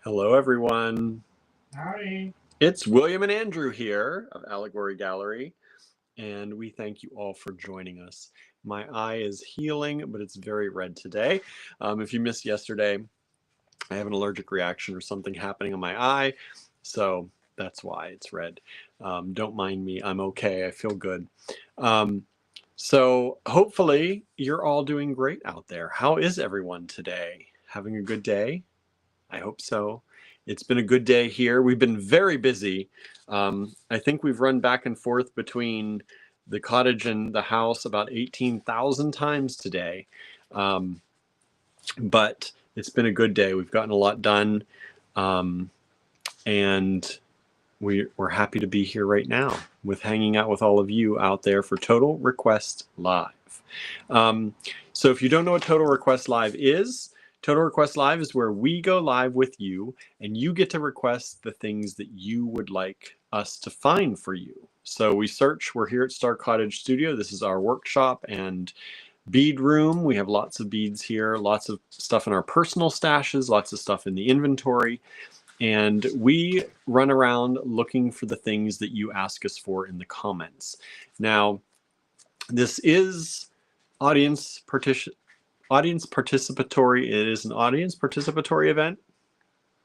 Hello, everyone. Howdy. It's William and Andrew here of Allegory Gallery, and we thank you all for joining us. My eye is healing, but it's very red today. If you missed yesterday, I have an allergic reaction or something happening on my eye, so that's why it's red. Don't mind me. I'm okay. I feel good. So hopefully you're all doing great out there. How is everyone today? Having a good day? I hope so. It's been a good day here. We've been very busy. I think we've run back and forth between the cottage and the house about 18,000 times today. But it's been a good day. We've gotten a lot done. And we're happy to be here right now with hanging out with all of you out there for Total Request Live. So if you don't know what Total Request Live is, Total Request Live is where we go live with you and you get to request the things that you would like us to find for you. So we search, we're here at Star Cottage Studio. This is our workshop and bead room. We have lots of beads here, lots of stuff in our personal stashes, lots of stuff in the inventory. And we run around looking for the things that you ask us for in the comments. Now, this is audience participatory. It is an audience participatory event,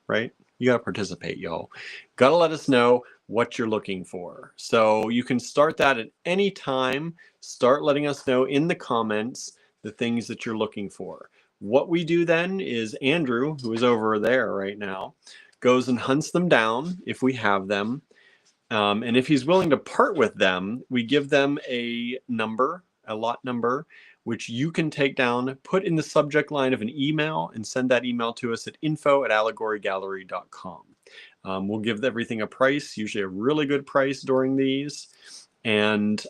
right? You got to participate, y'all. Got to let us know what you're looking for. So you can start that at any time. Start letting us know in the comments the things that you're looking for. What we do then is Andrew, who is over there right now, goes and hunts them down if we have them. And if he's willing to part with them, we give them a number, a lot number, which you can take down, put in the subject line of an email, and send that email to us at info@allegorygallery.com. We'll give everything a price, usually a really good price during these. And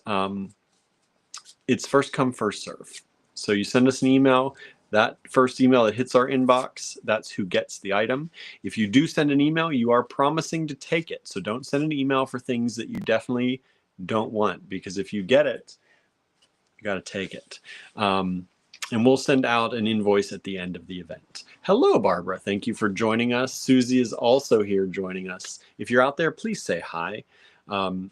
it's first come, first serve. So you send us an email. That first email that hits our inbox, that's who gets the item. If you do send an email, you are promising to take it. So don't send an email for things that you definitely don't want, because if you get it, you got to take it. And we'll send out an invoice at the end of the event. Hello, Barbara. Thank you for joining us. Susie is also here joining us. If you're out there, please say hi. And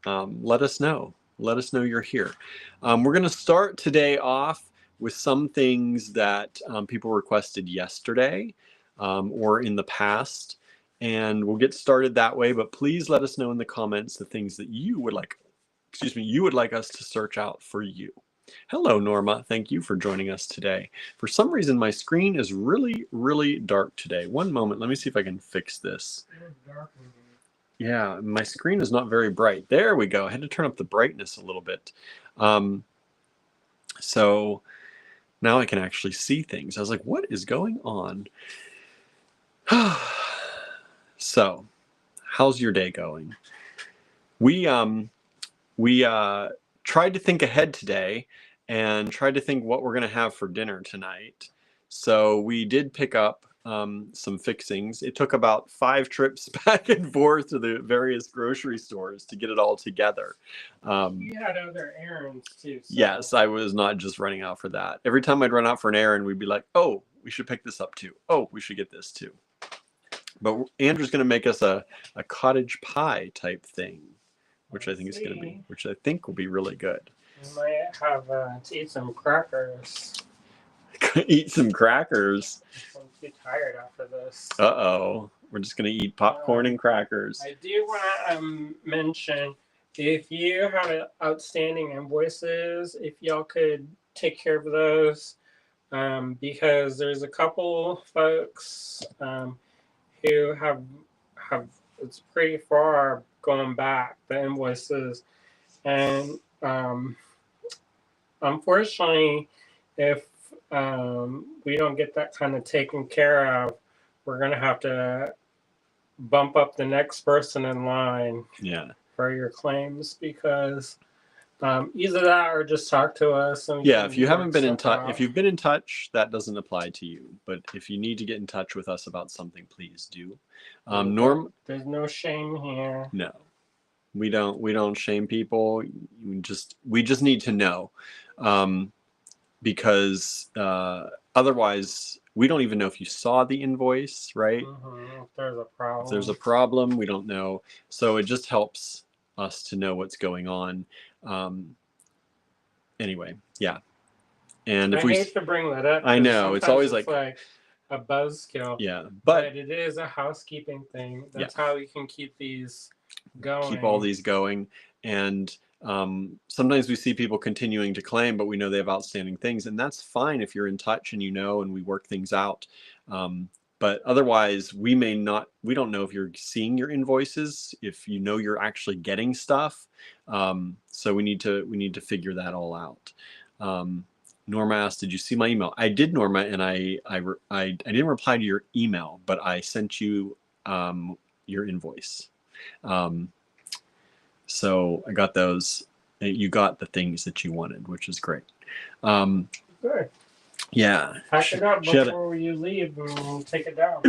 let us know. Let us know you're here. We're going to start today off with some things that people requested yesterday or in the past. And we'll get started that way, but please let us know in the comments the things that you would like, you would like us to search out for you. Hello, Norma. Thank you for joining us today. For some reason, my screen is really, really dark today. One moment. Let me see if I can fix this. Yeah, my screen is not very bright. There we go. I had to turn up the brightness a little bit. So now I can actually see things. I was like, what is going on? So, how's your day going? We tried to think ahead today and tried to think what we're going to have for dinner tonight. So we did pick up some fixings. It took about 5 trips back and forth to the various grocery stores to get it all together. You had other errands too. So. Yes, I was not just running out for that. Every time I'd run out for an errand, we'd be like, oh, we should pick this up too. Oh, we should get this too. But Andrew's going to make us a cottage pie type thing, which I think is going to be, which I think will be really good. We might have to eat some crackers. Eat some crackers. I'm too tired after this. Uh-oh. We're just going to eat popcorn and crackers. I do want to mention, if you have outstanding invoices, if y'all could take care of those, because there's a couple folks who have it's pretty far going back, the invoices, and unfortunately, if we don't get that kind of taken care of, we're going to have to bump up the next person in line for your claims, because either that or just talk to us. And if you haven't been in touch, if you've been in touch, that doesn't apply to you. But if you need to get in touch with us about something, please do. There's no shame here. No, we don't shame people. We just need to know, because otherwise We don't even know if you saw the invoice, right? If there's a If there's a problem. problem, we don't know. So it just helps us to know what's going on. Anyway, yeah. And if I we, hate to bring that up. I 'Cause know it's always sometimes like a buzzkill. yeah, But it is a housekeeping thing. Yeah. That's how we can keep these going. keep all these going. And sometimes we see people continuing to claim, but we know they have outstanding things, and that's fine if you're in touch and you know, and we work things out. But otherwise, we don't know if you're seeing your invoices, if you know you're actually getting stuff. So we need to figure that all out. Norma asked, "Did you see my email?" I did, Norma, and I didn't reply to your email, but I sent you your invoice. So I got those. You got the things that you wanted, which is great. Good. Yeah. Pack it up before you leave and take it down.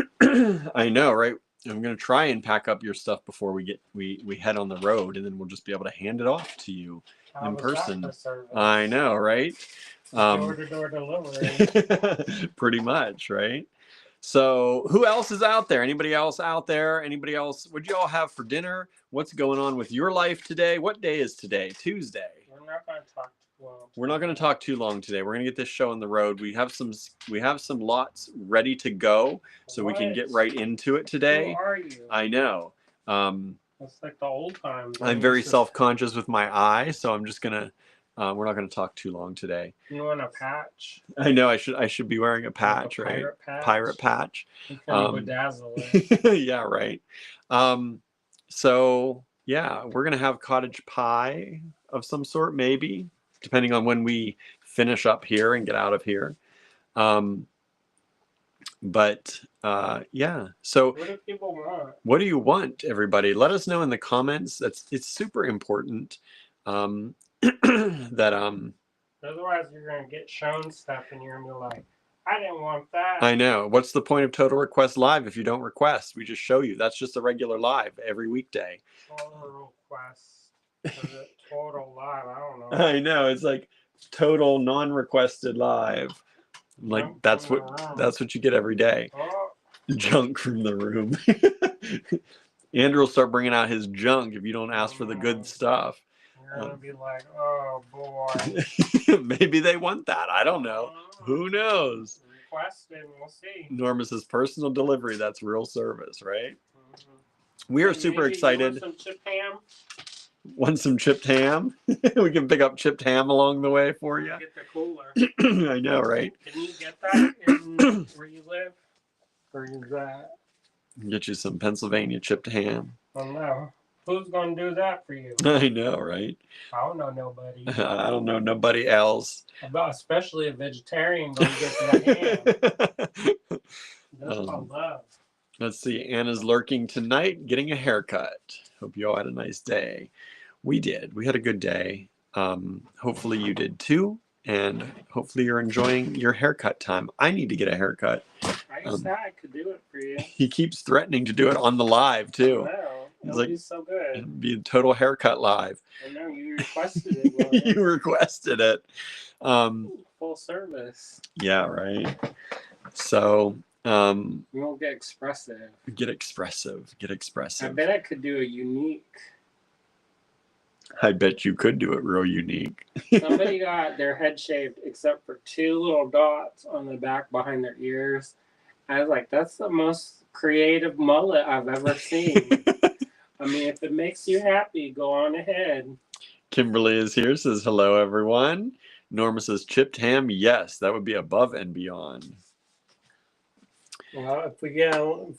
I know, right? I'm gonna try and pack up your stuff before we head on the road, and then we'll just be able to hand it off to you in person. I know, right? Door-to-door delivery. Pretty much, right? So who else is out there? Anybody else out there? Anybody else? What'd you all have for dinner? What's going on with your life today? What day is today? Tuesday. We're not going to talk too long. We're not going to talk too long today. We're going to get this show on the road. We have some lots ready to go, so we can get right into it today. Who are you? I know. It's like the old times. I'm very self-conscious with my eye, so I'm just gonna. We're not going to talk too long today. You want a patch? I know. I should be wearing a patch, like a right? Pirate patch. You can bedazzle it. Yeah, right. So yeah, we're gonna have cottage pie of some sort, maybe, depending on when we finish up here and get out of here. Yeah. So what do people want? What do you want, everybody? Let us know in the comments. It's super important. That Otherwise you're gonna get shown stuff and you're gonna be like, I didn't want that. I know. What's the point of Total Request Live if you don't request? We just show you. That's just a regular live every weekday. Total request. Is it total live? I don't know. I know. It's like total non-requested live. Like that's what you get every day. Oh. Junk from the room. Andrew will start bringing out his junk if you don't ask for the good stuff. You're gonna be like, oh boy. Maybe they want that. I don't know. Who knows? Request it, we'll see. Norma says personal delivery. That's real service, right? We are super excited. Want some chipped ham? Want some chipped ham? We can pick up chipped ham along the way for you. Get the cooler. I know, right? Can you get that in where you live? Or is that? Get you some Pennsylvania chipped ham. Oh no. Who's going to do that for you? I know, right? I don't know nobody. I don't know nobody else. Especially a vegetarian going to get that ham. That's called love. Let's see. Anna's lurking tonight, getting a haircut. Hope you all had a nice day. We did. We had a good day. Hopefully you did too. And hopefully you're enjoying your haircut time. I need to get a haircut. I said I could do it for you. He keeps threatening to do it on the live too. It'll be so good. It'd be a total haircut live. I know you requested it. You requested it. Full service. Yeah, right. So we won't get expressive. Get expressive. Get expressive. I bet I could do a unique. I bet you could do it real unique. Somebody got their head shaved except for 2 little dots on the back behind their ears. I was like, that's the most creative mullet I've ever seen. I mean, if it makes you happy, go on ahead. Kimberly is here, says hello, everyone. Norma says chipped ham. Yes, that would be above and beyond. Well, if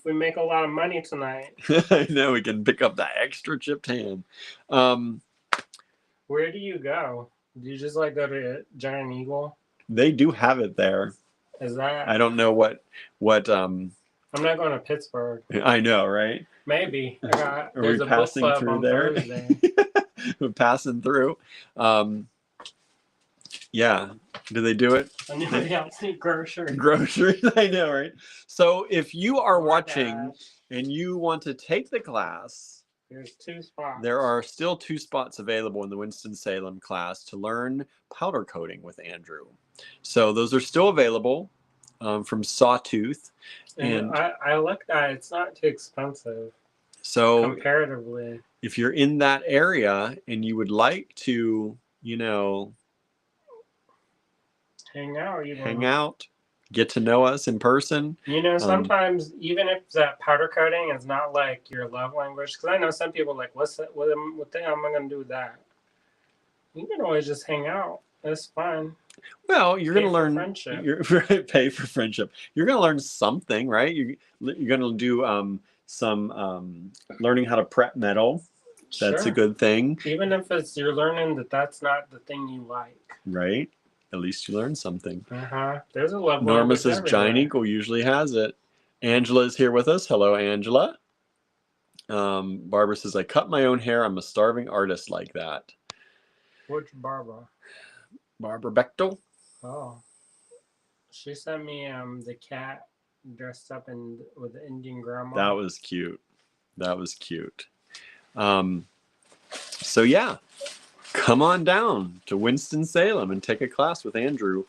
we make a lot of money tonight. I know, we can pick up that extra chipped ham. Where do you go? Do you just like go to Giant Eagle? They do have it there. Is that? I don't know what I'm not going to Pittsburgh. I know, right? Maybe. Are we passing through there? We're passing through. Yeah. Do they do it? Anybody else need groceries? Groceries, I know, right? So if you are watching and you want to take the class, there's 2 spots. There are still 2 spots available in the Winston-Salem class to learn powder coating with Andrew. So those are still available. from Sawtooth. And I like that. It's not too expensive so comparatively. if you're in that area and you would like to, hang out, get to know us in person. Sometimes even if that powder coating is not like your love language, because I know some people like, what the hell am I going to do with that? You can always just hang out. It's fun. Well, you're going to learn friendship. Pay for friendship. You're going to learn something, right? You're going to do some learning how to prep metal. That's sure. a good thing. Even if you're learning that's not the thing you like. Right. At least you learn something. There's a love Norma language says Giant Eagle usually has it. Angela is here with us. Hello, Angela. Barbara says, I cut my own hair. I'm a starving artist like that. Which Barbara? Barbara Bechtel. Oh. She sent me the cat dressed up with the Indian grandma. That was cute. So yeah, come on down to Winston-Salem and take a class with Andrew.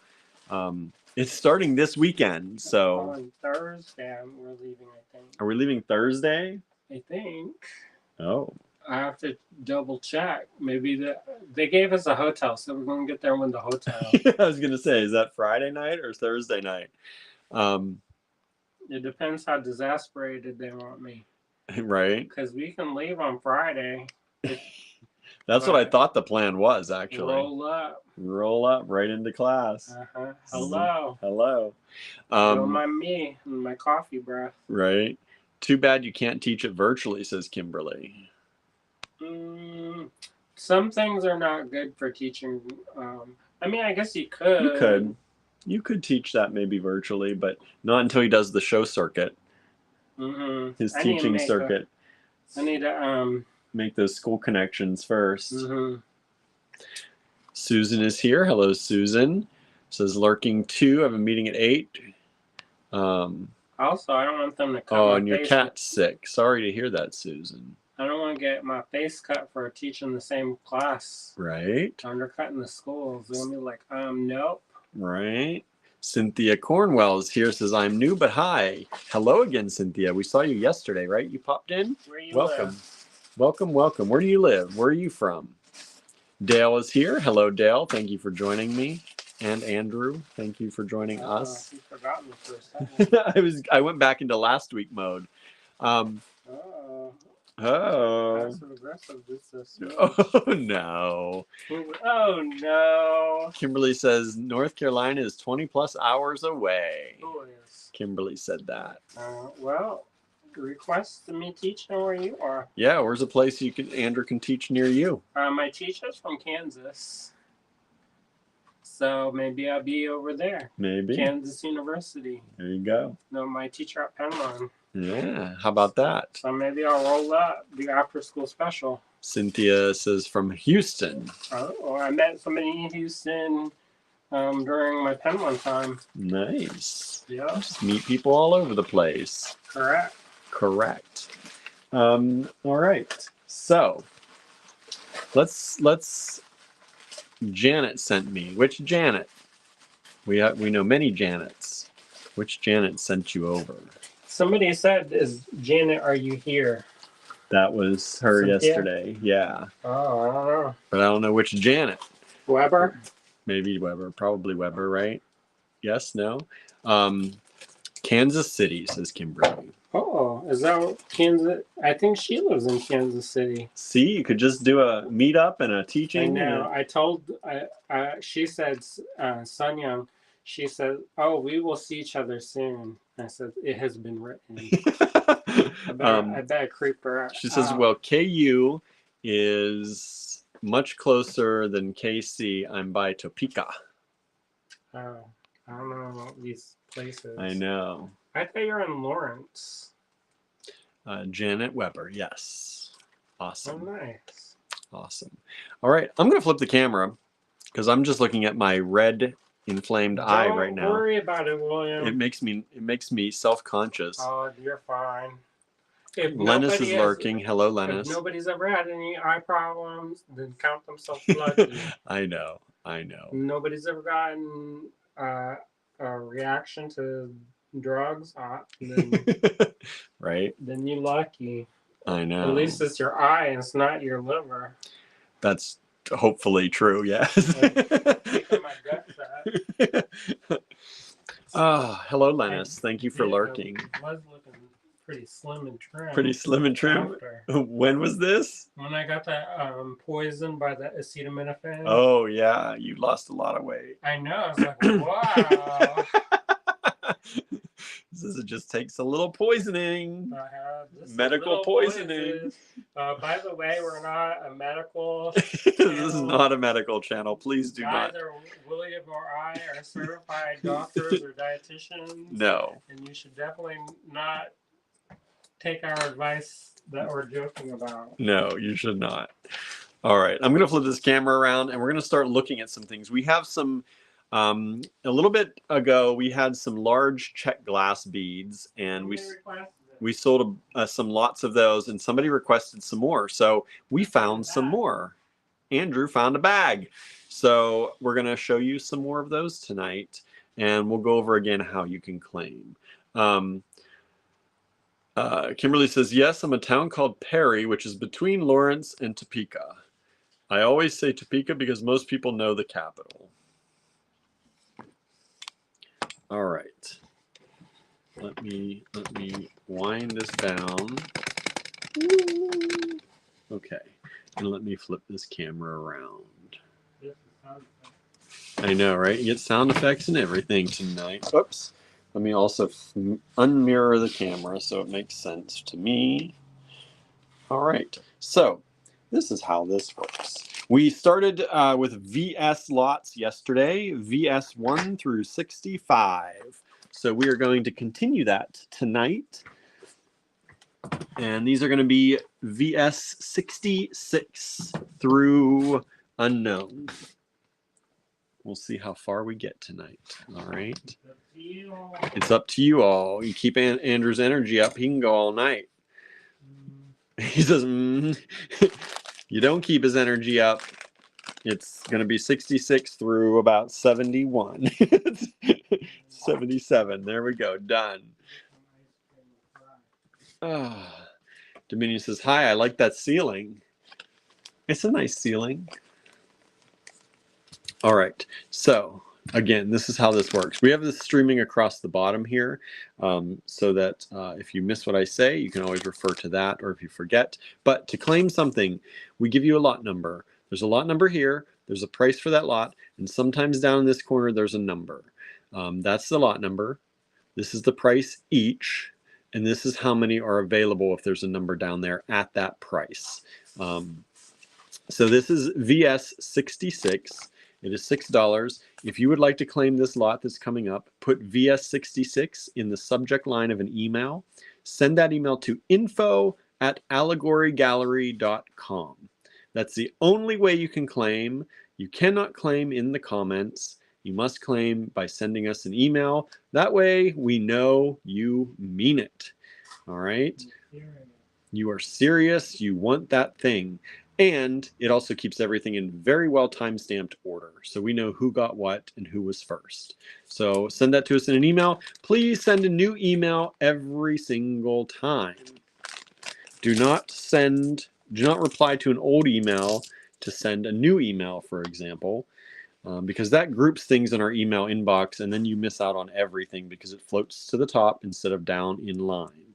It's starting this weekend, so on Thursday we're leaving, I think. Are we leaving Thursday? I think. Oh. I have to double check. Maybe they gave us a hotel, so we're going to get there with the hotel. I was going to say, is that Friday night or Thursday night? It depends how exasperated they want me. Right. Because we can leave on Friday. That's what I thought the plan was, actually. Roll up right into class. Hello. Don't mind me and my coffee breath. Right. Too bad you can't teach it virtually, says Kimberly. Some things are not good for teaching. I mean, I guess you could. You could teach that maybe virtually, but not until he does the show circuit. His teaching circuit. I need to make those school connections first. Susan is here. Hello, Susan. Says lurking 2. I have a meeting at 8. Also, I don't want them to cut my and your cat's sick. Sorry to hear that, Susan. I don't want to get my face cut for teaching the same class. Right. Undercutting the schools. They're going to be like, nope. Right. Cynthia Cornwell is here. Says, I'm new, but hi. Hello again, Cynthia. We saw you yesterday, right? You popped in? Where you Welcome. live? Welcome. Where do you live? Where are you from? Dale is here. Hello, Dale. Thank you for joining me. And Andrew, thank you for joining us. You forgot me for a second. I went back into last week mode. Passive aggressive. Oh no. Oh no. Kimberly says North Carolina is 20 plus hours away. Who is? Kimberly said that. Well, request me teaching where you are. Yeah, where's a place Andrew can teach near you? My teacher's from Kansas. So maybe I'll be over there. Maybe. Kansas University. There you go. No, my teacher at Penland. Yeah, how about that? So maybe I'll roll up the after school special. Cynthia says from Houston. Oh, I met somebody in Houston during my Penland time. Nice. Yeah. Just meet people all over the place. Correct. All right. So let's Janet sent me. Which Janet? We know many Janets. Which Janet sent you over? Somebody said, "Is Janet? Are you here?" That was her yesterday. Yeah. Oh, I don't know. But I don't know which Janet. Weber? Maybe Weber. Probably Weber, right? Yes. No. Kansas City, says Kimberly. Oh, is that Kansas? I think she lives in Kansas City. See, you could just do a meetup and a teaching. I know. She said, Sonia, she said, "Oh, we will see each other soon." I said, "It has been written." I better creep her out. She says, "Well, KU is much closer than KC. I'm by Topeka." Oh, I don't know about these places. I know. I thought you're in Lawrence. Janet Weber, yes. Awesome. Oh, nice. Awesome. All right, I'm going to flip the camera because I'm just looking at my red inflamed eye right now. Don't worry about it, William. It makes me self-conscious. Oh, you're fine. Lennis is lurking. Hello, Lennis. If nobody's ever had any eye problems, then count themselves lucky. I know. Nobody's ever gotten a reaction to drugs, then Right? then you're lucky. I At know. least it's your eye, it's not your liver. That's hopefully true, yes. Making my gut fat. Hello, Lennis. Thank you for lurking. I was looking pretty slim and trim. Pretty slim and trim? After. When was this? When I got that poisoned by the acetaminophen. Oh, yeah. You lost a lot of weight. I know. I was like, wow. This just takes a little poisoning. Medical poisoning. By the way, we're not a medical This is not a medical channel. Please do not. Neither William or I are certified doctors or dietitians. No. And you should definitely not take our advice that we're joking about. No, you should not. All right. I'm going to flip this camera around and we're going to start looking at some things. We have some... a little bit ago, we had some large check glass beads, and we sold some lots of those, and somebody requested some more. So we found some more. Andrew found a bag. So we're going to show you some more of those tonight, and we'll go over again how you can claim. Kimberly says, yes, I'm a town called Perry, which is between Lawrence and Topeka. I always say Topeka because most people know the capital. All right, let me wind this down. Okay, and let me flip this camera around. I know, right? You get sound effects and everything tonight. Oops. Let me also unmirror the camera so it makes sense to me. All right, so this is how this works. We started with VS lots yesterday, VS 1 through 65. So we are going to continue that tonight. And these are going to be VS 66 through unknown. We'll see how far we get tonight. All right. It's up to you all. You keep Andrew's energy up, he can go all night. He says, you don't keep his energy up. It's going to be 66 through about 71. 77. There we go. Done. Dominion says, hi, I like that ceiling. It's a nice ceiling. All right. So, again, this is how this works. We have this streaming across the bottom here so that if you miss what I say, you can always refer to that, or if you forget. But to claim something, we give you a lot number. There's a lot number here. There's a price for that lot. And sometimes down in this corner, there's a number. That's the lot number. This is the price each. And this is how many are available if there's a number down there at that price. So this is VS 66. It is $6. If you would like to claim this lot that's coming up, put VS 66 in the subject line of an email. Send that email to info@allegorygallery.com. That's the only way you can claim. You cannot claim in the comments. You must claim by sending us an email. That way we know you mean it. All right? You are serious. You want that thing. And it also keeps everything in very well time-stamped order. So we know who got what and who was first. So send that to us in an email. Please send a new email every single time. Do not reply to an old email to send a new email, for example, because that groups things in our email inbox and then you miss out on everything because it floats to the top instead of down in line.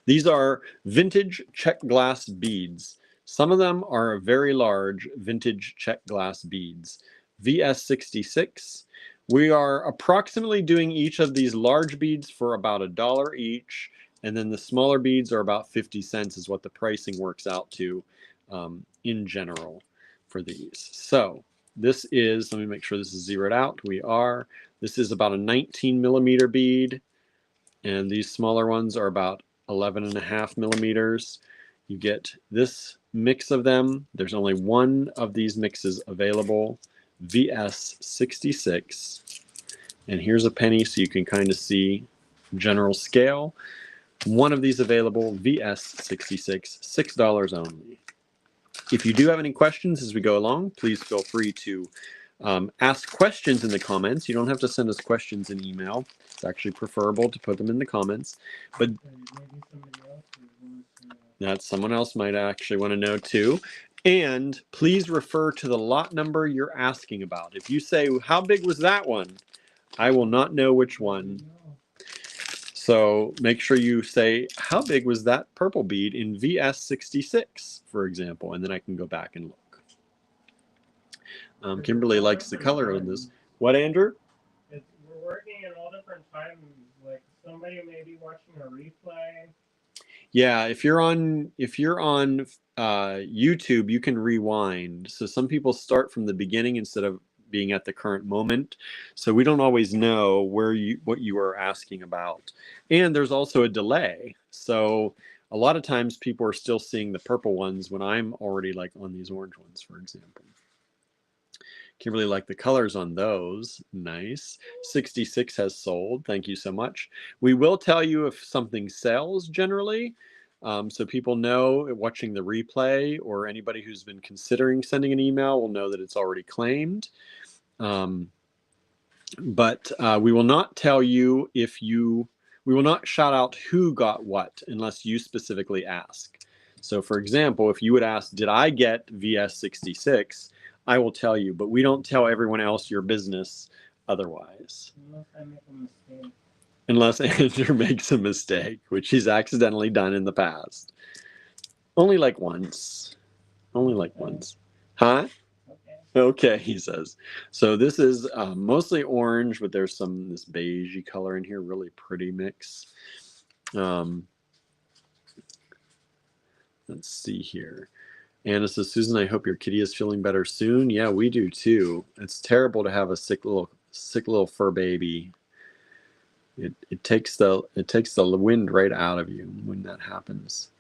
These are vintage check glass beads. Some of them are very large vintage check glass beads. VS 66. We are approximately doing each of these large beads for about $1 each, and then the smaller beads are about 50 cents is what the pricing works out to in general for these. So this is, let me make sure this is zeroed out. This is about a 19 millimeter bead, and these smaller ones are about 11.5 millimeters. You get this mix of them. There's only one of these mixes available, VS 66. And here's a penny so you can kind of see general scale. One of these available, VS 66, $6 only. If you do have any questions as we go along, please feel free to Ask questions in the comments. You don't have to send us questions in email. It's actually preferable to put them in the comments. But that someone else might actually want to know too. And please refer to the lot number you're asking about. If you say, how big was that one? I will not know which one. So make sure you say, how big was that purple bead in VS66, for example, and then I can go back and look. Kimberly likes the color on this. What, Andrew? We're working at all different times. Like somebody may be watching a replay. Yeah, if you're on YouTube, you can rewind. So some people start from the beginning instead of being at the current moment. So we don't always know what you are asking about. And there's also a delay. So a lot of times people are still seeing the purple ones when I'm already like on these orange ones, for example. Kimberly liked the colors on those. Nice. 66 has sold. Thank you so much. We will tell you if something sells generally. So people know watching the replay, or anybody who's been considering sending an email will know that it's already claimed. But we will not tell you we will not shout out who got what unless you specifically ask. So for example, if you would ask, did I get VS66? I will tell you, but we don't tell everyone else your business otherwise. Unless I make a mistake. Unless Andrew makes a mistake, which he's accidentally done in the past. Only like once. Only like once. Huh? Okay, he says. So this is mostly orange, but there's this beigey color in here, really pretty mix. Let's see here. Anna says, Susan, I hope your kitty is feeling better soon. Yeah, we do too. It's terrible to have a sick little fur baby. It takes the wind right out of you when that happens.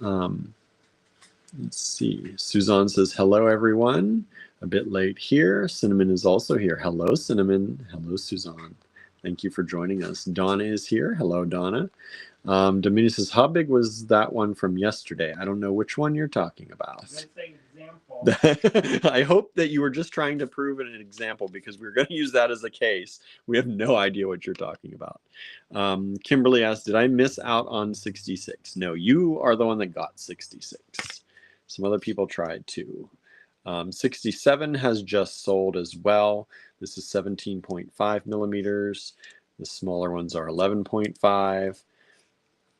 Let's see. Suzanne says, hello, everyone. A bit late here. Cinnamon is also here. Hello, Cinnamon. Hello, Suzanne. Thank you for joining us. Donna is here. Hello, Donna. Domina says, how big was that one from yesterday? I don't know which one you're talking about. I hope that you were just trying to prove an example, because we're going to use that as a case. We have no idea what you're talking about. Kimberly asked, did I miss out on 66? No, you are the one that got 66. Some other people tried too. 67 has just sold as well. This is 17.5 millimeters. The smaller ones are 11.5.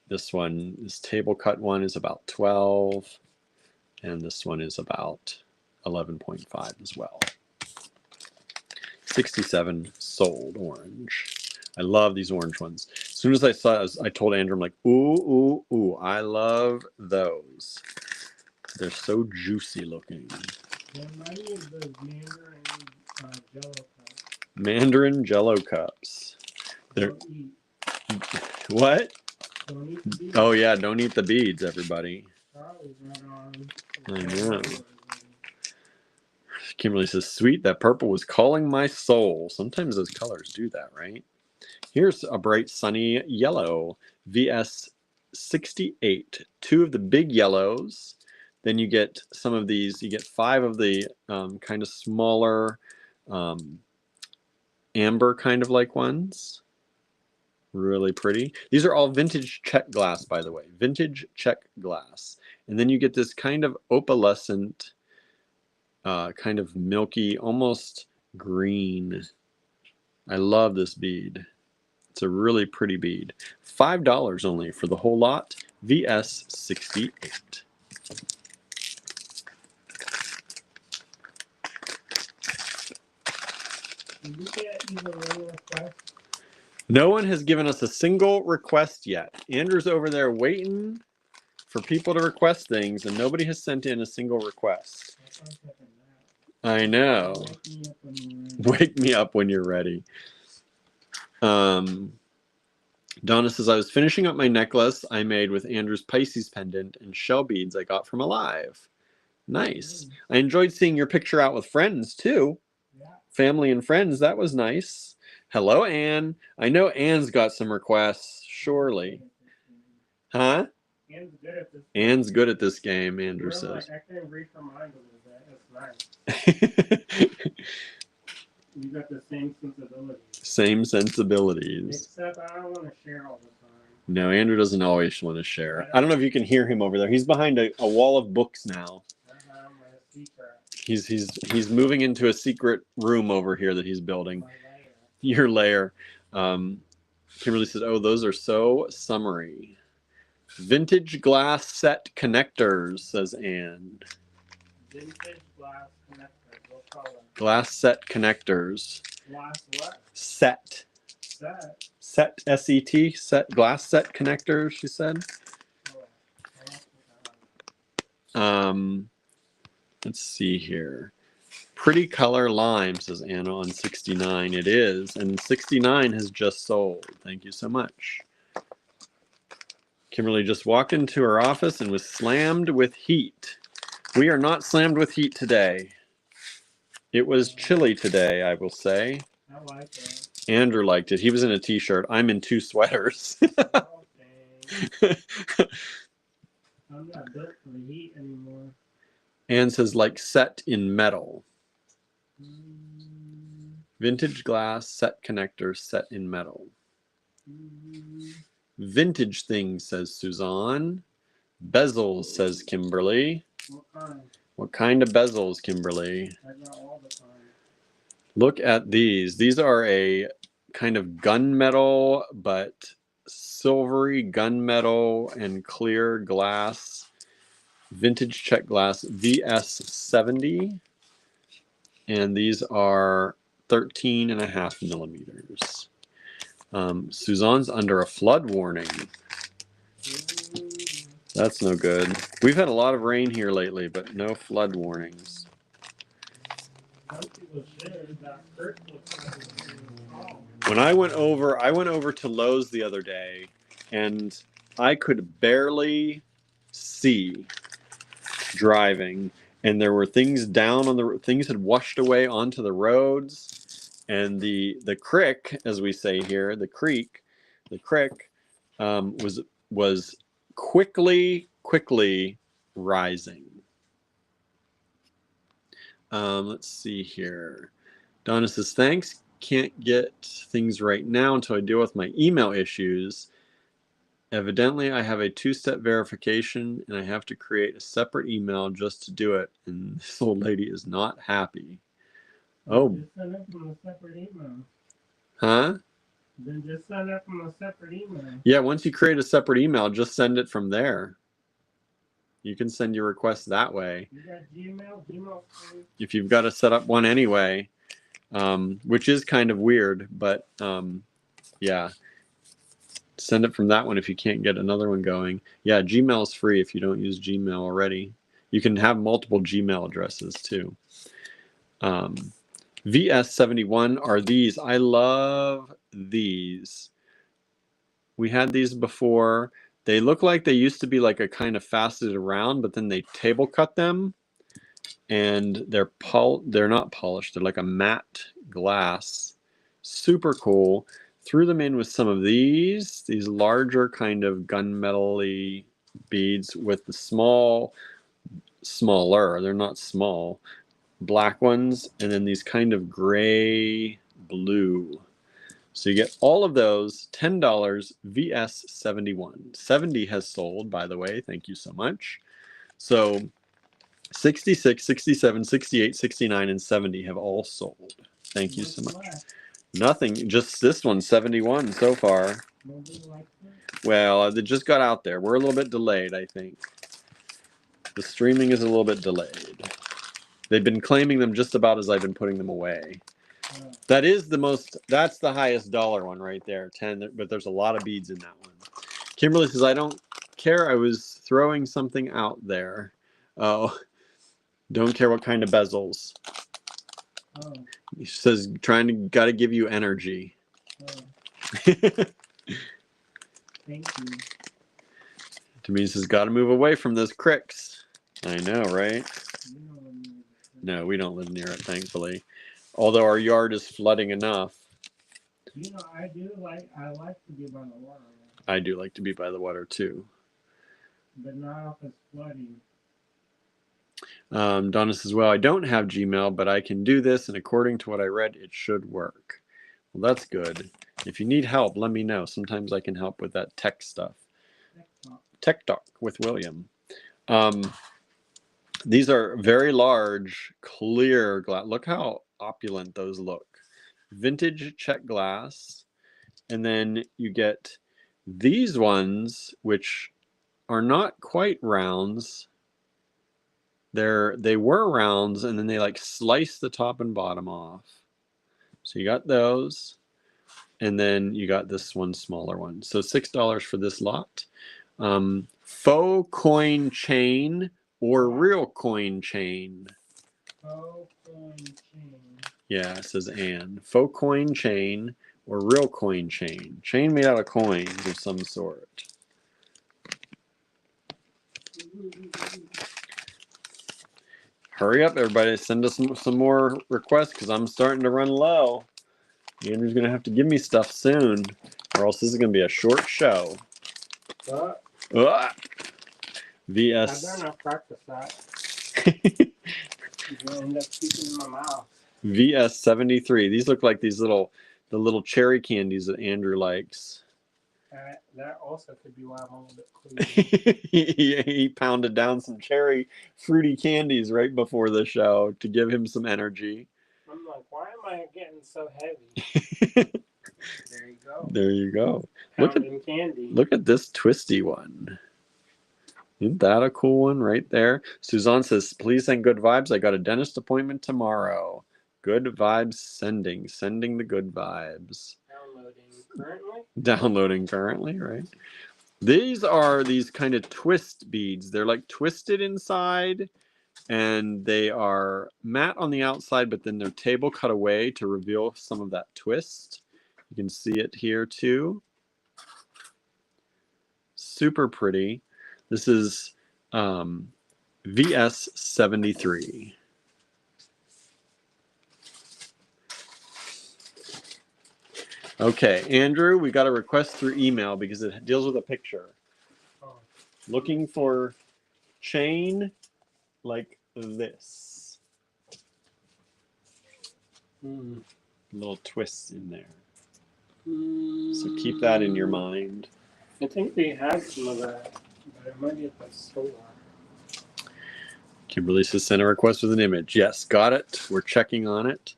This table cut one is about 12. And this one is about 11.5 as well. 67 sold orange. I love these orange ones. As soon as I saw it, I told Andrew, I'm like, ooh, ooh, ooh, I love those. They're so juicy looking. Mandarin Jello cups. They're what? Oh yeah, don't eat the beads, everybody. I know. Kimberly says, sweet, that purple was calling my soul. Sometimes those colors do that, right? Here's a bright sunny yellow, VS68. 2 of the big yellows. Then you get some of these, you get 5 of the kind of smaller amber kind of like ones. Really pretty. These are all vintage check glass, by the way. Vintage check glass. And then you get this kind of opalescent, kind of milky, almost green. I love this bead. It's a really pretty bead. $5 only for the whole lot. VS68. Did you get even one request? No one has given us a single request yet. Andrew's over there waiting for people to request things, and nobody has sent in a single request. I know. Wake me up when you're ready. Donna says, I was finishing up my necklace I made with Andrew's Pisces pendant and shell beads I got from Alive. Nice. I enjoyed seeing your picture out with friends, too. Yeah. Family and friends, that was nice. Hello, Anne. I know Anne's got some requests, surely. Huh? Anne's good at this game, Andrew says. I can read her mind a little bit. That's nice. You got the same sensibilities. Same sensibilities. Except I don't want to share all the time. No, Andrew doesn't always want to share. I don't know if you can hear him over there. He's behind a wall of books now. He's moving into a secret room over here that he's building. Your lair. Kimberly says, "Oh, those are so summery." Vintage glass set connectors, says Anne. Vintage glass connectors. What color? Glass set connectors. Glass what? Set. Set. Set, S-E-T, set, glass set connectors, she said. Let's see here. Pretty color lime, says Anna on 69. It is, and 69 has just sold. Thank you so much. Kimberly just walked into her office and was slammed with heat. We are not slammed with heat today. It was chilly today, I will say. I like it. Andrew liked it. He was in a t-shirt. I'm in 2 sweaters. Oh, I'm not built for the heat anymore. Anne says, like set in metal. Vintage glass set connectors set in metal. Vintage things, says Suzanne. Bezels, says Kimberly. What kind? What kind of bezels, Kimberly? I got all the kind. Look at these. These are a kind of gunmetal, but silvery gunmetal and clear glass. Vintage check glass VS70. And these are 13.5 millimeters. Suzanne's under a flood warning. That's no good. We've had a lot of rain here lately, but no flood warnings. When I went over to Lowe's the other day, and I could barely see driving, and there were things down on the things had washed away onto the roads, and the creek, as we say here, the creek was quickly rising. Let's see here. Donna says, thanks. Can't get things right now until I deal with my email issues. Evidently, I have a 2-step verification and I have to create a separate email just to do it. And this old lady is not happy. Oh. Just send it from a separate email. Huh? Then just send it from a separate email. Yeah, once you create a separate email, just send it from there. You can send your request that way. You got Gmail? Gmail, please. If you've got to set up one anyway, which is kind of weird, but yeah. Send it from that one if you can't get another one going. Yeah, Gmail is free if you don't use Gmail already. You can have multiple Gmail addresses too. VS71 are these. I love these. We had these before. They look like they used to be like a kind of faceted around, but then they table cut them, and they're not polished. They're like a matte glass. Super cool. Threw them in with some of these larger kind of gunmetal-y beads with the smaller, they're not small, black ones, and then these kind of gray blue. So you get all of those, $10, VS71. 70 has sold, by the way. Thank you so much. So 66, 67, 68, 69, and 70 have all sold. Thank you so much. Nothing, just this one, 71 so far. Well, they just got out there. We're a little bit delayed, I think. The streaming is a little bit delayed. They've been claiming them just about as I've been putting them away. That is that's the highest dollar one right there, 10, but there's a lot of beads in that one. Kimberly says, I don't care. I was throwing something out there. Oh, don't care what kind of bezels. Oh. He says, got to give you energy. Oh. Thank you. Denise says, got to move away from those cricks. I know, right? No, we don't live near it, thankfully. Although our yard is flooding enough. You know, I like to be by the water. I do like to be by the water, too. But not if it's flooding. Donna says, well, I don't have Gmail, but I can do this, and according to what I read, it should work. Well, that's good. If you need help, let me know. Sometimes I can help with that tech stuff. Tech Talk with William. These are very large, clear glass. Look how opulent those look. Vintage check glass. And then you get these ones, which are not quite rounds. They were rounds, and then they like slice the top and bottom off. So you got those, and then you got this one smaller one. So $6 for this lot. Faux coin chain or real coin chain. Faux coin chain. Yeah, it says and. Faux coin chain or real coin chain. Chain made out of coins of some sort. Hurry up, everybody. Send us some more requests because I'm starting to run low. Andrew's going to have to give me stuff soon, or else this is going to be a short show. What? VS. I better not practice that. You're going to end up keeping in my mouth. VS 73. These look like the little cherry candies that Andrew likes. That also could be why I'm a little bit crazy. he pounded down some cherry fruity candies right before the show to give him some energy. I'm like, why am I getting so heavy? There you go. There you go. Pounding candy. Look at this twisty one. Isn't that a cool one right there? Suzanne says, please send good vibes. I got a dentist appointment tomorrow. Good vibes sending. Sending the good vibes. Downloading currently, right? These are these kind of twist beads. They're like twisted inside, and they are matte on the outside, but then they're table cut away to reveal some of that twist. You can see it here too. Super pretty. This is VS 73. Okay, Andrew, we got a request through email because it deals with a picture. Oh. Looking for chain like this. Little twists in there. So keep that in your mind. I think they had some of that, but it might be at the store. Kimberly says, send a request with an image. Yes, got it. We're checking on it.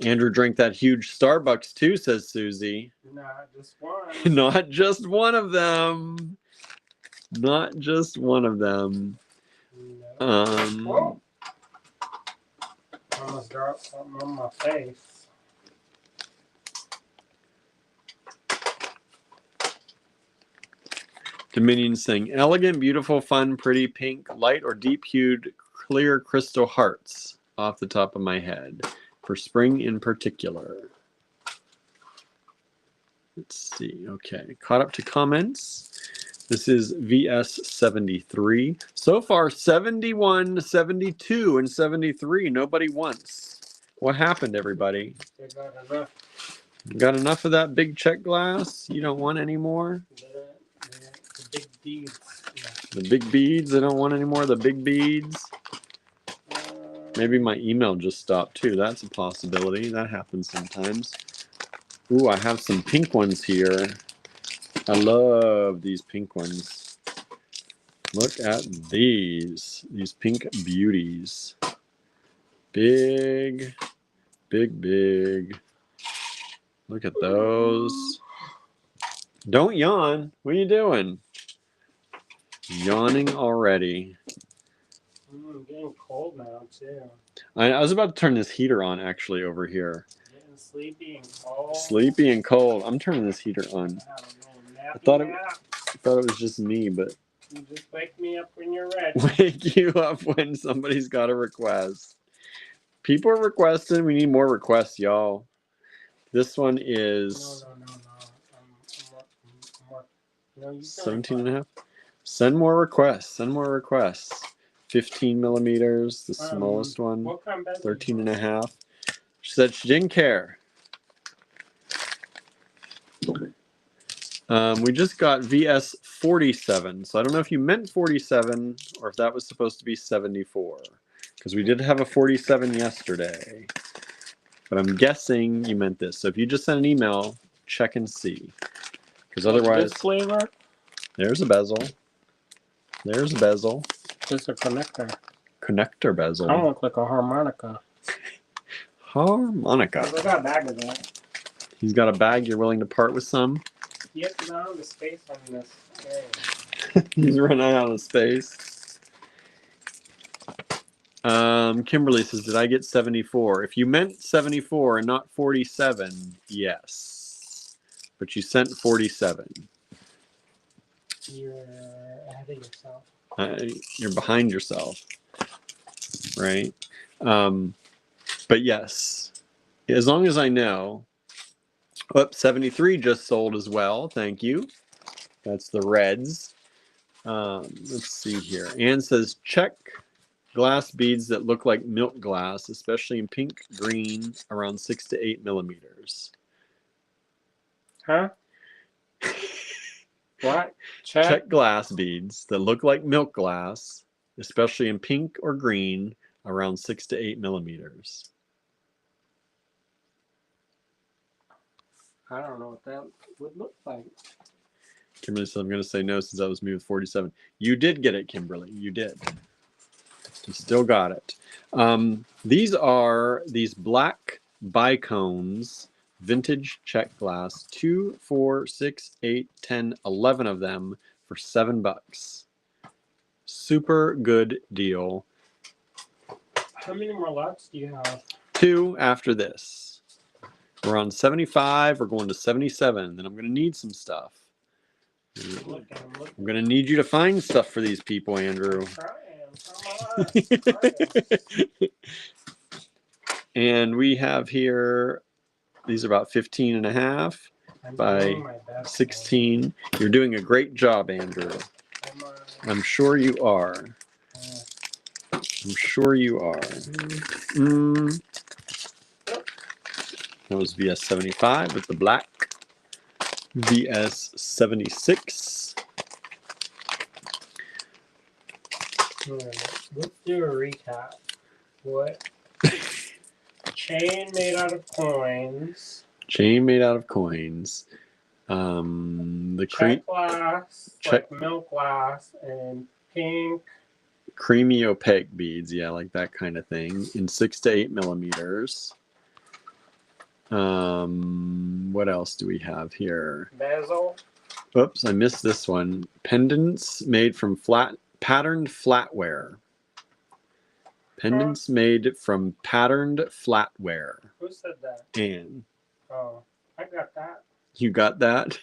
Andrew drank that huge Starbucks too, says Susie. Not just one. Not just one of them. Not just one of them. No. Almost dropped something on my face. Dominion saying, elegant, beautiful, fun, pretty, pink, light or deep hued, clear crystal hearts off the top of my head. For spring in particular. Let's see. Okay. Caught up to comments. This is VS 73. So far, 71, 72, and 73. Nobody wants. What happened, everybody? They got enough. Got enough of that big check glass? You don't want any more? The big beads. Yeah. The big beads? I don't want any more of the big beads? Maybe my email just stopped too. That's a possibility. That happens sometimes. Ooh, I have some pink ones here. I love these pink ones. Look at these pink beauties. Big, big, big. Look at those. Don't yawn. What are you doing? Yawning already. Getting cold now too. I was about to turn this heater on actually over here. Getting sleepy and cold. Sleepy and cold. I'm turning this heater on. I thought it was just me, but you just wake me up when you're ready. Wake you up when somebody's got a request. People are requesting. We need more requests, y'all. This one is No, 17 and a half. Send more requests. Send more requests. 15 millimeters, the smallest one. 13 and a half. She said she didn't care. We just got VS 47, so I don't know if you meant 47 or if that was supposed to be 74, because we did have a 47 yesterday. But I'm guessing you meant this. So if you just sent an email, check and see, because otherwise, This flavor? there's a bezel. There's a bezel. It's a connector. Connector bezel. I look like a harmonica. Harmonica. I got a bag of that. He's got a bag. You're willing to part with some? Yes, now the space on this area. He's running out of space. Kimberly says, did I get 74? If you meant 74 and not 47, yes. But you sent 47. You're ahead of yourself. You're behind yourself, right? But yes, as long as I know. Oh, 73 just sold as well. Thank you. That's the reds. Let's see here. Anne says, check glass beads that look like milk glass, especially in pink, green, around 6 to 8 millimeters. Huh? What? Check glass beads that look like milk glass, especially in pink or green, around 6 to 8 millimeters. I don't know what that would look like. Kimberly said, I'm going to say no since I was me with 47. You did get it, Kimberly. You did. You still got it. These are these black bicones, vintage check glass, 2, 4, 6, 8, 10, 11 of them for $7. Super good deal. How many more lots do you have? 2 after this. We're on 75. We're going to 77. Then I'm going to need some stuff. I'm going to need you to find stuff for these people, Andrew. And we have here, these are about 15 and a half by 16. You're doing a great job, Andrew. I'm sure you are. I'm sure you are. That was VS 75 with the black. VS 76. Let's do a recap. What? Chain made out of coins. Chain made out of coins. The check glass, like milk glass, and pink. Creamy opaque beads, yeah, like that kind of thing, in 6 to 8 millimeters. What else do we have here? Bezel. Oops, I missed this one. Pendants made from patterned flatware. Pendants made from patterned flatware. Who said that? Anne. Oh, I got that. You got that?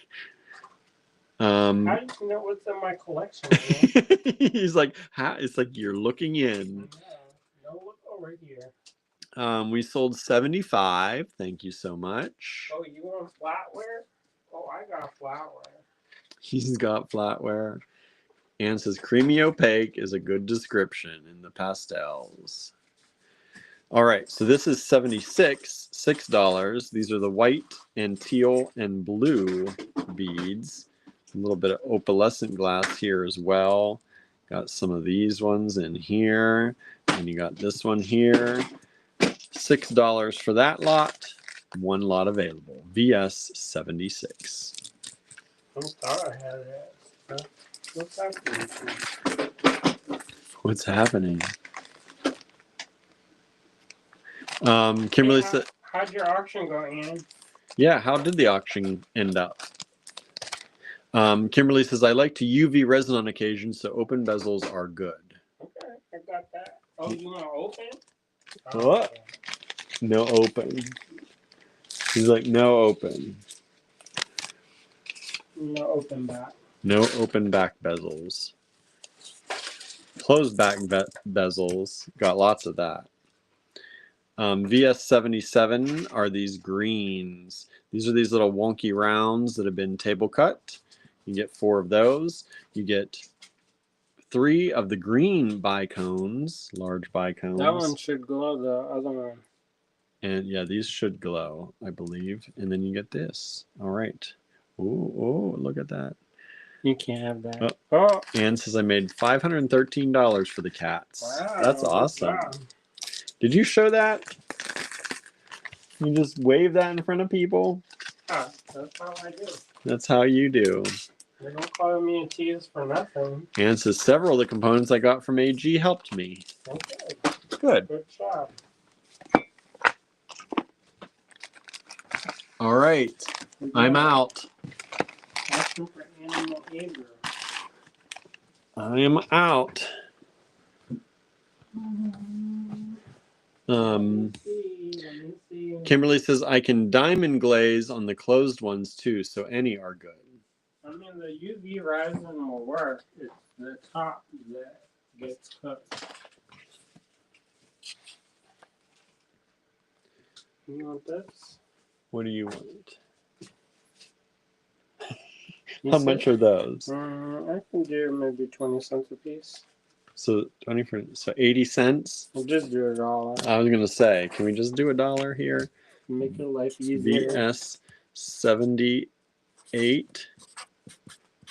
How do you know what's in my collection? He's like, it's like you're looking in. Yeah, no, look over here. We sold 75. Thank you so much. Oh, you want flatware? Oh, I got flatware. He's got flatware. Anne says creamy opaque is a good description in the pastels. All right, so this is 76, $6. These are the white and teal and blue beads. A little bit of opalescent glass here as well. Got some of these ones in here. And you got this one here. $6 for that lot. One lot available. VS 76. I thought I had it. What's happening? What's happening? Kimberly said, how'd your auction go, Ian? Yeah, how did the auction end up? Kimberly says, I like to UV resin on occasion, so open bezels are good. Okay, I got that. Oh, you want to open? What? Okay. No open. He's like, no open. No open back. No open back bezels. Closed back bezels. Got lots of that. VS 77 are these greens. These are these little wonky rounds that have been table cut. You get 4 of those. You get 3 of the green bicones, large bicones. That one should glow, the other one. And yeah, these should glow, I believe. And then you get this. All right. Ooh, look at that. You can't have that. Oh. Oh. Ann says I made $513 for the cats. Wow. That's awesome. Wow. Did you show that? You just wave that in front of people? Ah, that's how I do. That's how you do. They don't call me a tease for nothing. Ann says several of the components I got from AG helped me. Okay. Good. Good job. All right. I'm out. Asking for animal aid. I am out. Let me see. Kimberly says I can diamond glaze on the closed ones too, so any are good. I mean, the UV resin will work. It's the top that gets cooked. You want this? What do you want? You How see? much are those? I can do maybe 20 cents a piece. So 20 for 80 cents. We'll just do $1. I was gonna say, can we just do $1 here? Make your life easier. VS 78,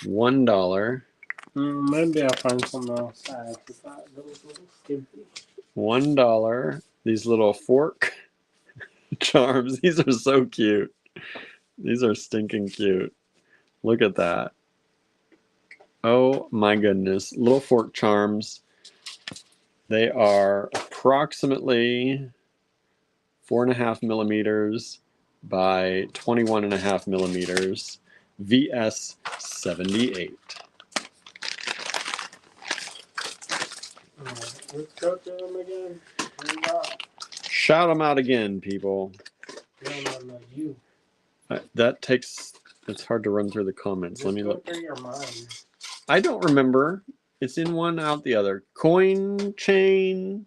$1. Maybe I'll find something else. That was a little skimpy. $1. These little fork charms. These are so cute. These are stinking cute. Look at that. Oh my goodness. Little fork charms. They are approximately 4.5 millimeters by 21.5 millimeters. VS 78. Let's go to them again. Shout them out again, people. No, you. That takes. It's hard to run through the comments. Just let me go look. through your mind. I don't remember. It's in one, out the other. Coin chain.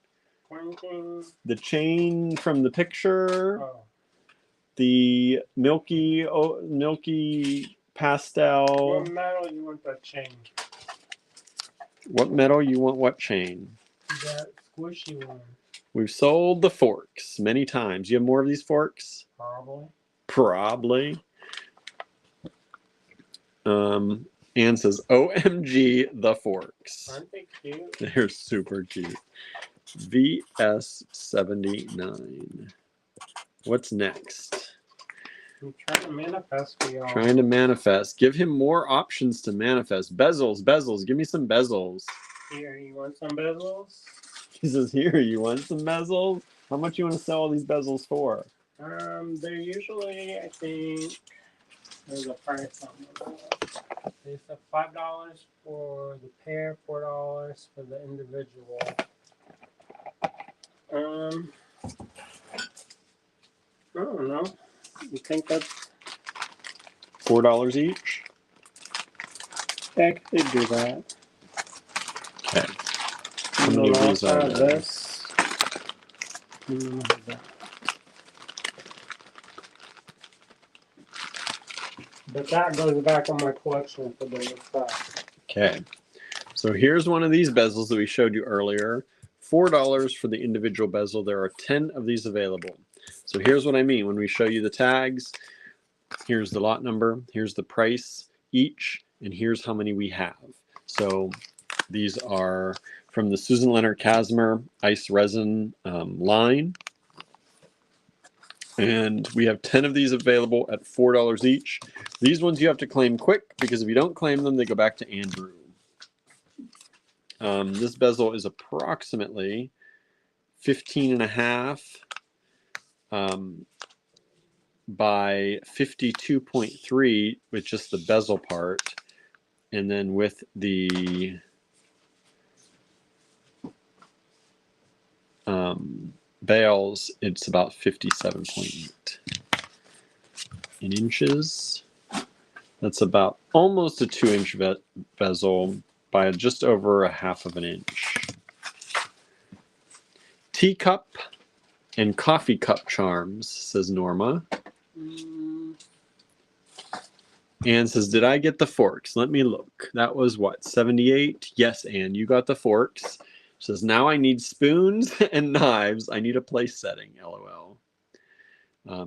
Coin chain. The chain from the picture. Oh. The milky pastel. What metal you want that chain? What metal you want? What chain? That squishy one. We've sold the forks many times. You have more of these forks? Probably. Ann says, OMG, the forks. Aren't they cute? They're super cute. VS79. What's next? I'm trying to manifest for y'all. Trying to manifest. Give him more options to manifest. Bezels. Give me some bezels. Here, you want some bezels? He says, here, you want some bezels? How much you want to sell all these bezels for? They're usually, I think, there's a price on them. They said $5 for the pair, $4 for the individual. I don't know. You think that's $4 each? I could do that. Okay. How many of these are there? This. But that goes back on my collection for the stuff. Okay. So here's one of these bezels that we showed you earlier. $4 for the individual bezel. There are 10 of these available. So here's what I mean when we show you the tags. Here's the lot number. Here's the price each. And here's how many we have. So these are from the Susan Leonard Casimir Ice Resin line. And we have 10 of these available at $4 each. These ones you have to claim quick because if you don't claim them, they go back to Andrew. This bezel is approximately 15.5 by 52.3 with just the bezel part. And then with the bales, it's about 57.8 in inches. That's about almost a 2-inch bezel by just over a 1/2 inch. Teacup and coffee cup charms, says Norma. Ann says, did I get the forks? Let me look. That was what, 78? Yes, Ann, you got the forks. She says, now I need spoons and knives. I need a place setting, LOL.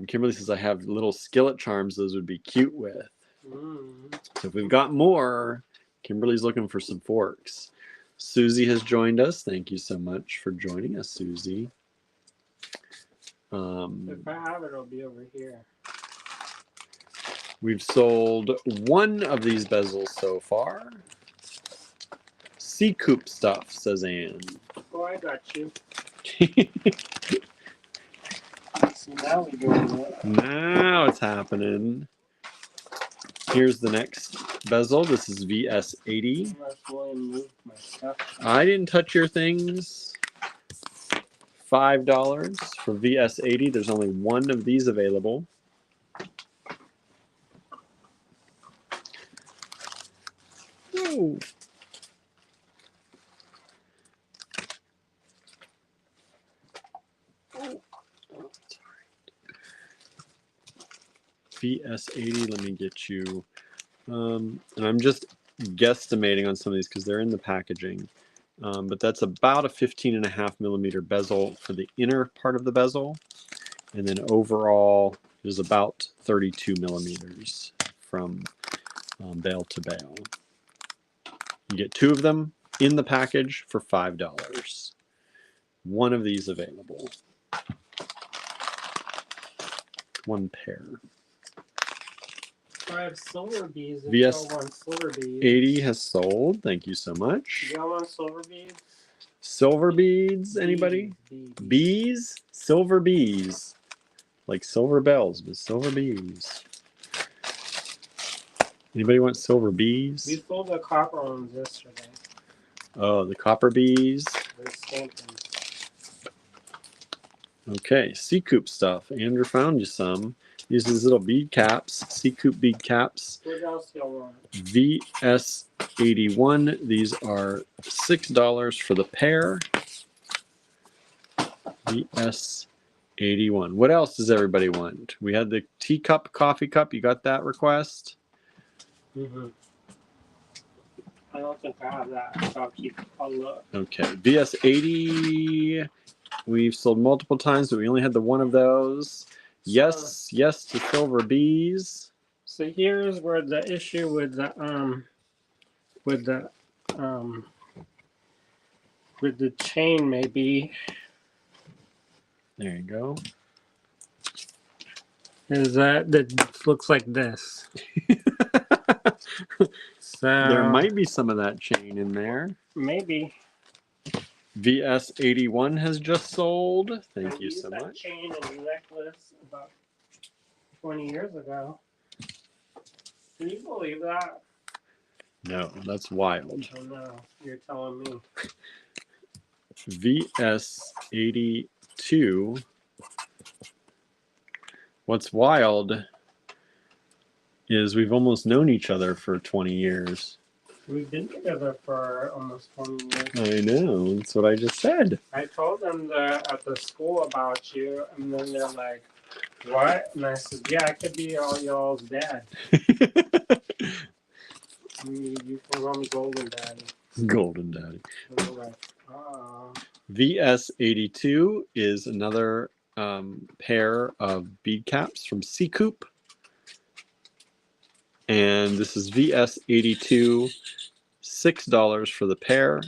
Kimberly says, I have little skillet charms those would be cute with. So if we've got more, Kimberly's looking for some forks. Susie has joined us. Thank you so much for joining us, Susie. If I have it, it'll be over here. We've sold one of these bezels so far. C-Coop stuff, says Anne. Oh, I got you. See, now we're doing it. Now it's happening. Here's the next bezel. This is VS80. I didn't touch your things. $5 for VS80. There's only one of these available. Whoa. VS80, let me get you. And I'm just guesstimating on some of these because they're in the packaging. But that's about a 15.5mm bezel for the inner part of the bezel. And then overall is about 32mm from bail to bail. You get two of them in the package for $5. One of these available. One pair. I have silver beads. VS80 has sold. Thank you so much. Y'all want silver beads? Silver beads, anybody? Bees? Silver bees. Like silver bells, but silver bees. Anybody want silver bees? We sold the copper ones yesterday. Oh, the copper bees. They're stamping. Okay, C-Coop stuff. Andrew found you some. These are these little bead caps, C-Coop bead caps. What else y'all want? VS81. These are $6 for the pair. VS81. What else does everybody want? We had the teacup, coffee cup. You got that request? I don't think I have that, so I'll look. Okay, VS80. We've sold multiple times, but we only had the one of those. Yes, yes to silver bees. So here's where the issue with the chain may be. There you go. Is that looks like this. So there might be some of that chain in there. Maybe. VS81 has just sold. Thank you so much. Chain and necklace about 20 years ago. Can you believe that? No, that's wild. Oh no, you're telling me. VS82. What's wild is we've almost known each other for 20 years. We've been together for almost 20 years. I know. That's what I just said. I told them at the school about you, and then they're like, what? And I said, yeah, I could be all y'all's dad. You can call me Golden Daddy. Golden Daddy. And they're like, oh. VS82 is another pair of bead caps from C-Coop. And this is VS82, $6 for the pair.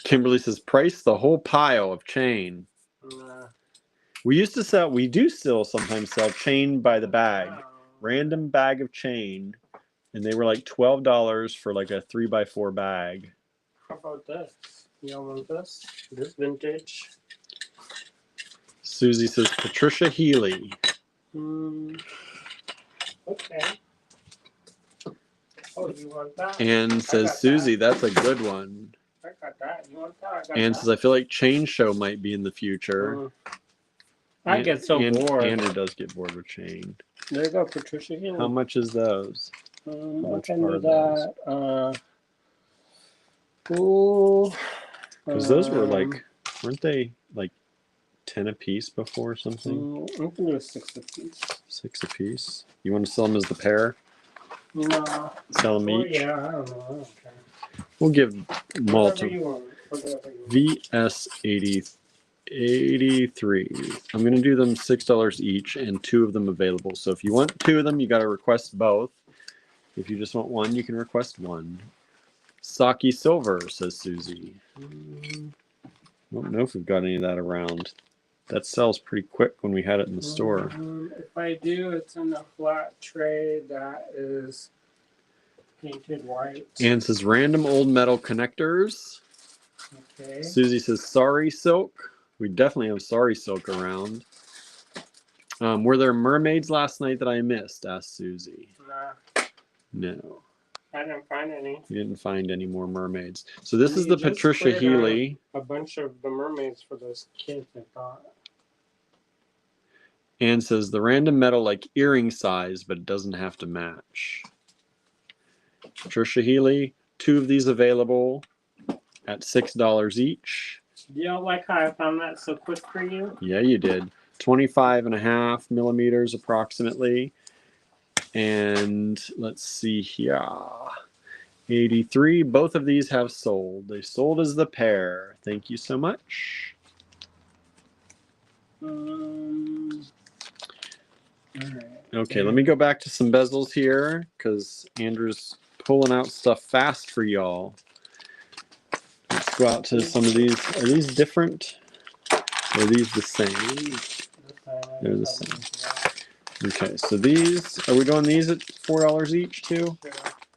Kimberly says, price the whole pile of chain. We used to sell, we do still sometimes sell chain by the bag. Random bag of chain. And they were like $12 for like a 3x4 bag. How about this? Y'all want this? This vintage? Susie says, Patricia Healy. Okay. Oh, you want that? Anne says, Susie, that's a good one. I got that. You want that? I got Anne that. says, I feel like Chain Show might be in the future. I get so bored. Anna does get bored with chain. There you go, Patricia Healy. How much is those? I can do that. Because those were like, weren't they like 10 a piece before or something? I can do a 6 a piece. 6 a piece. You want to sell them as the pair? No. Sell them each? Yeah, I don't know. I don't care. We'll give multiple. Whatever you want. VS82. 83. I'm going to do them $6 each and 2 of them available. So if you want 2 of them, you got to request both. If you just want 1, you can request 1. Saki silver, says Susie. I don't know if we've got any of that around. That sells pretty quick when we had it in the store. If I do, it's in a flat tray that is painted white. Anne says random old metal connectors. Okay. Susie says sorry silk. We definitely have sorry silk around. Were there mermaids last night that I missed? Asked Susie. Nah. No. I didn't find any. You didn't find any more mermaids. So this is the Patricia Healy. A bunch of the mermaids for those kids, I thought. Anne says the random metal like earring size, but it doesn't have to match. Patricia Healy, 2 of these available at $6 each. Do y'all like how I found that so quick for you? Yeah, you did. 25.5 millimeters approximately. And let's see here. 83. Both of these have sold. They sold as the pair. Thank you so much. All right. Okay, let me go back to some bezels here because Andrew's pulling out stuff fast for y'all. Let's go out to some of these. Are these different? Or are these the same? They're the same. Okay, so these, are we doing these at $4 each too?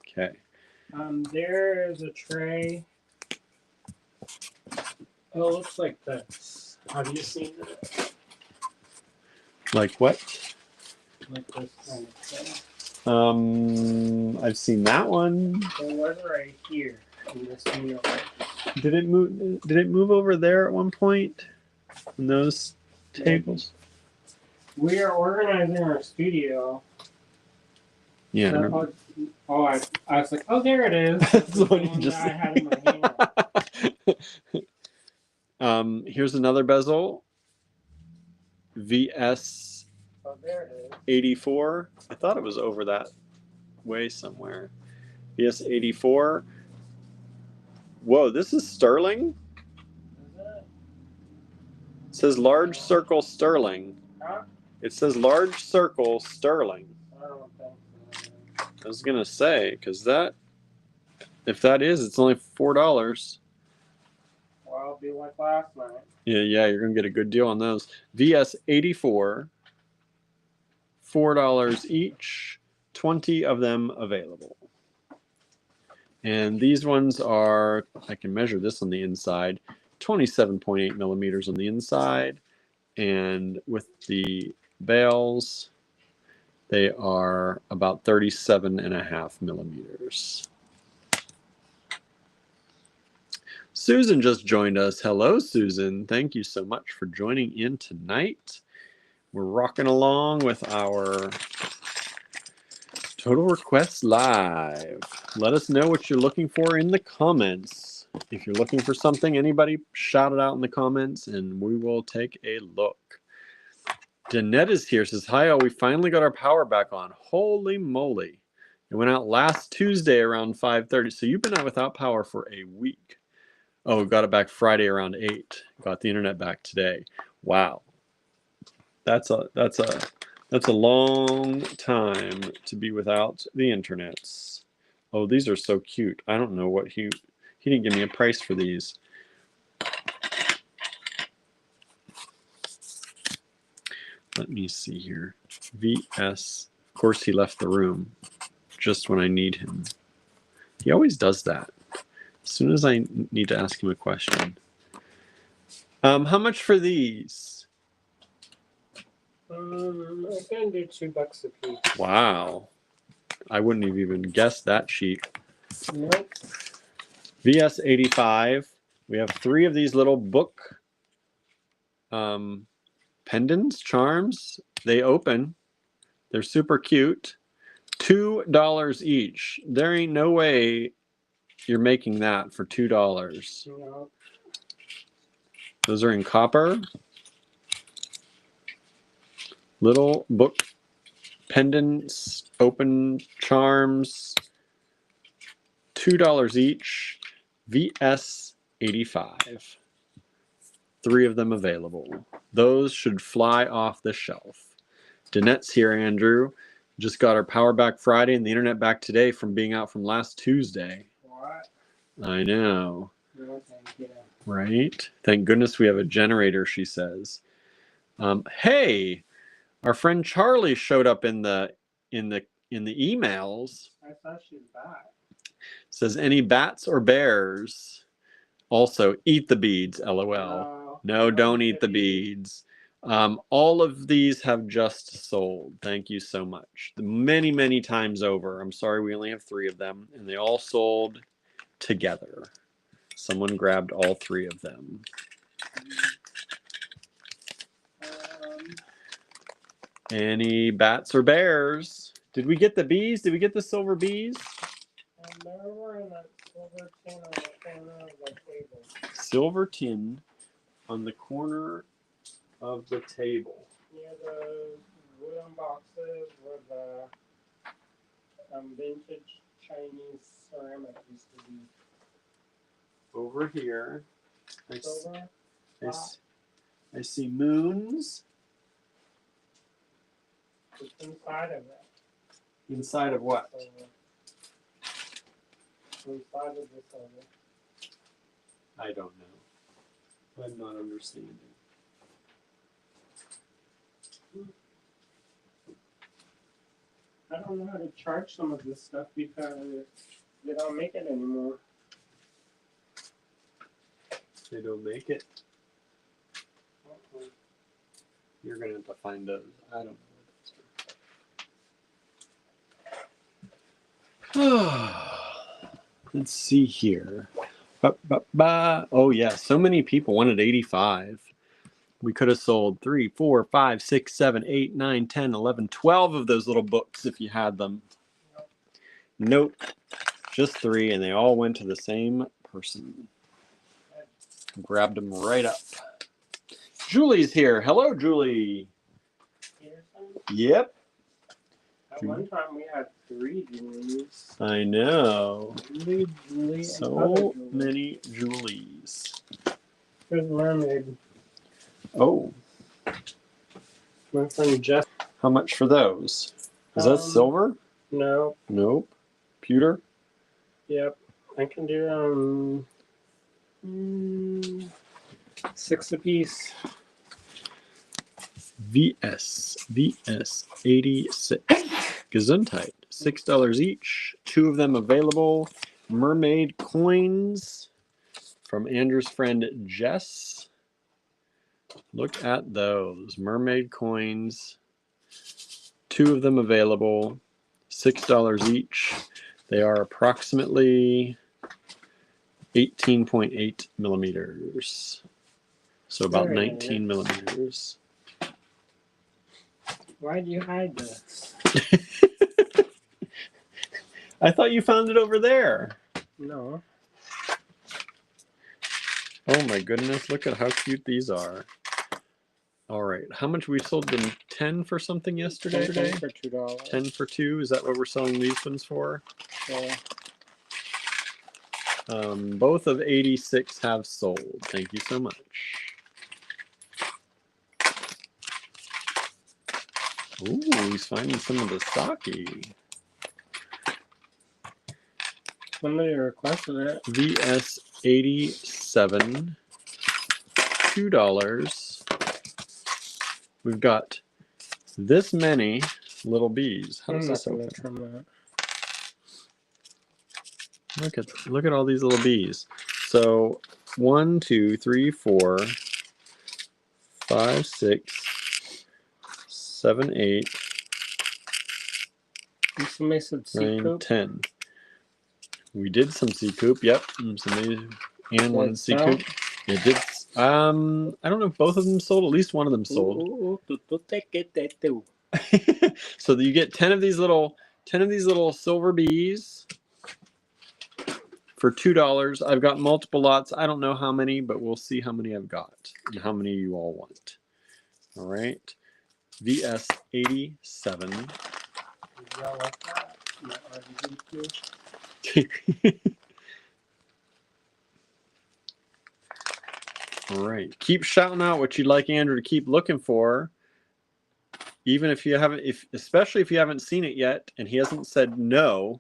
Okay. There is a tray. Oh, it looks like this. Have you seen it? Like what? Like this kind of tray. I've seen that one. There was right here in this universe. Did it move? Did it move over there at one point? In those tables? We are organizing our studio. Yeah. So, I was like, oh, there it is. That's the one you just I had in my hand. Here's another bezel. VS Oh, there it is. 84. I thought it was over that way somewhere. VS 84. Whoa, this is sterling? Is it? It says large circle sterling. Huh? It says large circle sterling. I don't think so. I was gonna say, because that, if that is, it's only $4. Well, it'll be like last night. Yeah, you're gonna get a good deal on those. VS 84, $4 each, 20 of them available. And these ones are, I can measure this on the inside, 27.8 millimeters on the inside, and with the bails, they are about 37.5 millimeters. Susan just joined us. Hello, Susan. Thank you so much for joining in tonight. We're rocking along with our Total Requests Live. Let us know what you're looking for in the comments. If you're looking for something, anybody shout it out in the comments and we will take a look. Danette is here, says, hi, we finally got our power back on. Holy moly. It went out last Tuesday around 5:30. So you've been out without power for a week. Oh, we got it back Friday around 8. Got the internet back today. Wow. That's a long time to be without the internets. Oh, these are so cute. I don't know what he didn't give me a price for these. Let me see here. VS. Of course, he left the room just when I need him. He always does that. As soon as I need to ask him a question. How much for these? I can do $2 a piece. Wow. I wouldn't have even guessed that cheap. Nope. VS 85. We have 3 of these little book pendants, charms. They open. They're super cute. $2 each. There ain't no way you're making that for $2. Nope. Those are in copper. Little book pendants, open charms. $2 each. VS 85. 3 of them available. Those should fly off the shelf. Danette's here, Andrew. Just got our power back Friday and the internet back today from being out from last Tuesday. What? I know. No, thank you. Right? Thank goodness we have a generator, she says. Hey, our friend Charlie showed up in the emails. I thought she was back. Says any bats or bears. Also, eat the beads, lol. No, don't eat the beads. All of these have just sold. Thank you so much. Many, many times over. I'm sorry we only have 3 of them, and they all sold together. Someone grabbed all 3 of them. Any bats or bears? Did we get the bees? Did we get the silver bees? There were in that silver tin on the corner of the table. Silver tin on the corner of the table. Near the wooden boxes where the vintage Chinese ceramic used to be. Over here. Silver? I see moons. It's inside of it. Inside of what? Inside of the silver. I don't know. I'm not understanding. I don't know how to charge some of this stuff because they don't make it anymore. They don't make it. You're going to have to find those. I don't know. Let's see here. Oh, yeah. So many people wanted 85. We could have sold 3, 4, 5, 6, 7, 8, 9, 10, 11, 12 of those little books if you had them. Nope. Just 3, and they all went to the same person. Grabbed them right up. Julie's here. Hello, Julie. Peterson? Yep. At one time we had 3 Julies. I know. Julie, so many Julies. Here's mermaid. Oh. My friend Jeff. How much for those? Is that silver? No. Nope. Pewter? Yep. I can do 6 apiece. VS 86. Gesundheit. $6 each. 2 of them available. Mermaid coins from Andrew's friend Jess. Look at those. Mermaid coins. 2 of them available. $6 each. They are approximately 18.8 millimeters. So about 19 millimeters. Why do you hide this? I thought you found it over there. No. Oh my goodness, look at how cute these are. All right, how much we sold them? 10 for something yesterday? 10 for $2. 10 for 2, is that what we're selling these ones for? Yeah. Both of 86 have sold. Thank you so much. Ooh, he's finding some of the sake. Somebody requested it. VS 87, $2. We've got this many little bees. How does this open? Look at all these little bees. So 1, 2, 3, 4, 5, 6, 7, 8, Somebody said 9, 10. We did some sea coop. Yep. Somebody and wanted sea coop. It did. I don't know if both of them sold. At least one of them sold. So you get 10 of these little silver bees for $2. I've got multiple lots. I don't know how many, but we'll see how many I've got and how many you all want. All right. VS 87. Y'all like that? All right. Keep shouting out what you'd like Andrew to keep looking for. Even if you haven't, especially if you haven't seen it yet and he hasn't said no,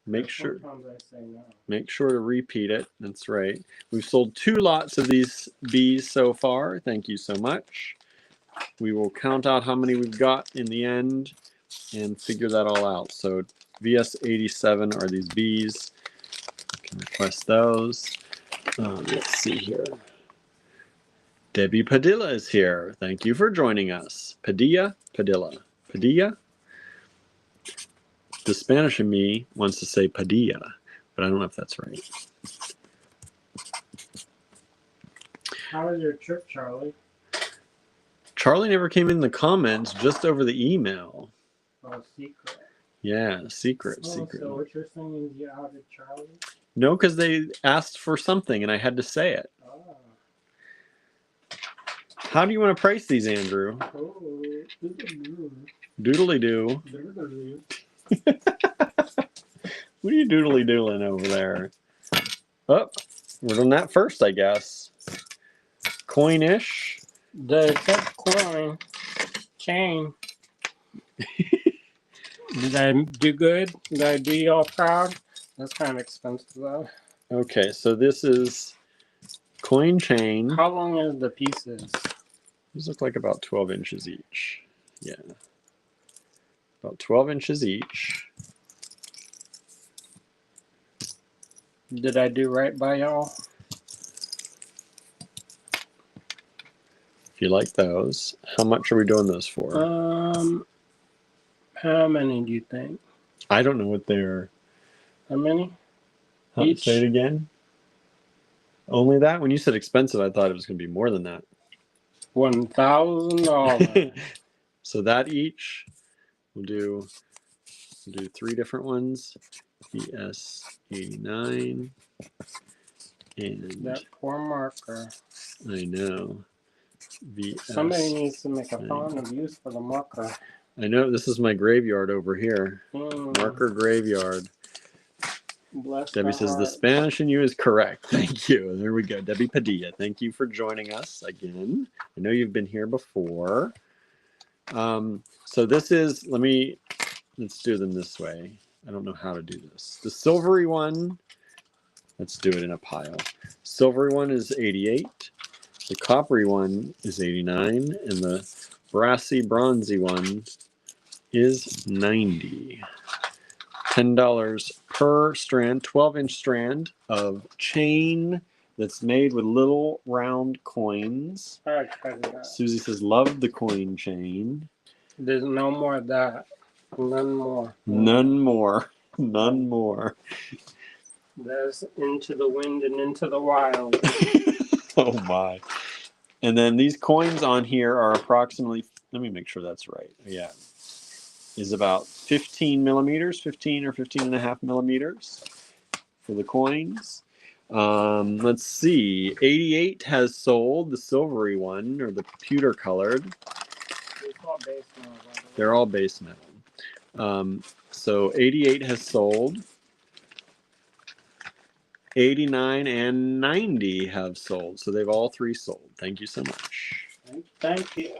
make sure to repeat it. That's right. We've sold 2 lots of these bees so far. Thank you so much. We will count out how many we've got in the end and figure that all out. So VS87 are these bees. You can request those. Let's see here. Debbie Padilla is here. Thank you for joining us. Padilla. Padilla? The Spanish in me wants to say Padilla, but I don't know if that's right. How was your trip, Charlie? Charlie never came in the comments, just over the email. Oh, secret. Yeah, secret. So what you're saying is you outed Charlie? No, because they asked for something and I had to say it. Oh. How do you want to price these, Andrew? Oh, Doodly-doo. doodly-doo. What are you doodly-doodling over there? Oh, we're doing that first, I guess. Coinish. The tech coin chain. Did I do good? Did I do y'all proud? That's kind of expensive though. Okay, so this is coin chain. How long are the pieces? These look like about 12 inches each. Yeah. About 12 inches each. Did I do right by y'all? If you like those. How much are we doing those for? How many do you think? I don't know what they're... How many? Each? Say it again. Only that? When you said expensive, I thought it was going to be more than that. $1,000. So that each, we'll do 3 different ones. VS89. And that poor marker. I know. VS. Somebody needs to make a fond of use for the marker. I know, this is my graveyard over here. Marker graveyard. Bless Debbie says the Spanish in you is correct. Thank you. There we go. Debbie Padilla, thank you for joining us again. I know you've been here before. So this is, let's do them this way. I don't know how to do this. The silvery one, let's do it in a pile. Silvery one is 88. The coppery one is 89. And the brassy bronzy one is 90. $10 per strand, 12-inch strand of chain that's made with little round coins. Susie says, love the coin chain. There's no more of that. None more. None more. None more. There's into the wind and into the wild. Oh my. And then these coins on here are approximately, let me make sure that's right. Yeah. Is about 15 millimeters, 15 or 15 and a half millimeters for the coins. Let's see. 88 has sold, the silvery one, or the pewter colored. They're all base metal. So 88 has sold. 89 and 90 have sold. So they've all 3 sold. Thank you so much. Thank you.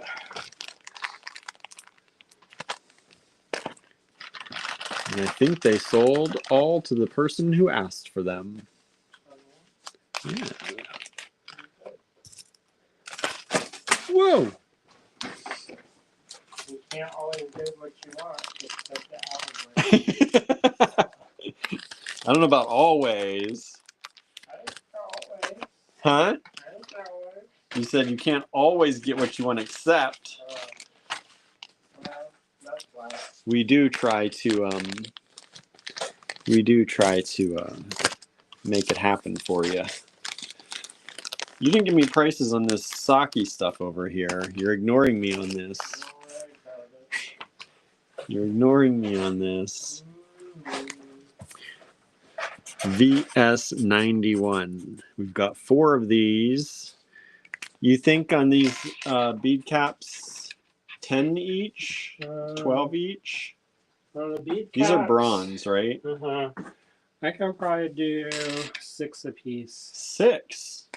And I think they sold all to the person who asked for them. Yeah. Whoa! You can't always get what you want. Just take the alleyway. I don't know about always. I didn't always. Huh? I didn't always. You said you can't always get what you want to accept. Well, that's why. We do try to make it happen for you. You didn't give me prices on this sake stuff over here. You're ignoring me on this. You're ignoring me on this. VS91. We've got 4 of these. You think on these bead caps, 10 each? 12 each? On the bead These are caps, bronze, right? I can probably do 6 apiece. 6?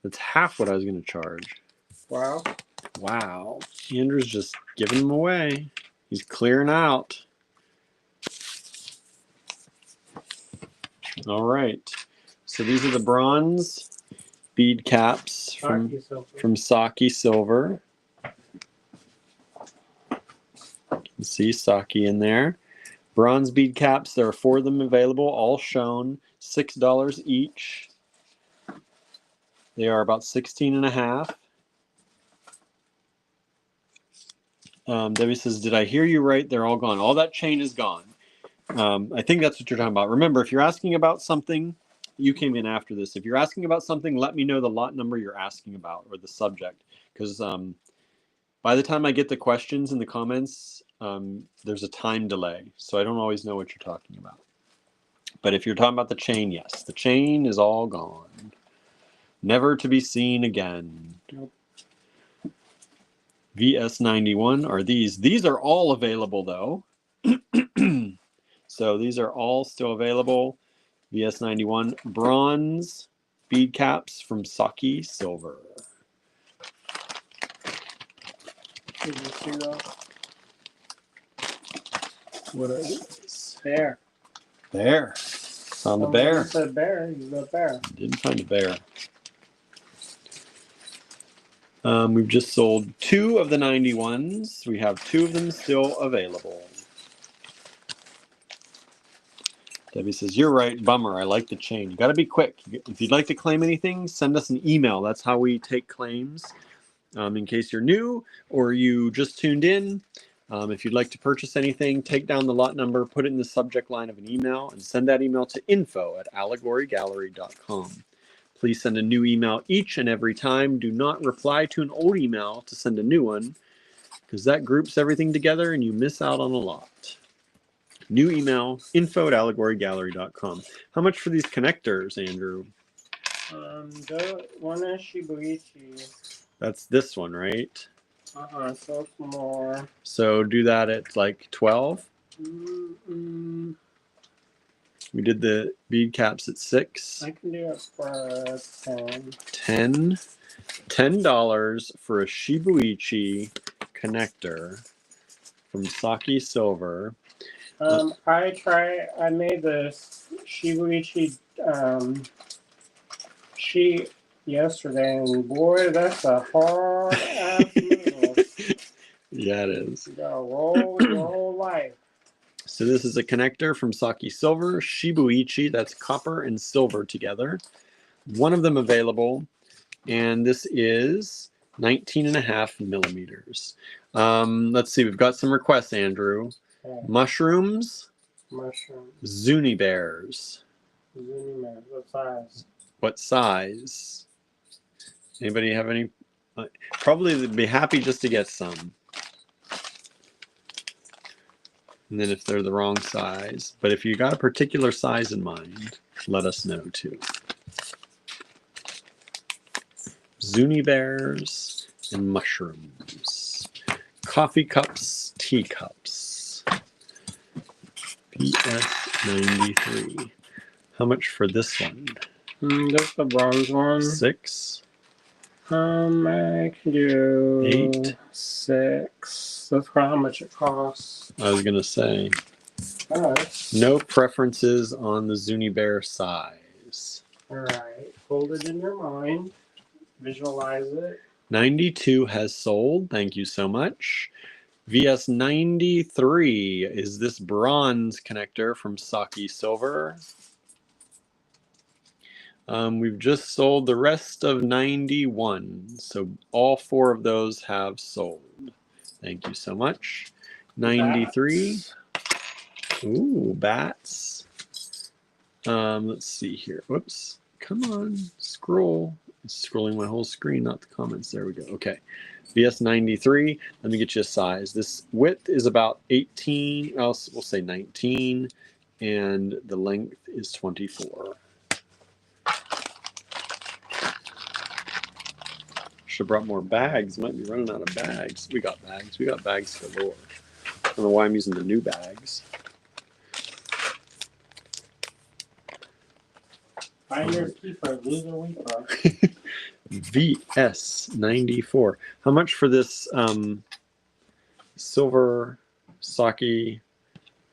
That's half what I was going to charge. Wow. Wow. Andrew's just giving them away. He's clearing out. All right. So these are the bronze bead caps from Saki Silver. You can see Saki in there. Bronze bead caps, there are 4 of them available, all shown, $6 each. They are about 16 and a half. Debbie says, did I hear you right? They're all gone. All that chain is gone. I think that's what you're talking about. Remember, if you're asking about something, you came in after this. If you're asking about something, let me know the lot number you're asking about or the subject. Because by the time I get the questions in the comments, there's a time delay. So I don't always know what you're talking about. But if you're talking about the chain, yes, the chain is all gone. Never to be seen again. Nope. VS91 are these. These are all available though. So these are all still available. VS91 bronze bead caps from Saki Silver. Did you see that? What are these? Bear. Bear. Found the bear. You said bear. You got bear. Didn't find a bear. We've just sold 2 of the 91s. We have 2 of them still available. Debbie says, you're right, bummer. I like the chain. You got to be quick. If you'd like to claim anything, send us an email. That's how we take claims. In case you're new or you just tuned in, if you'd like to purchase anything, take down the lot number, put it in the subject line of an email, and send that email to info@allegorygallery.com. Please send a new email each and every time. Do not reply to an old email to send a new one, because that groups everything together and you miss out on a lot. New email, info@allegorygallery.com. How much for these connectors, Andrew? The one is Shibuichi. That's this one, right? So it's more. So do that at like 12. We did the bead caps at 6. I can do it for 10. $10 for a Shibuichi connector from Saki Silver. I made this Shibuichi sheet yesterday, and boy, that's a hard ass needle. Yeah, it is. You gotta roll your whole life. So this is a connector from Saki Silver, Shibuichi, that's copper and silver together. 1 of them available, and this is 19.5 millimeters. Let's see, we've got some requests, Andrew. Okay. Mushrooms. Zuni bears. Zuni bears. What size? What size? Anybody have any? Probably they'd be happy just to get some. And then if they're the wrong size, but if you got a particular size in mind, let us know too. Zuni bears and mushrooms. Coffee cups, teacups. PS93. How much for this one? Just the bronze one. 6. I can do 8. 6. That's how much it costs. I was gonna say. Alright. No preferences on the Zuni bear size. Alright. Hold it in your mind. Visualize it. 92 has sold. Thank you so much. VS93 is this bronze connector from Saki Silver. We've just sold the rest of 91, so all 4 of those have sold. Thank you so much. 93. Bats. Ooh, bats. Let's see here. Whoops. Come on, scroll. It's scrolling my whole screen, not the comments. There we go. Okay. VS93. Let me get you a size. This width is about 18. We'll say 19, and the length is 24. Should have brought more bags. Might be running out of bags. We got bags. We got bags galore. I don't know why I'm using the new bags. Finders keeper, loser weeper. VS94. How much for this silver socky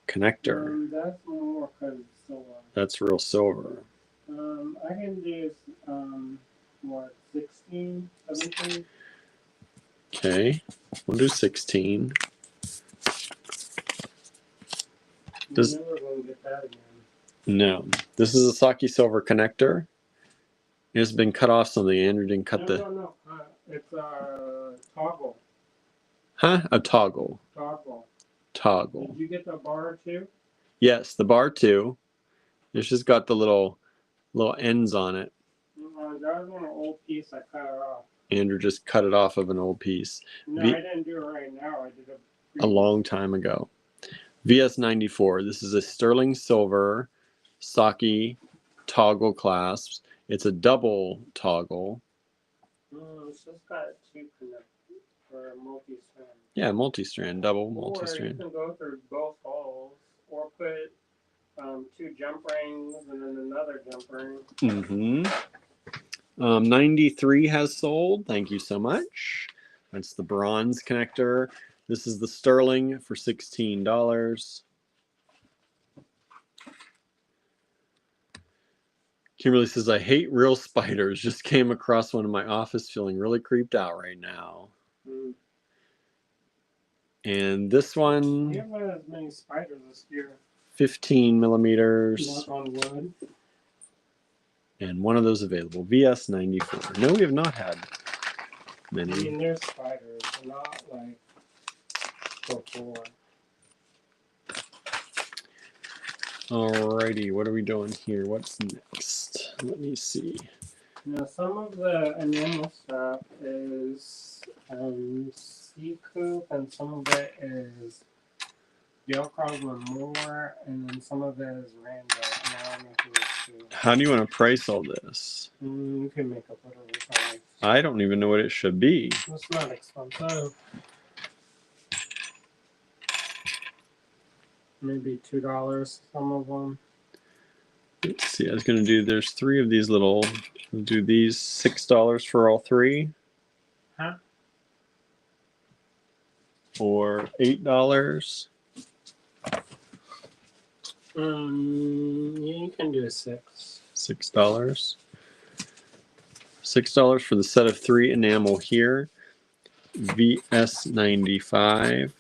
connector? That's more because it's silver. That's real silver. I can do what, 16, 17? Okay, we'll do 16. You're never going to get that again. No, this is a socky silver connector. It's been cut off something. Andrew didn't cut No. It's a toggle. Huh? A toggle. Toggle. Did you get the bar too? Yes, the bar too. It's just got the little ends on it. That was on an old piece. I cut it off. Andrew just cut it off of an old piece. No, I didn't do it right now. I did a long time ago. VS94. This is a sterling silver socky toggle clasps. It's a double toggle. It's just got two connectors for multi-strand. Yeah, multi-strand, double multi-strand. Or you can go through both holes, or put 2 jump rings and then another jump ring. 93 has sold. Thank you so much. That's the bronze connector. This is the sterling for $16. Kimberly says, I hate real spiders. Just came across one in my office feeling really creeped out right now. And this one, we haven't had as many spiders this year. 15 millimeters. Knock on wood. And one of those available. VS94. No, we have not had many. I mean, there's spiders, but not like before. Alrighty, what are we doing here? What's next? Let me see. Now, some of the enamel stuff is sea coop, and some of it is Velcro Moore, and then some of it is random. How do you want to price all this? You can make up whatever price. I don't even know what it should be. It's not expensive. Maybe $2, some of them. Let's see, I was going to do, there's 3 of these little, we'll do these $6 for all 3. Huh? Or $8. You can do a 6. $6. $6 for the set of 3 enamel here. VS95.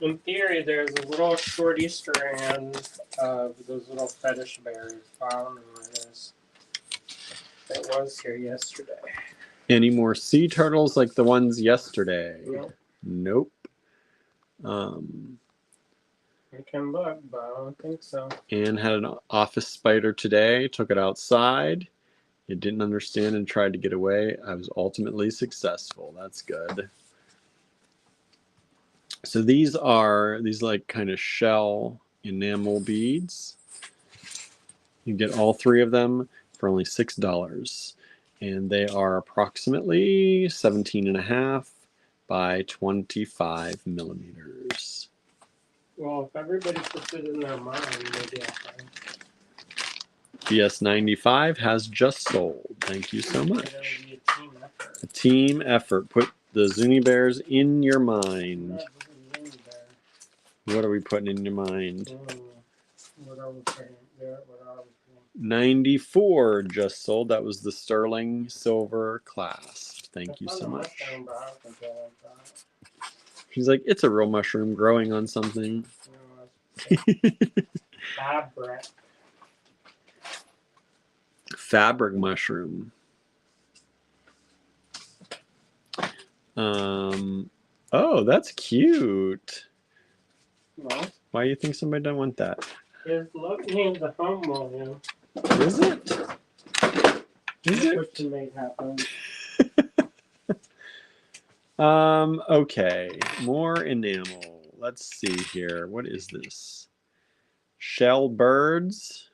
In theory, there's a little shorty strand of those little fetish berries. I don't know where it is. It was here yesterday. Any more sea turtles like the ones yesterday? Nope. Nope. I can look, but I don't think so. Anne had an office spider today, took it outside. It didn't understand and tried to get away. I was ultimately successful. That's good. So these are these like kind of shell enamel beads. You get all 3 of them for only $6. And they are approximately 17.5 by 25 millimeters. Well, if everybody puts it in their mind, maybe I'll find it. VS95 has just sold. Thank you so much. It'll be a team effort. A team effort. Put the Zuni Bears in your mind. What are we putting in your mind? What are we putting there? 94 just sold. That was the sterling silver clasp. Thank you so much. He's like, it's a real mushroom growing on something. Fabric. Fabric mushroom. Oh, that's cute. What? Why do you think somebody don't want that? It's looking at the home volume. Is it? Is it? What to make happen. Okay. More enamel. Let's see here. What is this? Shell birds.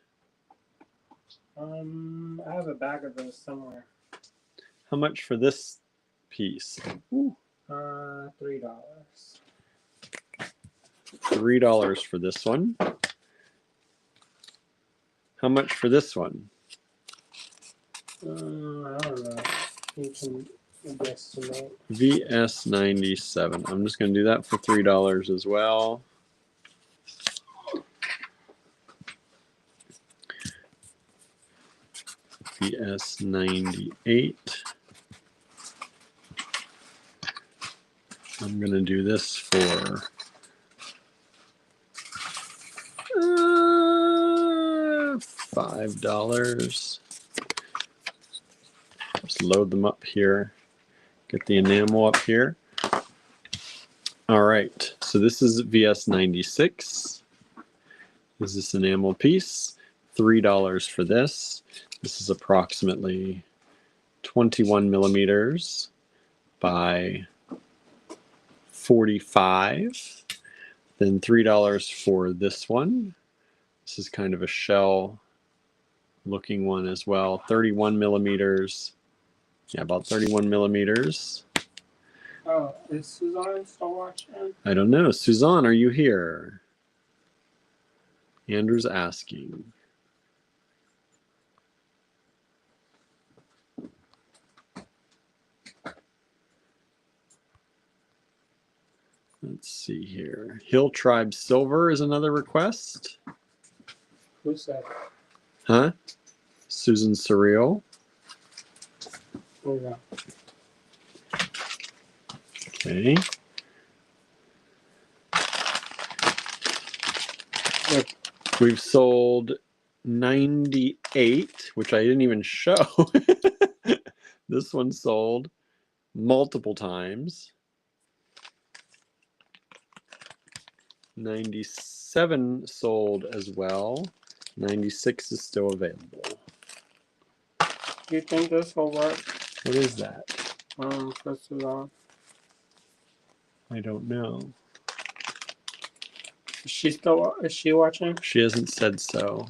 I have a bag of those somewhere. How much for this piece? Ooh. $3. $3 for this one. How much for this one? I don't know. You can guesstimate. VS97. I'm just going to do that for $3 as well. VS98. I'm going to do this for $5. Just load them up here. Get the enamel up here. All right, so this is VS96. This is this enamel piece. $3 for this. This is approximately 21 millimeters by 45. Then $3 for this one. This is kind of a shell looking one as well. 31 millimeters. Yeah, about 31 millimeters. Oh, is Suzanne still watching? I don't know. Suzanne, are you here? Andrew's asking. Let's see here. Hill Tribe Silver is another request. Who's that? Huh? Susan Surreal. Oh, yeah. Okay. Look. We've sold 98, which I didn't even show. This one sold multiple times. 97 sold as well. 96 is still available. Do you think this will work? What is that? For Suzanne. I don't know. Is she watching? She hasn't said so.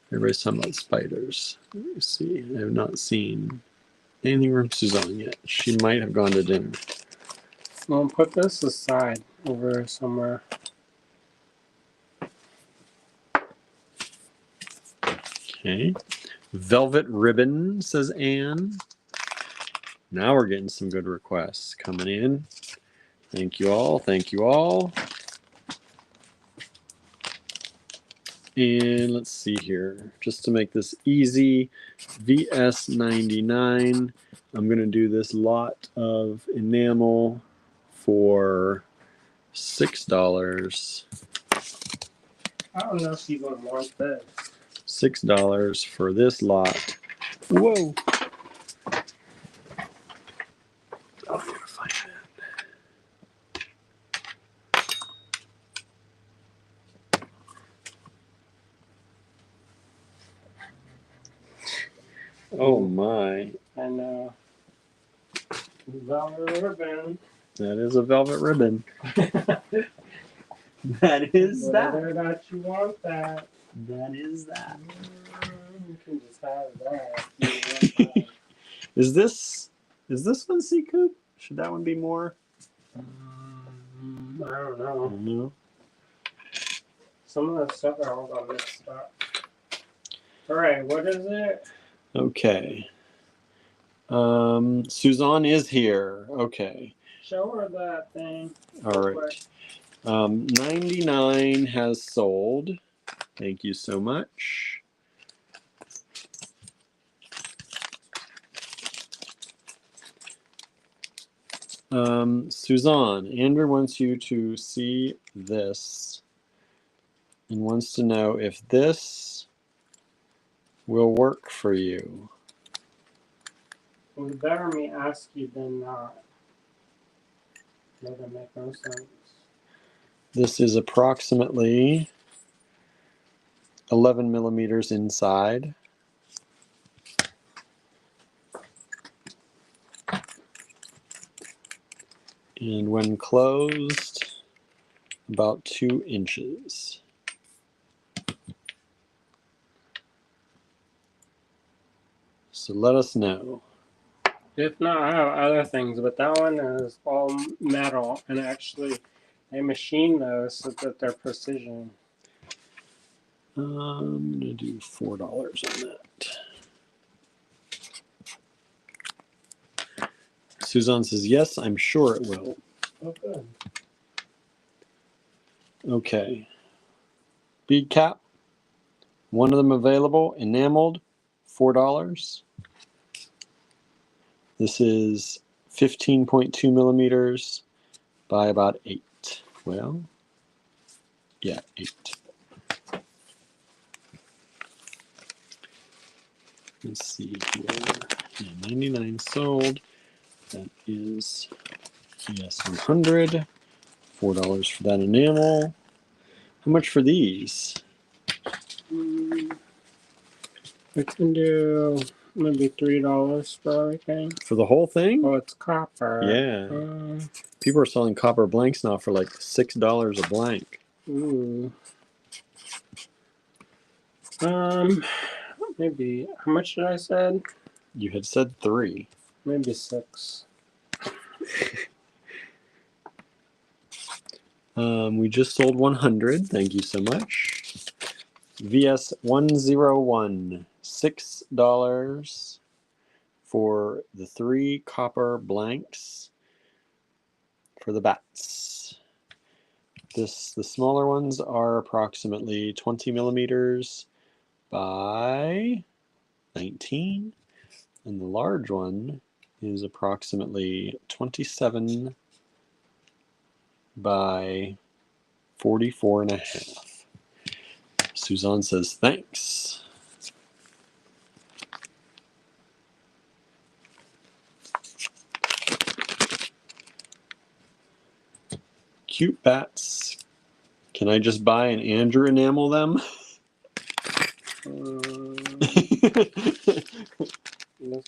Everybody's talking about spiders. Let me see. I have not seen anything from Suzanne yet. She might have gone to dinner. Well, put this aside over somewhere. Okay. Velvet ribbon, says Anne. Now we're getting some good requests coming in. Thank you all. Thank you all. And let's see here. Just to make this easy, VS99. I'm going to do this lot of enamel for $6. I don't know if you want to want this. $6 for this lot. Whoa. Oh, I gotta find that. Oh my. I know. Velvet ribbon. That is a velvet ribbon. That is Whether or not you want that. That is that. You can just have that. If you want that. Is this one sea coop? Should that one be more? I don't I know. don't know. Some of the stuff are all on this stuff. Alright, what is it? Okay. Suzanne is here. Okay. Show her that thing. All right. 99 has sold. Thank you so much. Suzanne, Andrew wants you to see this and wants to know if this will work for you. It would better me ask you than not. Doesn't make no sense. This is approximately 11 millimeters inside. And when closed, about 2 inches. So let us know. If not, I have other things, but that one is all metal, and actually, they machine those so that they're precision. I'm going to do $4 on that. Suzanne says, yes, I'm sure it will. Oh, good. Okay. Bead cap. One of them available, enameled, $4. This is 15.2 millimeters by about 8. Well, yeah, 8. Let's see here. Yeah, 99 sold. That is yes, 100. $4 for that enamel. How much for these? We can do maybe $3 for everything. For the whole thing? Oh, it's copper. Yeah. People are selling copper blanks now for like $6 a blank. Ooh. Maybe. How much did I said? You had said 3. Maybe 6. We just sold 100. Thank you so much. VS 101, $6 for the 3 copper blanks for the bats. The smaller ones are approximately 20 millimeters by 19, and the large one is approximately 27 by 44 and a half. Suzanne says thanks. Cute bats. Can I just buy an Andrew enamel them?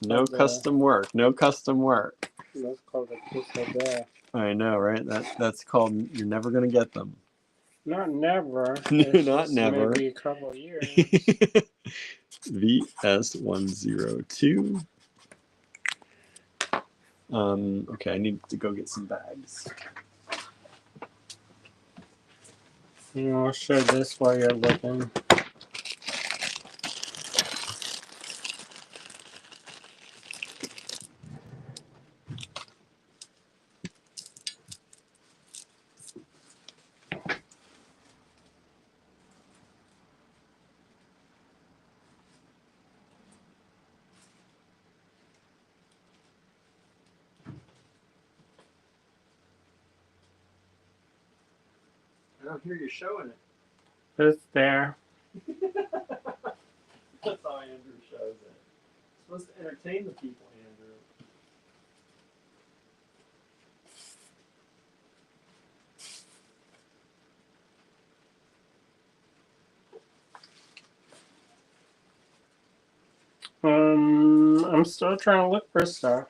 No custom work. No custom work. That's called a kiss of death. I know, right? That's called you're never gonna get them. Not never. Not never. Maybe a couple of years. VS102. Okay, I need to go get some bags. I'll show this while you're looking. I don't hear you showing it. It's there. That's how Andrew shows it. It's supposed to entertain the people, Andrew. I'm still trying to look for stuff.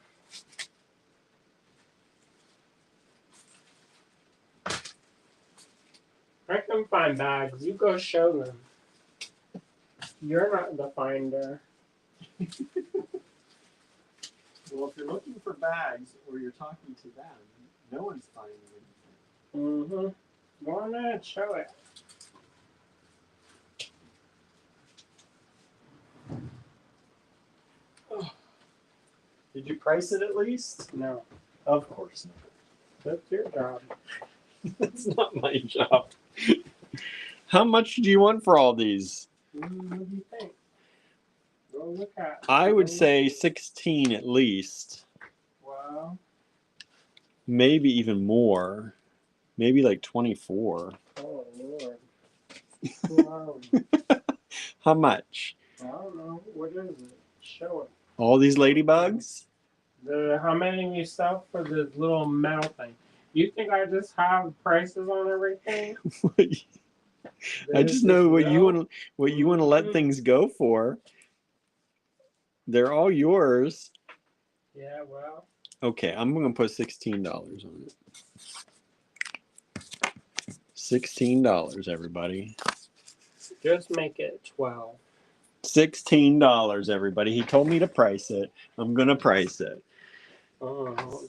I can find bags. You go show them. You're not the finder. Well, if you're looking for bags or you're talking to them, no one's finding anything. Go on ahead, show it. Did you price it at least? No. Of course not. That's your job. That's not my job. How much do you want for all these? What do you think? Go look at. I would say 16 at least. Wow. Maybe even more. Maybe like 24. Oh, Lord. Wow. How much? I don't know. What is it? Show it. All these ladybugs? How many you sell for this little metal thing? You think I just have prices on everything? I just know what you want to let things go for. They're all yours. Yeah, well. Okay, I'm going to put $16 on it. $16, everybody. Just make it 12. $16, everybody. He told me to price it. I'm going to price it.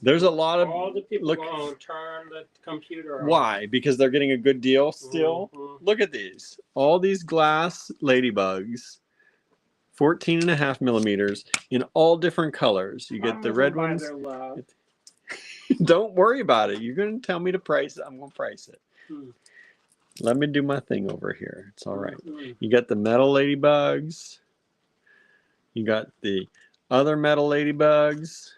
There's a lot of all the people look. going to turn the computer on. Why? Because they're getting a good deal still. Look at these. All these glass ladybugs, 14.5 millimeters in all different colors. You get the red ones. Don't worry about it. You're going to tell me to price it. I'm going to price it. Let me do my thing over here. It's all right. You got the metal ladybugs. You got the other metal ladybugs.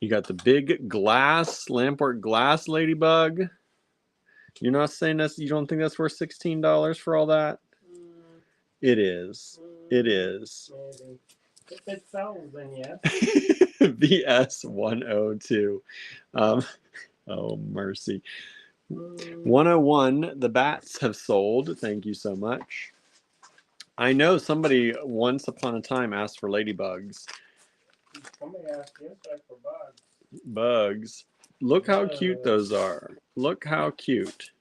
You got the big glass, Lamport glass ladybug. You're not saying that's, you don't think that's worth $16 for all that? It is. It is. Maybe. If it sells, then yes. VS 102. Oh, mercy. 101, the bats have sold. Thank you so much. I know somebody once upon a time asked for ladybugs. Somebody asked yesterday for bugs. Bugs. Look how cute those are. Look how cute.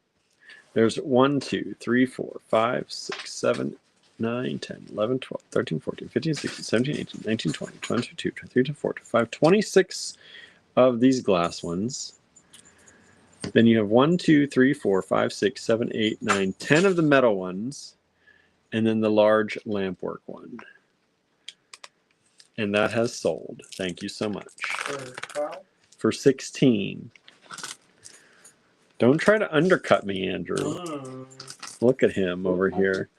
There's 1, 2, 3, 4, 5, 6, 7, 9, 10, 11, 12, 13, 14, 15, 16, 17, 18, 19, 20, 22, 23, 24, 25, 26 of these glass ones. Then you have 1, 2, 3, 4, 5, 6, 7, 8, 9, 10 of the metal ones, and then the large lampwork one. And that has sold. Thank you so much. For 16. Don't try to undercut me, Andrew. Look at him over here.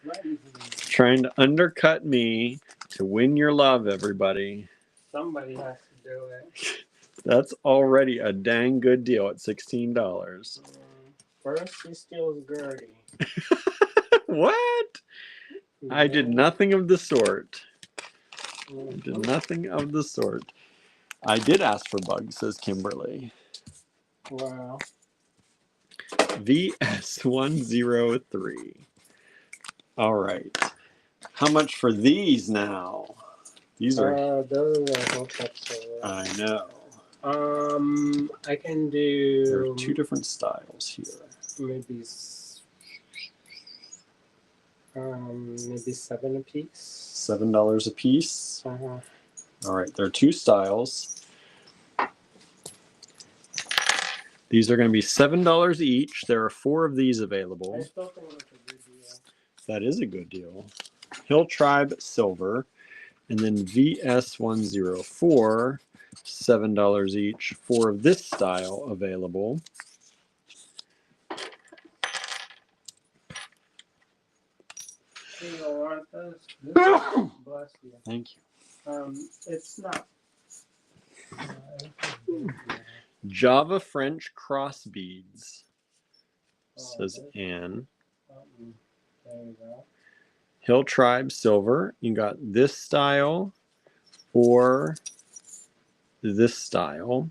Trying to undercut me to win your love, everybody. Somebody has to do it. That's already a dang good deal at $16. First he steals Gertie. What? I did nothing of the sort. I did nothing of the sort. I did ask for bugs, says Kimberly. Wow. VS103. All right. How much for these now? These are. Those are I know. I can do. There are two different styles here. Maybe 7 a piece. $7 a piece. All right. There are two styles. These are going to be $7 each. There are 4 of these available. I still think that's a good deal. That is a good deal. Hill Tribe Silver, and then VS104, $7 each. 4 of this style available. Bless you. Thank you. It's not. Java French cross beads, says Anne. There you go. Hill Tribe Silver. You got this style or this style.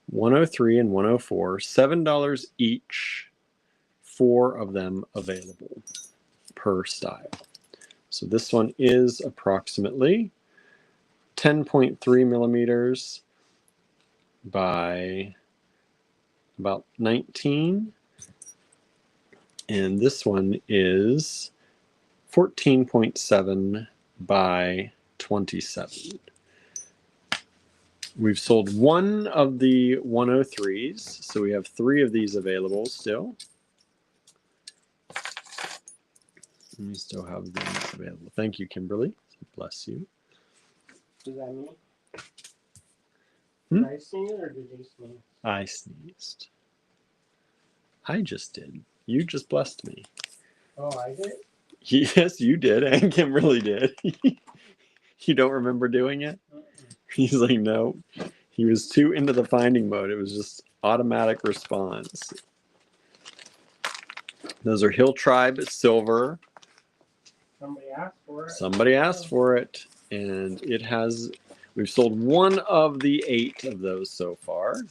103 and 104. $7 each. 4 of them available per style. So this one is approximately 10.3 millimeters by about 19. And this one is 14.7 by 27. We've sold 1 of the 103s, so we have 3 of these available still. And we still have them available. Thank you, Kimberly. Bless you. Does that mean? Did I sneeze or did you sneeze? I sneezed. I just did. You just blessed me. Oh, I did? Yes, you did, and Kimberly did. You don't remember doing it? He's like, no. He was too into the finding mode. It was just automatic response. Those are Hill Tribe Silver. Somebody asked for it. Somebody asked for it, and it has. We've sold 1 of the 8 of those so far.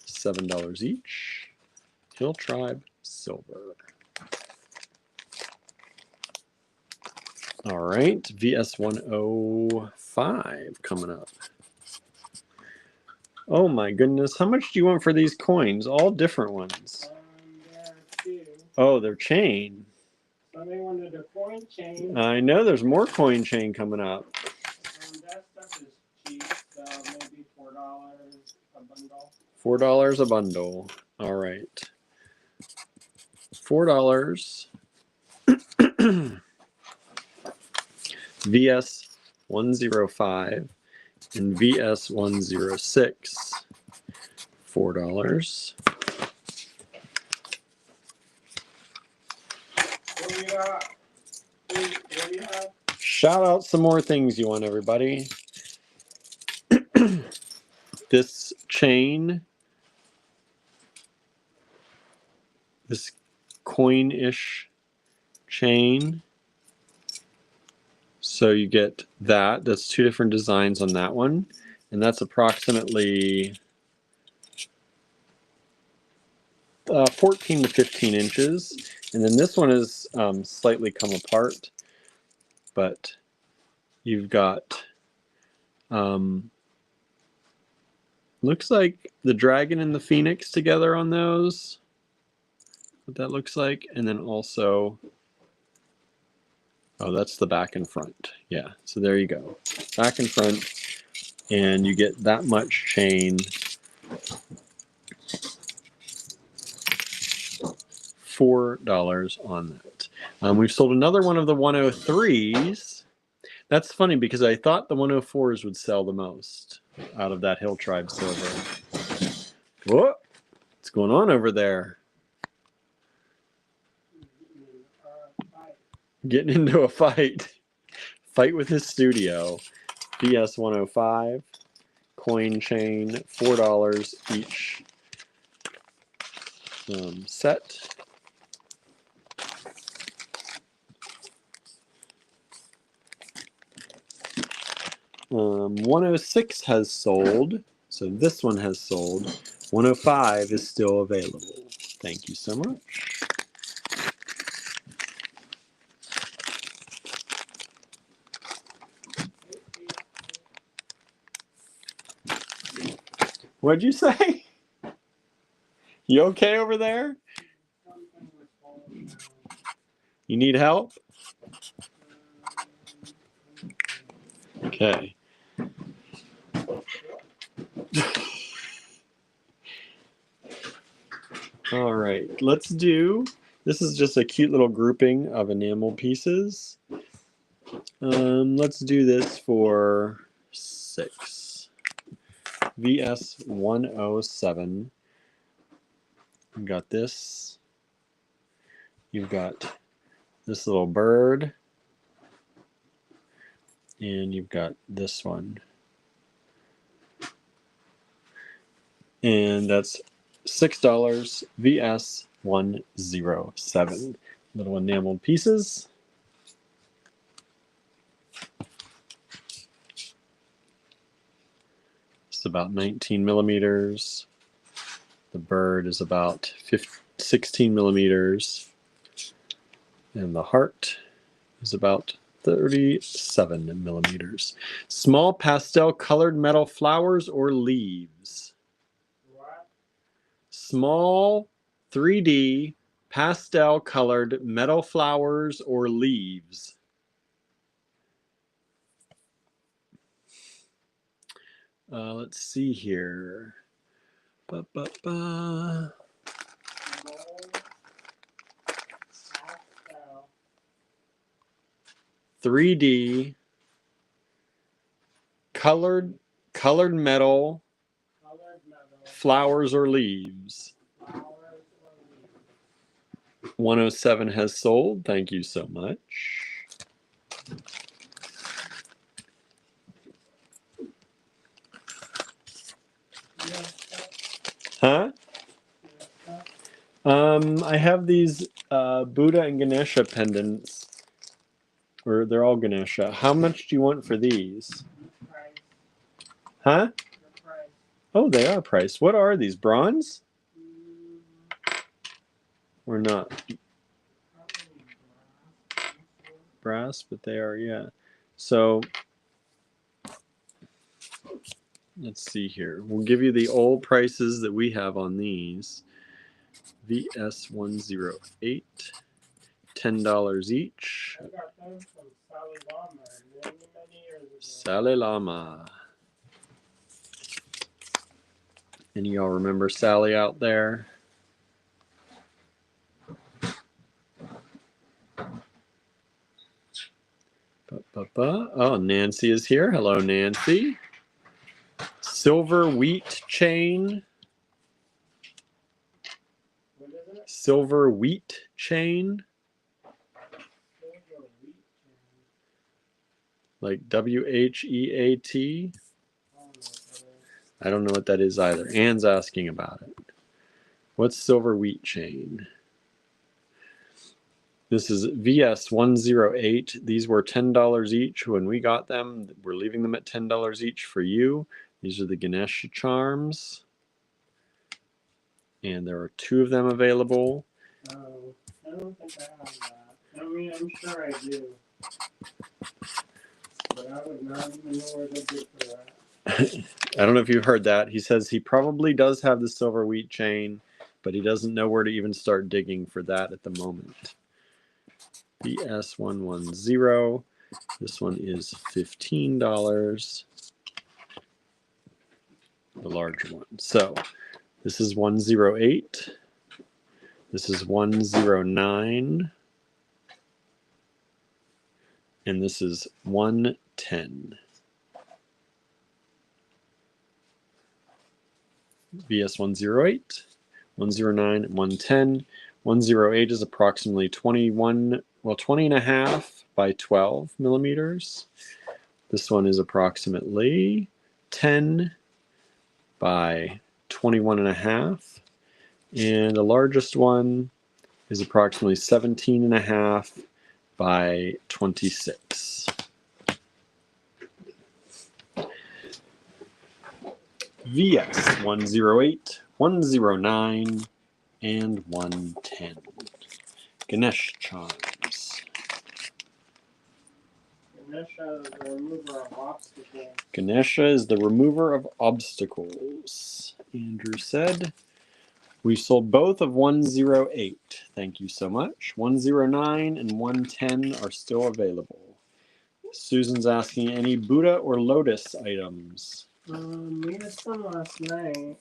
$7 each. Hill Tribe Silver. All right, VS105 coming up. Oh my goodness, how much do you want for these coins? All different ones. Oh, they're chain. Somebody wanted a coin chain. I know there's more coin chain coming up. So maybe $4 a bundle. $4 a bundle. All right. $4. VS 105 and VS 106. $4. What do you got? What do you have? Shout out some more things you want, everybody. This chain, this coin-ish chain. So you get that. That's two different designs on that one. And that's approximately 14 to 15 inches. And then this one is slightly come apart. But you've got, looks like the dragon and the phoenix together on those. What that looks like. And then also, oh, that's the back and front. Yeah, so there you go. Back and front. And you get that much chain. $4 on that. We've sold another one of the 103s. That's funny because I thought the 104s would sell the most out of that Hill Tribe silver. Whoa! What's going on over there? Getting into a fight. Fight with his studio. BS 105. Coin chain. $4 each set. 106 has sold, so this one has sold. 105 is still available. Thank you so much. What'd you say? You okay over there? You need help? Okay. All right, let's do, this is just a cute little grouping of enamel pieces. Let's do this for 6. VS 107. We've got this. You've got this little bird. And you've got this one. And that's $6 VS 107. Little enameled pieces. It's about 19 millimeters. The bird is about 16 millimeters. And the heart is about 37 millimeters. Small pastel colored metal flowers or leaves. What? Small 3D pastel colored metal flowers or leaves. Let's see here. Ba, ba, ba. 3D colored metal flowers or leaves. 107 has sold. Thank you so much. Huh? I have these Buddha and Ganesha pendants. Or they're all Ganesha. How much do you want for these? Huh? Oh, they are priced. What are these? Bronze? Or not? Brass, but they are, yeah. So let's see here. We'll give you the old prices that we have on these. VS 108, $10 each. I got those from Sally Lama. Sally Lama. Any of y'all remember Sally out there? Oh, Nancy is here. Hello, Nancy. Silver wheat chain. What is it? Silver wheat chain. Like WHEAT. I don't know what that is either. Anne's asking about it. What's silver wheat chain? This is VS108. These were $10 each when we got them. We're leaving them at $10 each for you. These are the Ganesha charms. And there are 2 of them available. Oh, I don't think I have that. I mean, I'm sure I do. But I would not even know where to dig for that. I don't know if you heard that. He says he probably does have the silver wheat chain, but he doesn't know where to even start digging for that at the moment. BS110. This one is $15. The larger one. So this is 108. This is 109. And this is 110. VS108, 109, 110. 108 is approximately 20 and a half by 12 millimeters. This one is approximately 10 by 21 and a half. And the largest one is approximately 17 and a half by 26. VS 108, 109, and 110. Ganesh charms. Ganesha is the remover of obstacles. Ganesha is the remover of obstacles. Andrew said. We sold both of 108. Thank you so much. 109 and 110 are still available. Susan's asking any Buddha or Lotus items. We had some last night.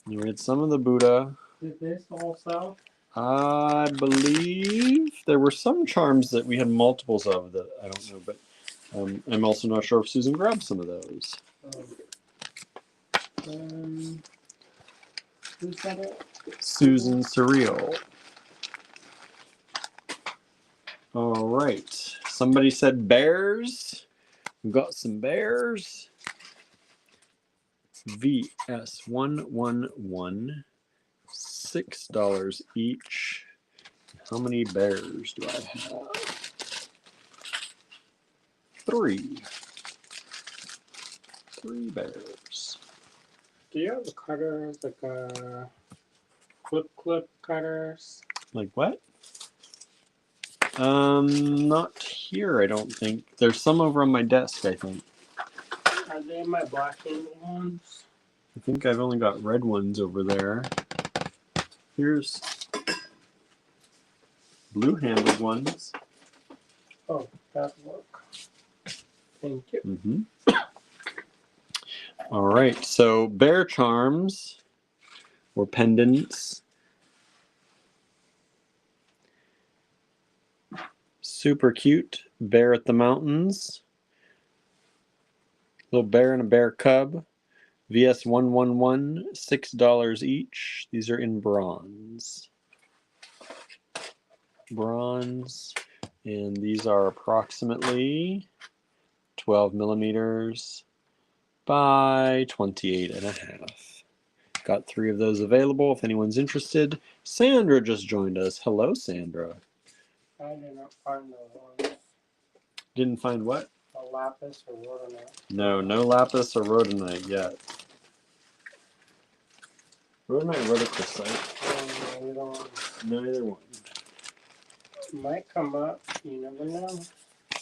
We had some of the Buddha. Did they all sell? I believe there were some charms that we had multiples of that I don't know, but I'm also not sure if Susan grabbed some of those. Who said it? Susan Surreal. All right. Somebody said bears. We've got some bears. VS111. $6 each. How many bears do I have? 3. 3 bears. Do you have the cutters, like clip cutters? Like what? Not here, I don't think. There's some over on my desk, I think. Are they my black-handled ones? I think I've only got red ones over there. Here's blue-handled ones. Oh, that'll work. Thank you. Mm-hmm. All right, so bear charms or pendants. Super cute. Bear at the mountains. Little bear and a bear cub. VS111, $6 each. These are in bronze. Bronze. And these are approximately 12 millimeters by 28 and a half. Got 3 of those available if anyone's interested. Sandra just joined us. Hello, Sandra. I didn't find those ones. Didn't find what? A lapis or rhodonite. No lapis or rhodonite yet. Rhodonite or rhodochrosite? Neither one. Might come up. You never know.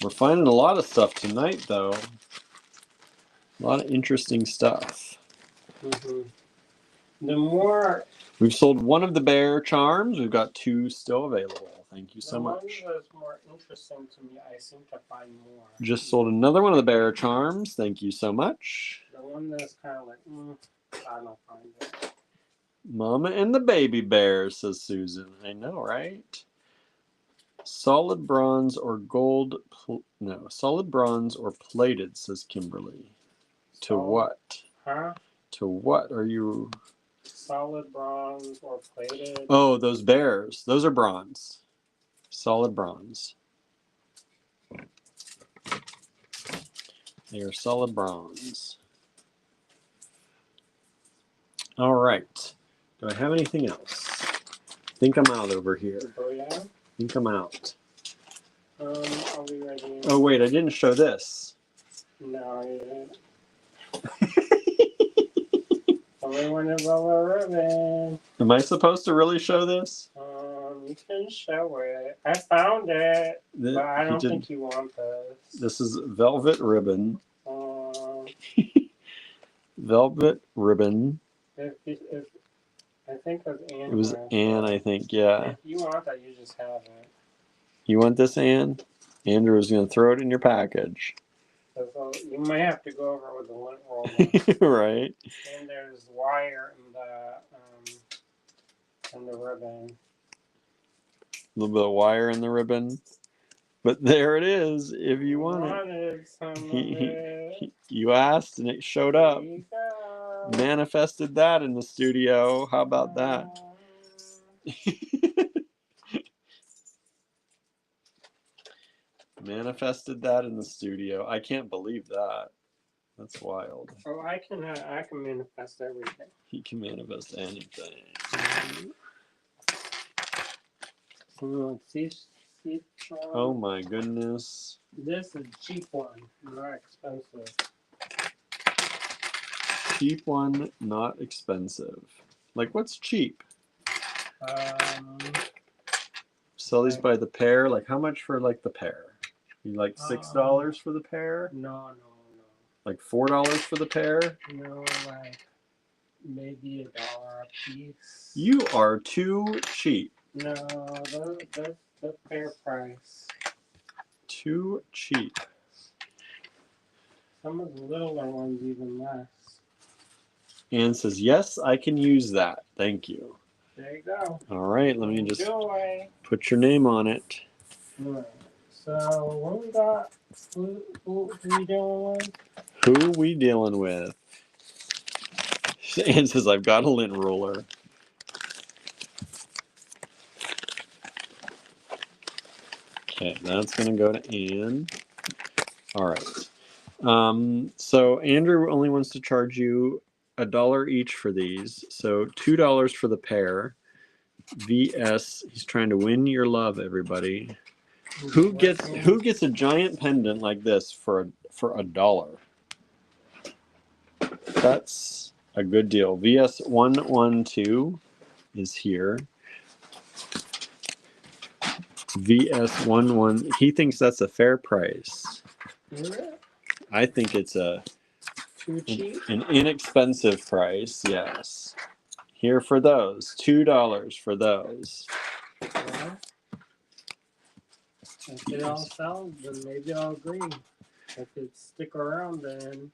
We're finding a lot of stuff tonight, though. A lot of interesting stuff. Mm-hmm. The more... We've sold 1 of the bear charms. We've got 2 still available. Thank you so much. The one that's more interesting to me, I seem to find more. Just sold another one of the bear charms. Thank you so much. The one that's kind of like, I don't find it. Mama and the baby bear, says Susan. I know, right? Solid bronze or gold, no, solid bronze or plated, says Kimberly. To what? Huh? To what are you? Solid bronze or plated? Oh, those bears. Those are bronze. Solid bronze. They are solid bronze. All right. Do I have anything else? I think I'm out over here. Oh, yeah? I think I'm out. I'll be ready. Oh, wait, I didn't show this. No, you didn't. Only one is a ribbon. Am I supposed to really show this? You can show it. I found it, but I don't think you want this. This is velvet ribbon. Um, Velvet ribbon. if I think it was Anne. It was Anne, I think, yeah. If you want that, you just have it. You want this, Anne? Andrew is going to throw it in your package. So you might have to go over it with the lint roller. Right. And there's wire in the ribbon. A little bit of wire in the ribbon. But there it is, if you want it. You asked and it showed up. There you go. Manifested that in the studio. How about that? Manifested that in the studio. I can't believe that. That's wild. Oh, I can manifest everything. He can manifest anything. Oh my goodness. This is a cheap one, not expensive. Cheap one, not expensive. Like, what's cheap? Sell these by the pair. Like, how much for like the pair? You like $6 for the pair? No. Like $4 for the pair? No, like maybe $1 a piece. You are too cheap. No, that's the fair price. Too cheap. Some of the littler ones even less. Anne says, yes, I can use that. Thank you. There you go. All right, let me just Enjoy. put your name on it. All right. So what we got? Who we dealing with? Who we dealing with? Anne says, I've got a lint roller. Okay, that's going to go to Anne. All right. So Andrew only wants to charge you $1 each for these. So $2 for the pair. VS, he's trying to win your love, everybody. Who gets a giant pendant like this for $1? That's a good deal. VS 112 is here. VS 11, he thinks that's a fair price. I think it's too cheap. An inexpensive price. Yes. Here for those, $2 for those. Yeah. If they all sell, then maybe I'll agree. If it stick around, then.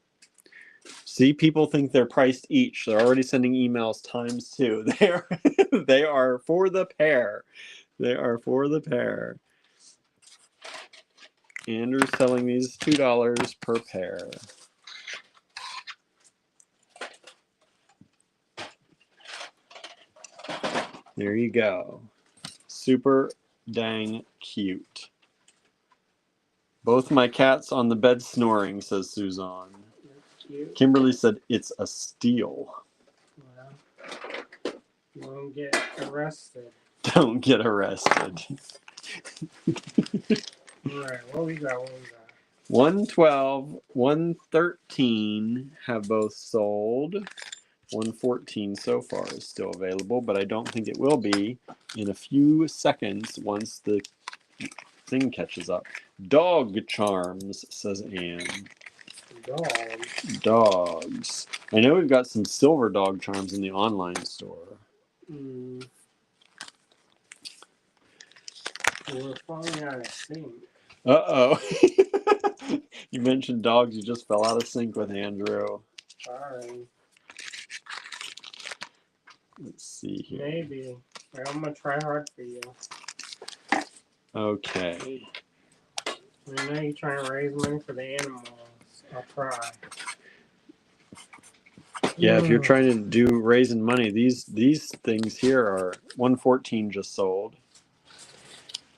See, people think they're priced each. They're already sending emails ×2. They are for the pair. They are for the pair. Andrew's selling these $2 per pair. There you go. Super dang cute. Both my cats on the bed snoring, says Suzanne. Cute. Kimberly said it's a steal. Well, you won't get arrested. Don't get arrested. Alright, what we got? 112, 113 have both sold. 114 so far is still available, but I don't think it will be in a few seconds once the thing catches up. Dog charms, says Anne. Dogs. I know we've got some silver dog charms in the online store. We're falling out of sync. Uh-oh. You mentioned dogs. You just fell out of sync with Andrew. Sorry. Let's see here. Maybe. I'm gonna try hard for you. Okay. I know you try and raise money for the animals. I'll try. Yeah, if you're trying to do raising money, these things here are 114 just sold.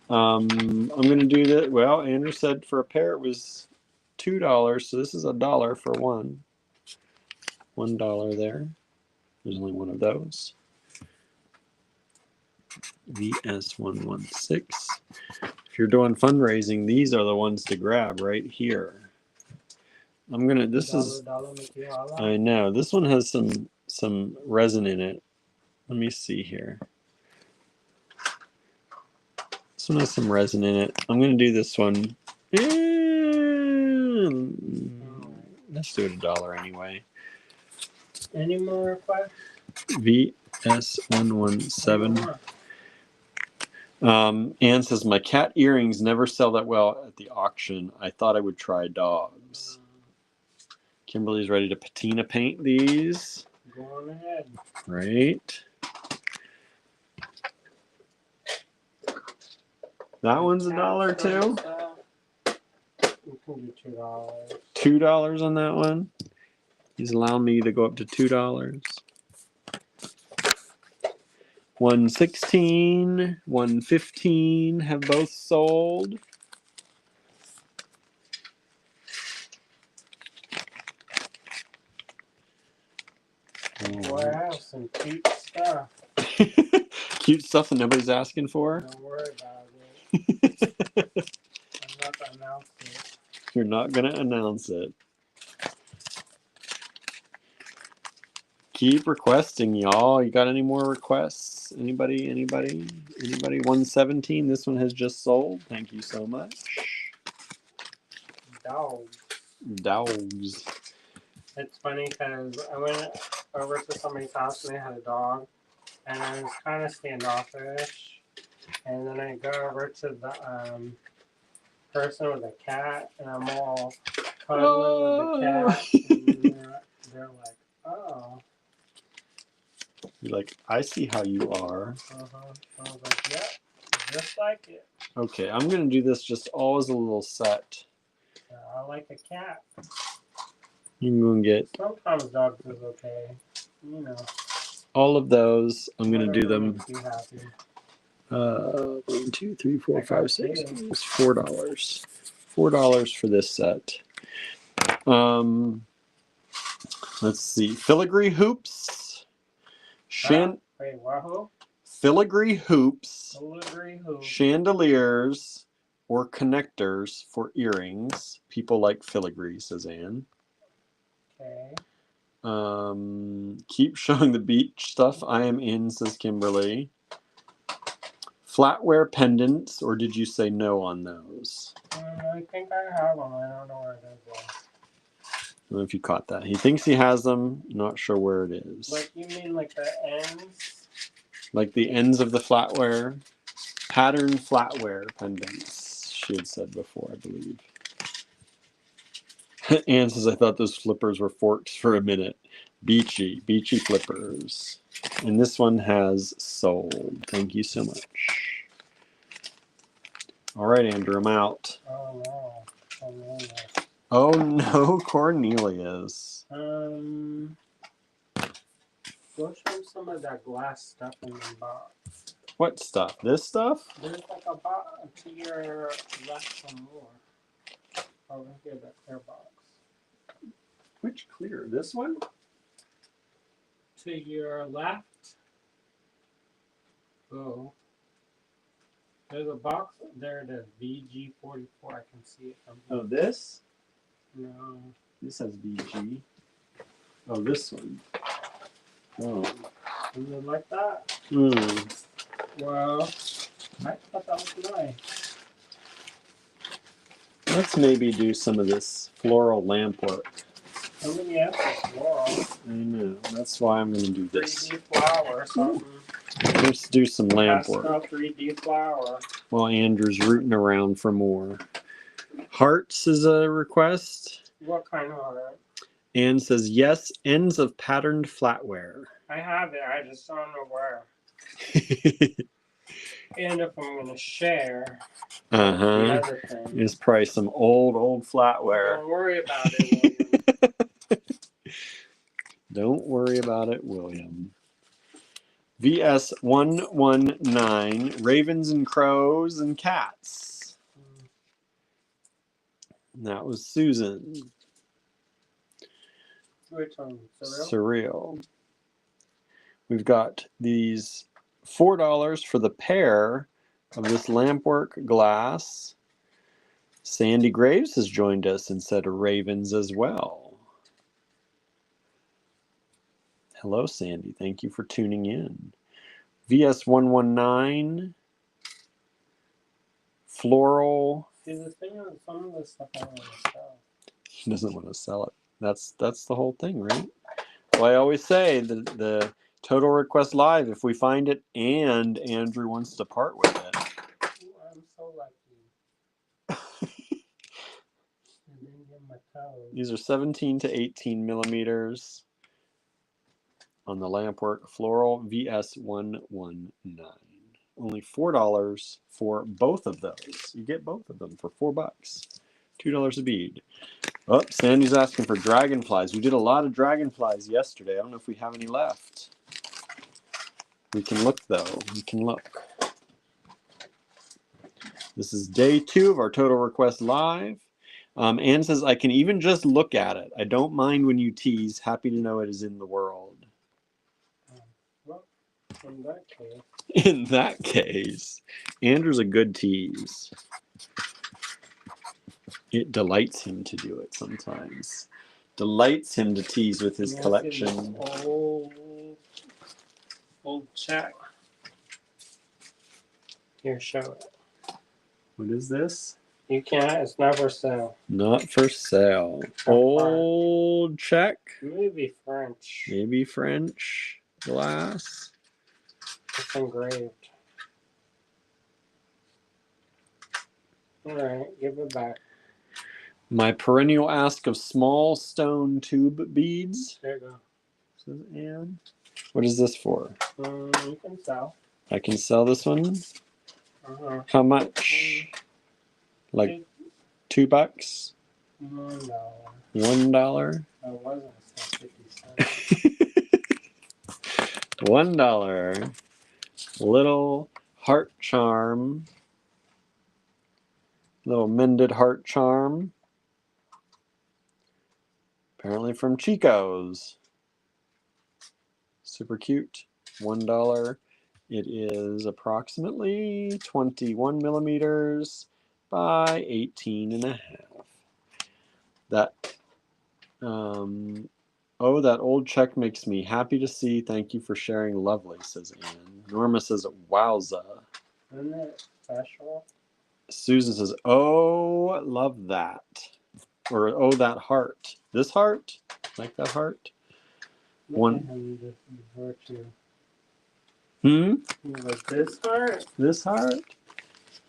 I'm gonna do that. Well, Andrew said for a pair it was $2, so this is $1 for one. $1 there. There's only one of those. VS116. If you're doing fundraising, these are the ones to grab right here. I'm gonna. This is. I know this one has some resin in it. Let me see here. This one has some resin in it. I'm gonna do this one. Let's do it $1 anyway. Any more requests? VS117. Anne says, my cat earrings never sell that well at the auction. I thought I would try dogs. Kimberly's ready to patina paint these. Go on ahead. Right. That one's $1 too? You can do $2. $2 on that one? He's allowing me to go up to $2. 116, 115 have both sold. Boy, I have some cute stuff. Cute stuff that nobody's asking for? Don't worry about it. I'm not going to announce it. You're not going to announce it. Keep requesting, y'all. You got any more requests? Anybody? 117. This one has just sold. Thank you so much. Dogs. It's funny because I went over to somebody's house and they had a dog, and I was kind of standoffish. And then I go over to the person with a cat, and I'm all cuddling with the cat, and they're like, "Oh." You're like, I see how you are. I was like, "Yep, just like it." Okay, I'm gonna do this just all as a little set. I like a cat. You're gonna get. Sometimes dogs is okay, you know. All of those. I'm gonna do them. Makes you happy. 1, 2, 3, 4, 5, 6. It's $4. $4 for this set. Let's see. Filigree hoops. Wait, wahoo? Filigree hoops. Filigree hoops. Chandeliers or connectors for earrings. People like filigree, says Anne. Okay. Keep showing the beach stuff. I am in, says Kimberly. Flatware pendants, or did you say no on those? I think I have them. I don't know where it is. I don't know if you caught that. He thinks he has them. Not sure where it is. Like, you mean like the ends? Like the ends of the flatware? Patterned flatware pendants, she had said before, I believe. Anne says, I thought those flippers were forks for a minute. Beachy flippers. And this one has sold. Thank you so much. All right, Andrew, I'm out. Oh, no. Oh, no, Cornelius. Go show some of that glass stuff in the box. What stuff? This stuff? There's like a box to your left some more. Over here, that clear box. Which clear? This one? To your left. Oh. There's a box there that VG44. I can see it from here. Oh, this? No. This has VG. Oh, this one. Oh. Is it like that? Well, I thought that was nice. Let's maybe do some of this floral lamp work. Somebody else is floral. I know. That's why I'm going to do this. 3D flower or something. Let's do some lamp Pastel work 3D flower. while Andrew's rooting around for more. Hearts is a request. What kind of heart? Anne says, yes, ends of patterned flatware. I have it. I just don't know where. And if I'm gonna share, that's the other thing. It's probably some old flatware. Don't worry about it, William. Don't worry about it, William. VS 119, Ravens and Crows and Cats. And that was Susan. Which one? Surreal. We've got these $4 for the pair of this lampwork glass. Sandy Graves has joined us and said Ravens as well. Hello, Sandy. Thank you for tuning in. VS119, floral. See, the thing is, some of this stuff I don't want to sell. He doesn't want to sell it. That's the whole thing, right? Well, I always say the total request live, if we find it and Andrew wants to part with it. Ooh, I'm so lucky. And then get my toes. These are 17 to 18 millimeters on the lampwork floral VS119. Only $4 for both of those. You get both of them for $4. $2 a bead. Oh, Sandy's asking for dragonflies. We did a lot of dragonflies yesterday. I don't know if we have any left. We can look, though. We can look. This is day 2 of our Total Request Live. Anne says, I can even just look at it. I don't mind when you tease. Happy to know it is in the world. Well, in that case. In that case, Andrew's a good tease. It delights him to do it sometimes. Delights him to tease with his collection. Old check. Here, show it. What is this? You can't. It's not for sale. Not for sale. Old check. Maybe French. Maybe French glass. It's engraved. All right, give it back. My perennial ask of small stone tube beads. There you go. Says Anne. What is this for? You can sell. I can sell this one. How much? Like $2? $1. $1. I wasn't 50 cents. $1. Little heart charm. Little mended heart charm. Apparently from Chico's. Super cute. $1. It is approximately 21 millimeters by 18 and a half. That, oh, that old check makes me happy to see. Thank you for sharing. Lovely, says Anne. Norma says, wowza. Isn't it special? Susan says, oh, love that. Or, oh, that heart. This heart? Like that heart? One. Like this heart? This heart?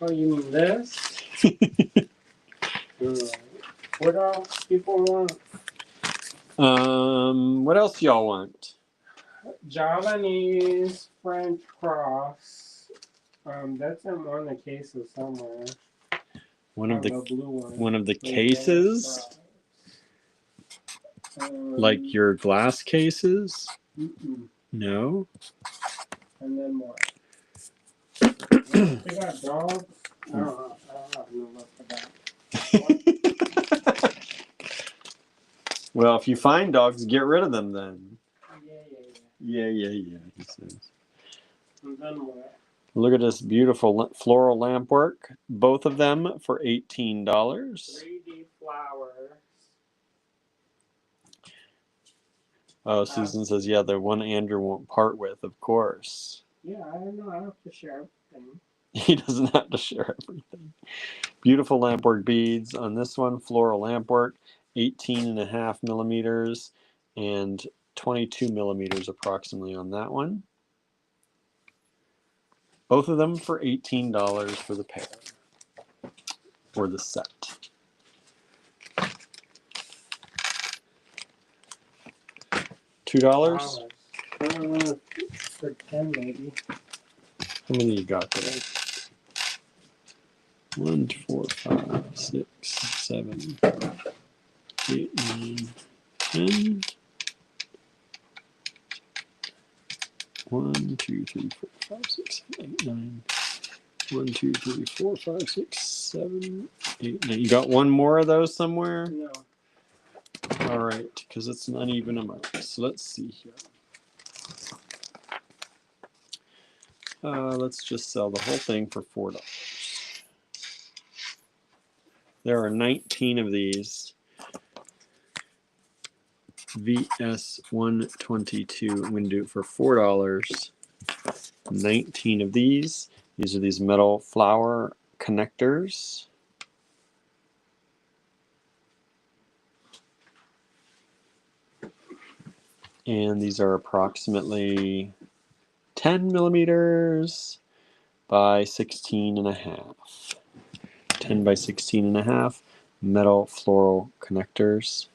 Oh, you mean this? What else people want? What else y'all want? Javanese French cross. That's in one of the cases somewhere. One of the blue one. One of the cases? Like your glass cases? No. And then what? They got dogs. I don't have no look for that. Well, if you find dogs, get rid of them then. Yeah. Yeah, he says. And then what? Look at this beautiful floral lamp work. Both of them for $18. 3D flowers. Oh, Susan says, yeah, the one Andrew won't part with, of course. Yeah, I don't know. I have to share everything. He doesn't have to share everything. Beautiful lampwork beads on this one. Floral lampwork, 18.5 millimeters and 22 millimeters approximately on that one. Both of them for $18 for the pair or the set. $2? For 10 maybe. How many you got there? 1, 4, 5, 6, 7, 8, 9, 10. 1, 2, 3, 4, 5, 6, 7, 8, 9. 1, 2, 3, 4, 5, 6, 7, 8, 9. You got one more of those somewhere? No. All right, because it's an uneven amount. So let's see here. Let's just sell the whole thing for $4. There are 19 of these. VS 122. I'm going to do it for $4. 19 of these. These are these metal flower connectors. And these are approximately 10 millimeters by 16 and a half. 10 by 16 and a half metal floral connectors.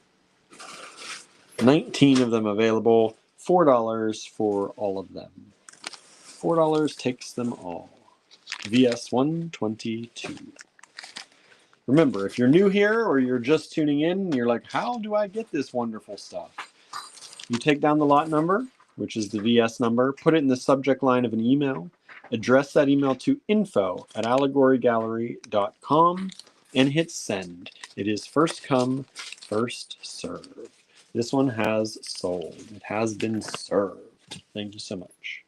19 of them available. $4 for all of them. $4 takes them all. VS 122. Remember, if you're new here or you're just tuning in and you're like, how do I get this wonderful stuff? You take down the lot number, which is the VS number, put it in the subject line of an email, address that email to info@allegorygallery.com, and hit send. It is first come, first serve. This one has sold. It has been served. Thank you so much.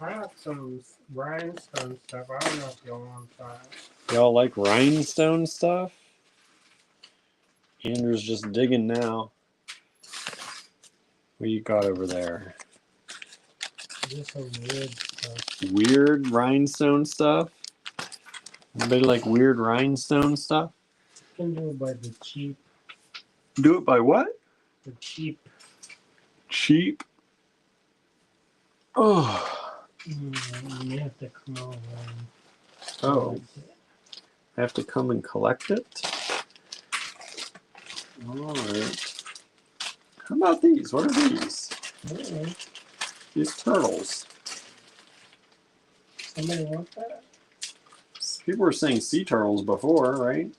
I have some rhinestone stuff. I don't know if y'all want that. Y'all like rhinestone stuff? Andrew's just digging now. What you got over there? Just some weird stuff. Weird rhinestone stuff? Anybody like weird rhinestone stuff? You can do it by the cheap. Do it by what? The cheap. Cheap? Oh. You have to come over and Oh. I have to come and collect it? Alright. How about these? What are these? Okay. These turtles. Somebody want that? People were saying sea turtles before, right?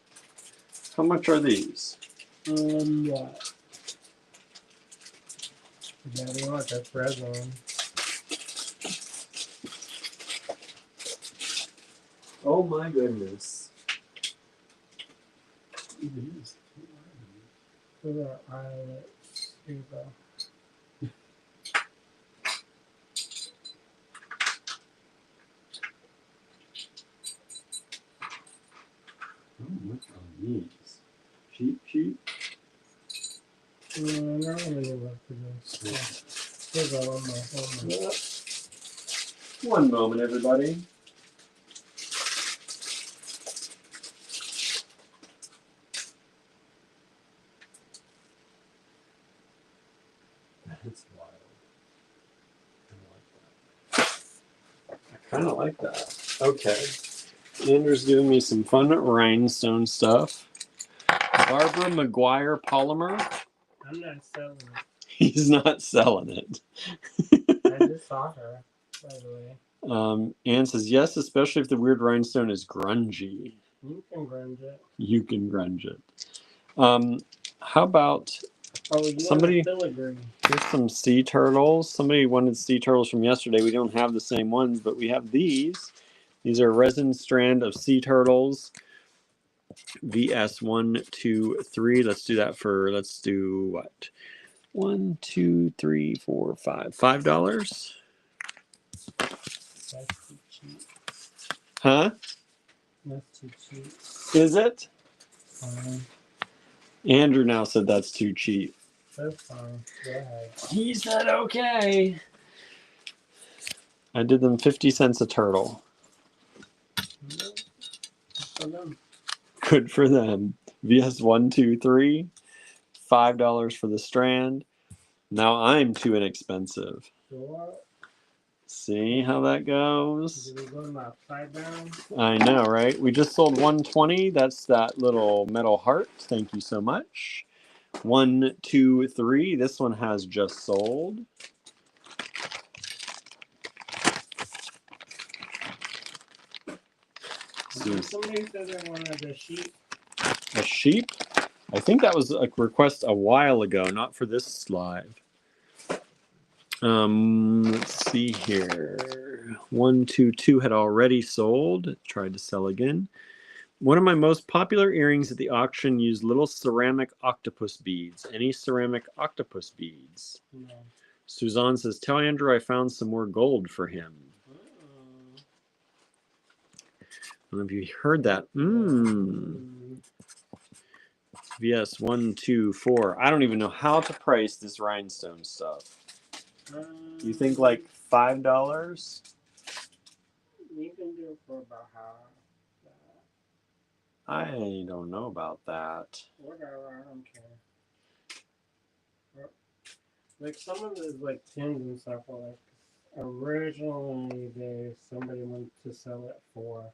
How much are these? What? Daddy want that red one. Oh my goodness. Look at our eyelets. Here you go. Oh, what are these? Cheap? No, I'm not really love for this. Here you go, one more. One moment, everybody. That's wild. I kind of like that. Okay. Andrew's giving me some fun rhinestone stuff. Barbara McGuire polymer. I'm not selling it. He's not selling it. I just saw her, by the way. Anne says, yes, especially if the weird rhinestone is grungy. You can grunge it. You can grunge it. How about somebody? Here's some sea turtles. Somebody wanted sea turtles from yesterday. We don't have the same ones, but we have these. These are resin strand of sea turtles. VS 123. Let's do that for. Let's do what? 1, 2, 3, 4, 5. $5. That's too cheap. Huh? That's too cheap. Is it? Fine. Andrew now said that's too cheap. That's fine. Go ahead. He said okay. I did them 50 cents a turtle. Good for them. Good for them. VS 123. $5 for the strand. Now I'm too inexpensive. What? See how that goes? Did we go upside down? I know, right? We just sold 120. That's that little metal heart. Thank you so much. 1, 2, 3. This one has just sold. Somebody said they wanted a sheep. A sheep? I think that was a request a while ago, not for this live. Let's see here. 1, 2, 2 had already sold. Tried to sell again. One of my most popular earrings at the auction used little ceramic octopus beads. Any ceramic octopus beads? No. Suzanne says, tell Andrew I found some more gold for him. I don't know if you heard that. VS 1, 2, 4. I don't even know how to price this rhinestone stuff. You think like $5? You can do it for about half that. I don't know about that. Whatever, I don't care. Like some of the like pins and stuff are like originally somebody wanted to sell it for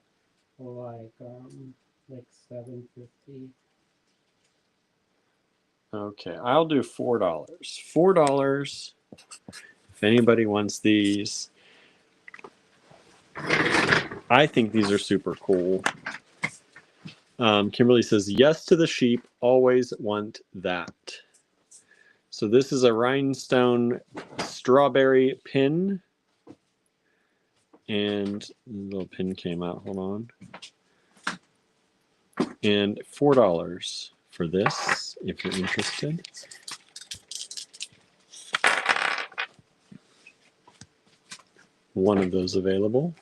like $7.50. Okay, I'll do $4. $4 if anybody wants these. I think these are super cool. Kimberly says, yes to the sheep, always want that. So this is a rhinestone strawberry pin. And the little pin came out, hold on. And $4 for this, if you're interested. One of those available.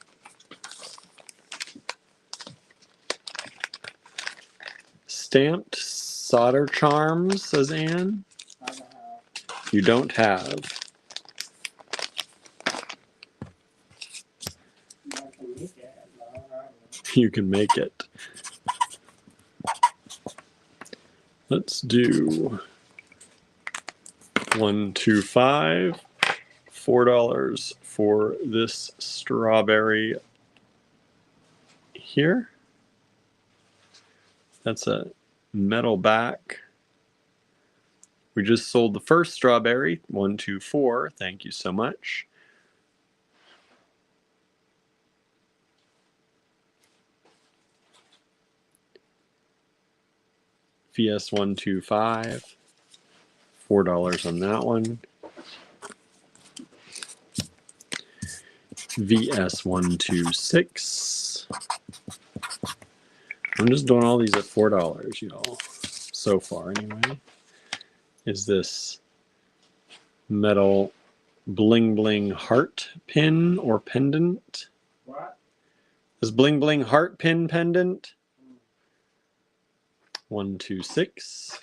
Stamped solder charms, says Anne. You don't have. You can make it. Let's do 1, 2, 5. $4 for this strawberry here. That's a metal back. We just sold the first strawberry. 1, 2, 4. Thank you so much. VS 125. $4 on that one. VS 126. I'm just doing all these at $4, y'all. So far, anyway. Is this metal bling bling heart pin or pendant? What? This bling bling heart pin pendant. 126.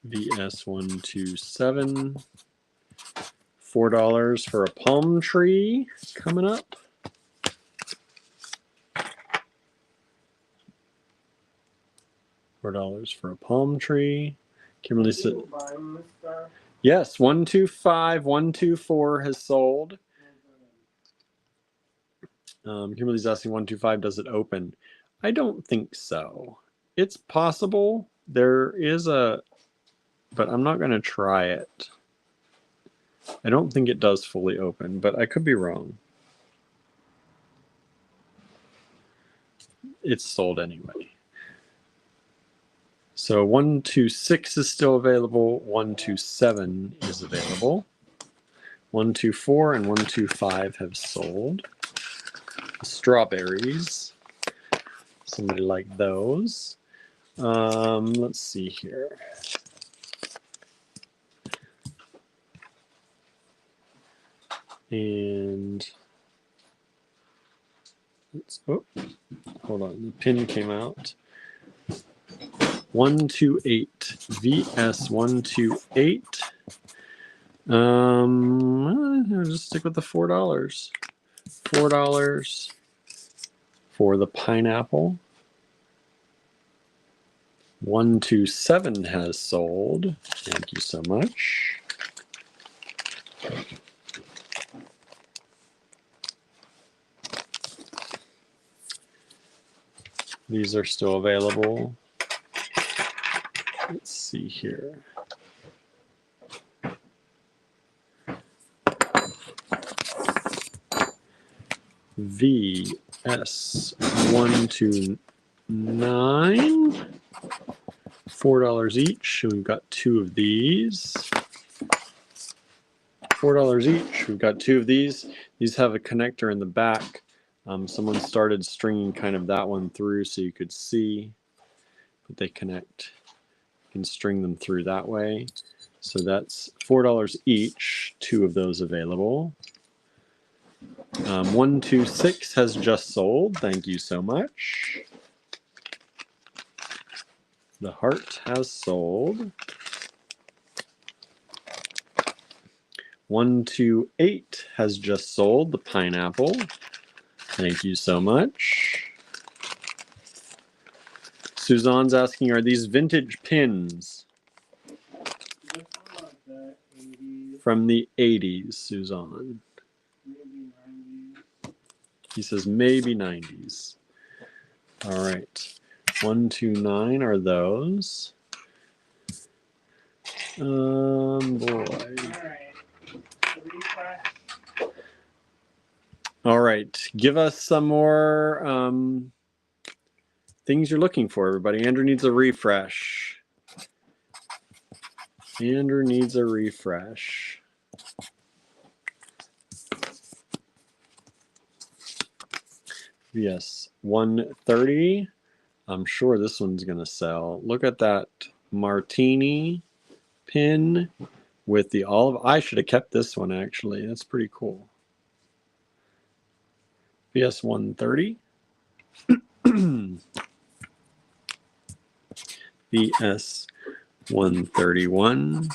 VS 127. $4 for a palm tree coming up. $4 for a palm tree. Kimberly said, yes, 125, 124 has sold. Kimberly's asking 125, does it open? I don't think so. It's possible. There is a, but I'm not going to try it. I don't think it does fully open, but I could be wrong. It's sold anyway. So 126 is still available. 127 is available. 124 and 125 have sold. Strawberries. Somebody like those. Let's see here. And let's, oh, hold on. The pin came out. 128. VS 128. I'll just stick with the $4. $4 for the pineapple. 127 has sold. Thank you so much. These are still available. Let's see here. VS129, $4 each. We've got 2 of these. $4 each. We've got 2 of these. These have a connector in the back. Someone started stringing kind of that one through so you could see, but they connect. You can string them through that way. So that's $4 each. 2 of those available. 126 has just sold. Thank you so much. The heart has sold. 128 has just sold. The pineapple. Thank you so much. Suzanne's asking, are these vintage pins? From the 80s, Suzanne. He says maybe 90s. All right. 129 are those. Boy. All right. Give us some more things you're looking for, everybody. Andrew needs a refresh. Andrew needs a refresh. Yes, 130. I'm sure this one's going to sell. Look at that martini pin with the olive. I should have kept this one, actually. That's pretty cool. VS 130. VS 131.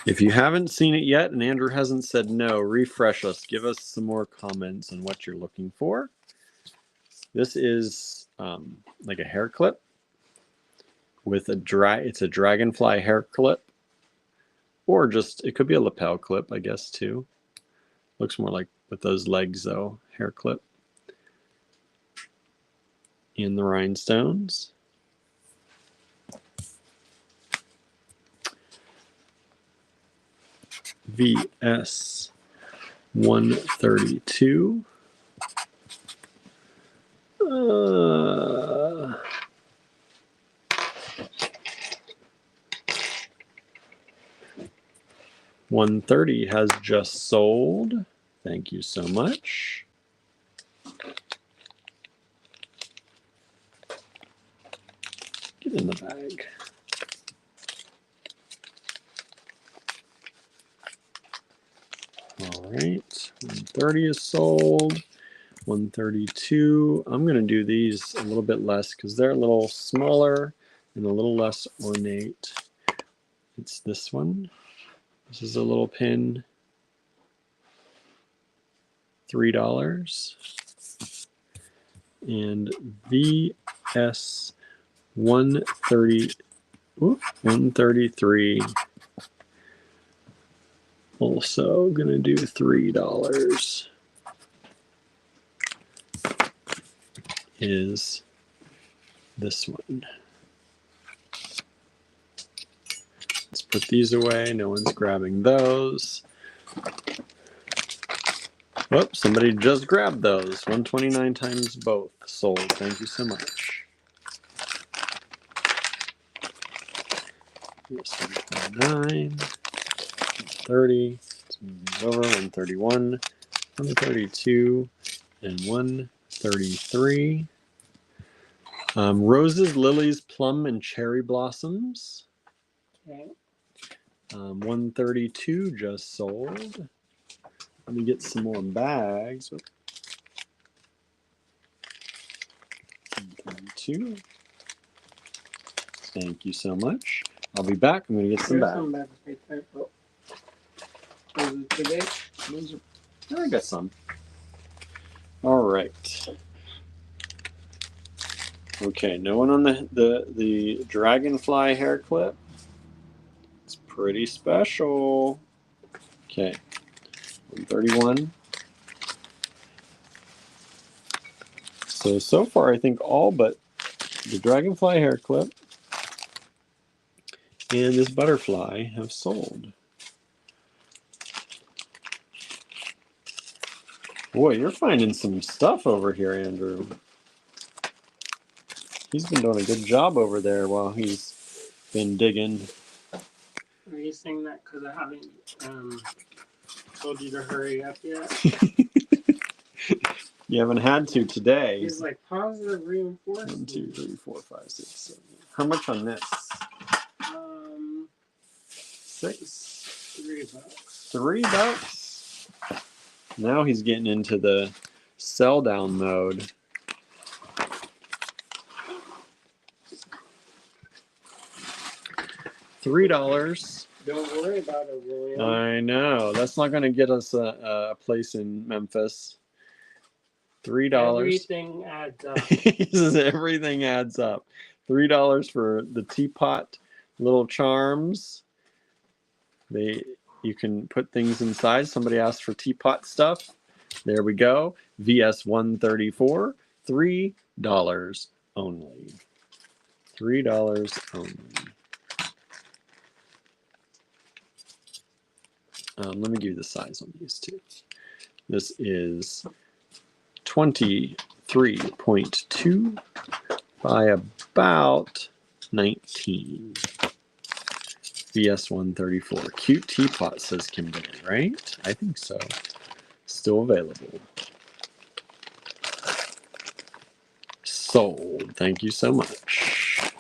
If you haven't seen it yet and Andrew hasn't said no, refresh us. Give us some more comments on what you're looking for. This is like a hair clip with it's a dragonfly hair clip, or just, it could be a lapel clip, I guess, too. Looks more like with those legs, though, hair clip. In the rhinestones. VS 132. $130 has just sold. Thank you so much. Get in the bag. All right, 130 is sold. 132. I'm going to do these a little bit less because they're a little smaller and a little less ornate. It's this one. This is a little pin. $3. And VS 133. Also going to do $3. Is this one. Let's put these away. No one's grabbing those. Whoops, somebody just grabbed those. 129 times both sold. Thank you so much. Yes, 129, 130. Let's move these over. 131, 132, and 133. Roses, lilies, plum, and cherry blossoms. Okay. 132 just sold. Let me get some more bags. 132. Thank you so much. I'll be back. I'm going to get some bags. I got some. All right. Okay, no one on the dragonfly hair clip. It's pretty special. Okay, 131. So far I think all but the dragonfly hair clip and this butterfly have sold. Boy, you're finding some stuff over here, Andrew. He's been doing a good job over there while he's been digging. Are you saying that because I haven't told you to hurry up yet? You haven't had to today. He's like positive reinforcement. 1, 2, 3, 4, 5, 6, 7. How much on this? 6. $3. $3. Now he's getting into the sell down mode. $3. Don't worry about it, William. I know. That's not going to get us a place in Memphis. $3. Everything adds up. Everything adds up. $3 for the teapot little charms. You can put things inside. Somebody asked for teapot stuff. There we go. VS 134. $3 only. $3 only. Let me give you the size on these two. This is 23.2 by about 19. VS 134. Cute teapot, says Kimberly, right? I think so. Still available. Sold. Thank you so much.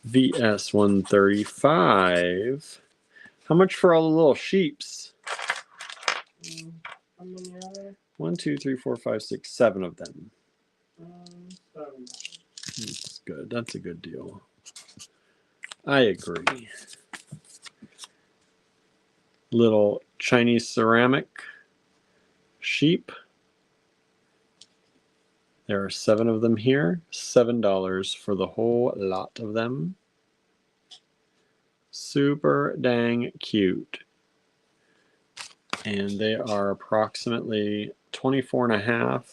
VS 135. How much for all the little sheeps? How many are there? 1, 2, 3, 4, 5, 6, 7 of them. 7. That's good. That's a good deal. I agree. Little Chinese ceramic sheep. There are 7 of them here. $7 for the whole lot of them. Super dang cute. And they are approximately 24.5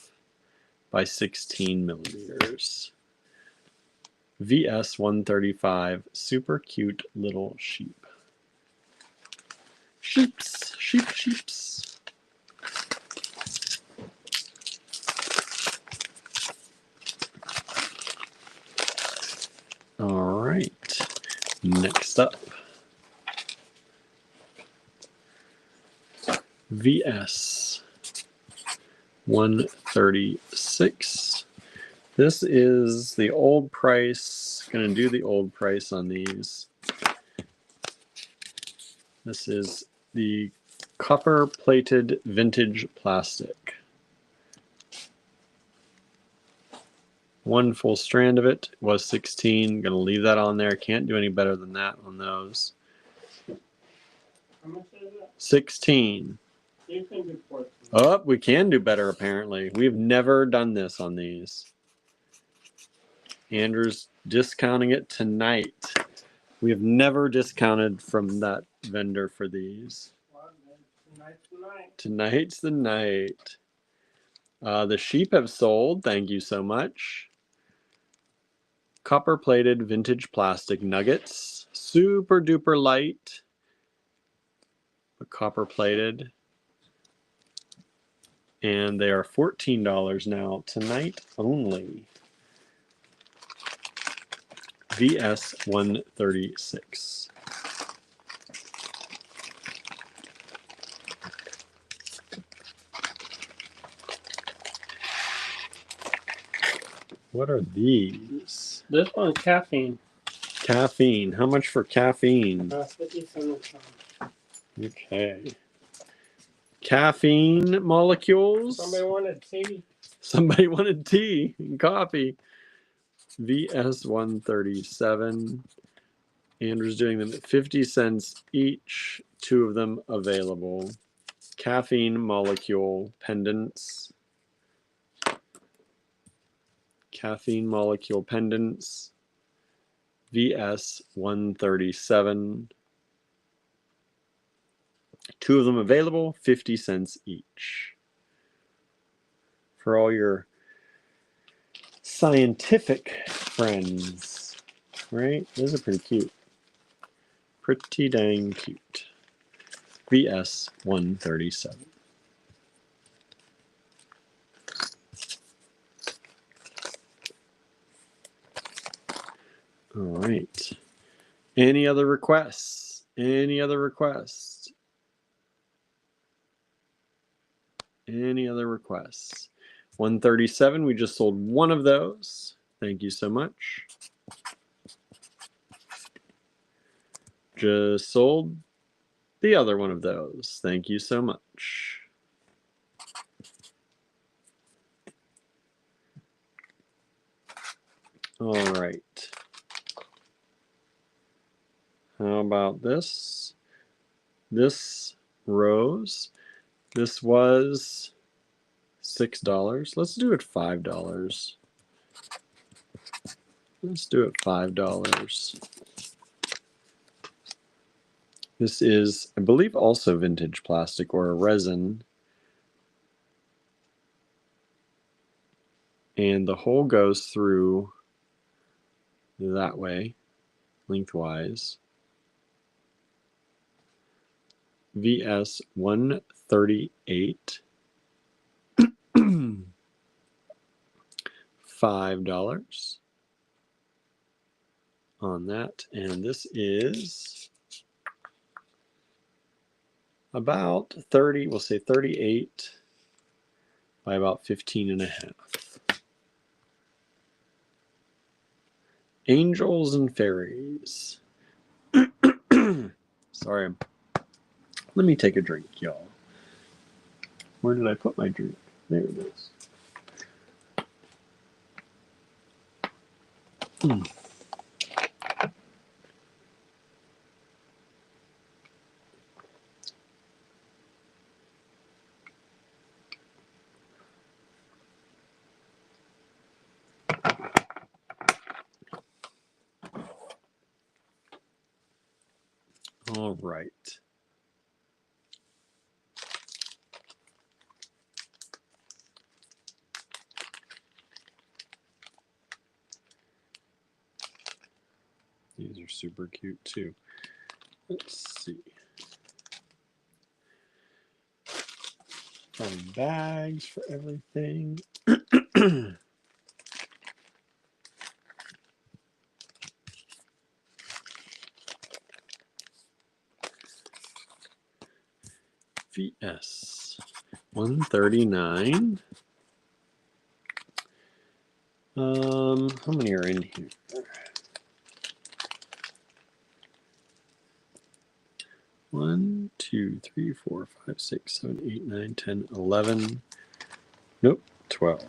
by 16 millimeters. VS 135. Super cute little sheep. Sheeps. Sheeps. All right. Next up. VS 136. This is the old price. Going to do the old price on these. This is the copper plated vintage plastic. One full strand of it was 16. Going to leave that on there. Can't do any better than that on those. How much is it? 16. You can do 14. Oh, we can do better apparently. We've never done this on these. Andrew's discounting it tonight. We have never discounted from that vendor for these. Well, tonight's the night. Tonight's the night. The sheep have sold. Thank you so much. Copper plated vintage plastic nuggets. Super duper light. But copper plated. And they are $14 now. Tonight only. VS 136. What are these? This one's caffeine. Caffeine. How much for caffeine? 50 cents. Okay. Caffeine molecules. Somebody wanted tea. Somebody wanted tea and coffee. VS 137. Andrew's doing them at 50 cents each. 2 of them available. Caffeine molecule pendants. Caffeine molecule pendants. VS 137. 2 of them available, 50 cents each. for all your scientific friends, right? Those are pretty cute. Pretty dang cute. VS 137. All right. Any other requests? Any other requests? Any other requests? 137, we just sold one of those. Thank you so much. Just sold the other one of those. Thank you so much. All right. How about this? This rose. This was $6. Let's do it $5. Let's do it $5. This is, I believe, also vintage plastic or a resin. And the hole goes through that way, lengthwise. VS 138. $5 on that. And this is about 30, we'll say 38 by about 15.5. Angels and fairies. Sorry. Let me take a drink, y'all. Where did I put my drink? There it is. All right. These are super cute too. Let's see. Fun bags for everything. VS 139. How many are in here? 1, 2, 3, 4, 5, 6, 7, 8, 9, 10, 11. Nope, 12.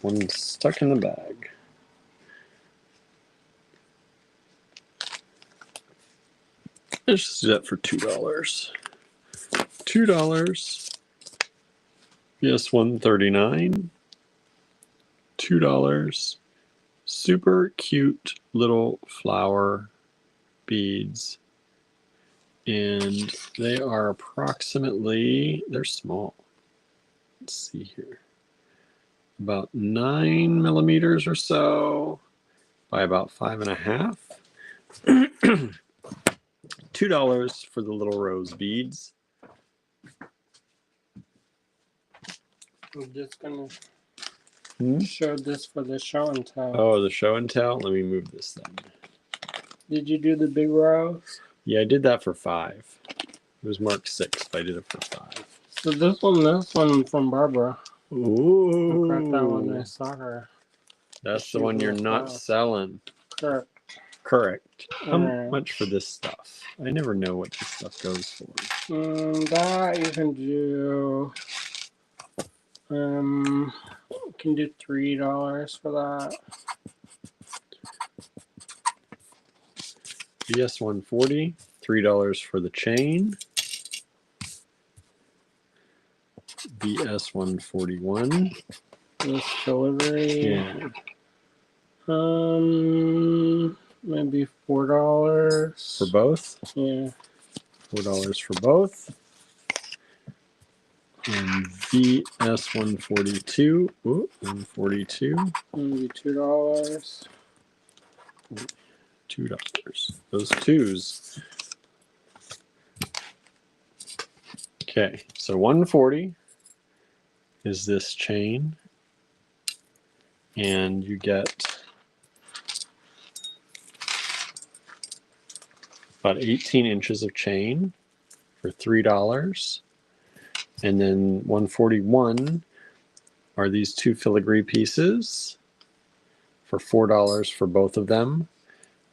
One stuck in the bag. Let's just do that for $2. $2. Yes, 139. $2. Super cute little flower beads. And they are approximately, they're small. Let's see here. About 9 millimeters or so by about 5.5. $2 for the little rose beads. I'm just gonna show this for the show and tell. Oh, the show and tell? Let me move this then. Did you do the big rose? Yeah, I did that for $5. It was marked 6, but I did it for $5. So this one from Barbara. Ooh. I got that one when I saw her. That's the one you're not selling. Correct. Correct. How much for this stuff? I never know what this stuff goes for. That you can do. You can do $3 for that. VS 140, $3 for the chain. VS 141. This delivery. Yeah. Maybe $4 for both. Yeah. $4 for both. And VS 142. Ooh, 142. Maybe $2. $2. Those twos. Okay, so 140 is this chain. And you get about 18 inches of chain for $3. And then 141 are these two filigree pieces for $4 for both of them.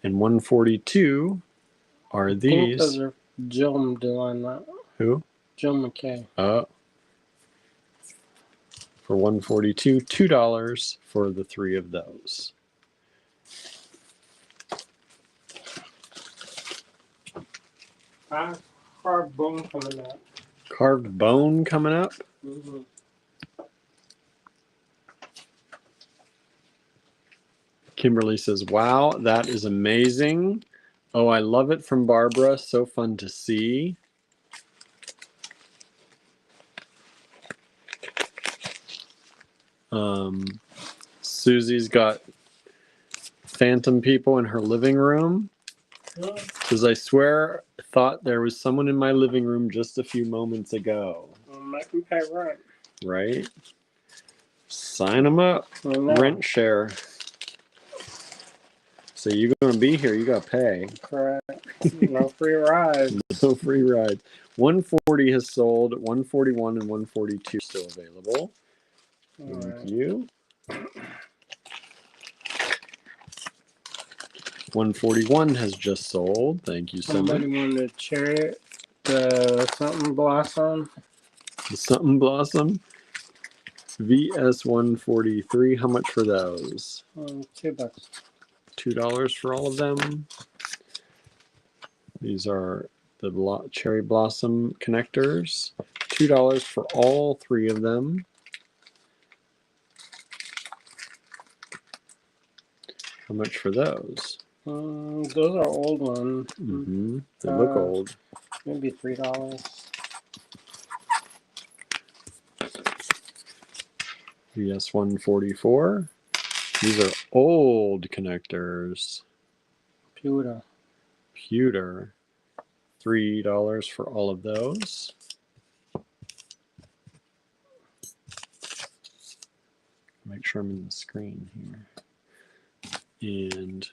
And 142 are I think these. those are Jill doing that. Who? Jill McKay. For 142, $2 for the three of those. Carved bone coming up. Carved bone coming up. Mm-hmm. Kimberly says, wow, that is amazing. Oh, I love it from Barbara. So fun to see. Susie's got phantom people in her living room. Because I swear, I thought there was someone in my living room just a few moments ago. Might be pay rent. Right? Sign them up. Rent share. So you're going to be here, you got to pay. Correct. No free rides. No free ride. 140 has sold. 141 and 142 are still available. Thank you. 141 has just sold. Thank you so much. Somebody wanted Chariot, the something blossom. The something blossom. VS 143. How much for those? $2. $2 for all of them. These are the cherry blossom connectors. $2 for all three of them. How much for those? Those are old ones. Mm-hmm. They look old. Maybe $3. VS 144. These are old connectors. Pewter. Pewter. $3 for all of those. Make sure I'm in the screen here. And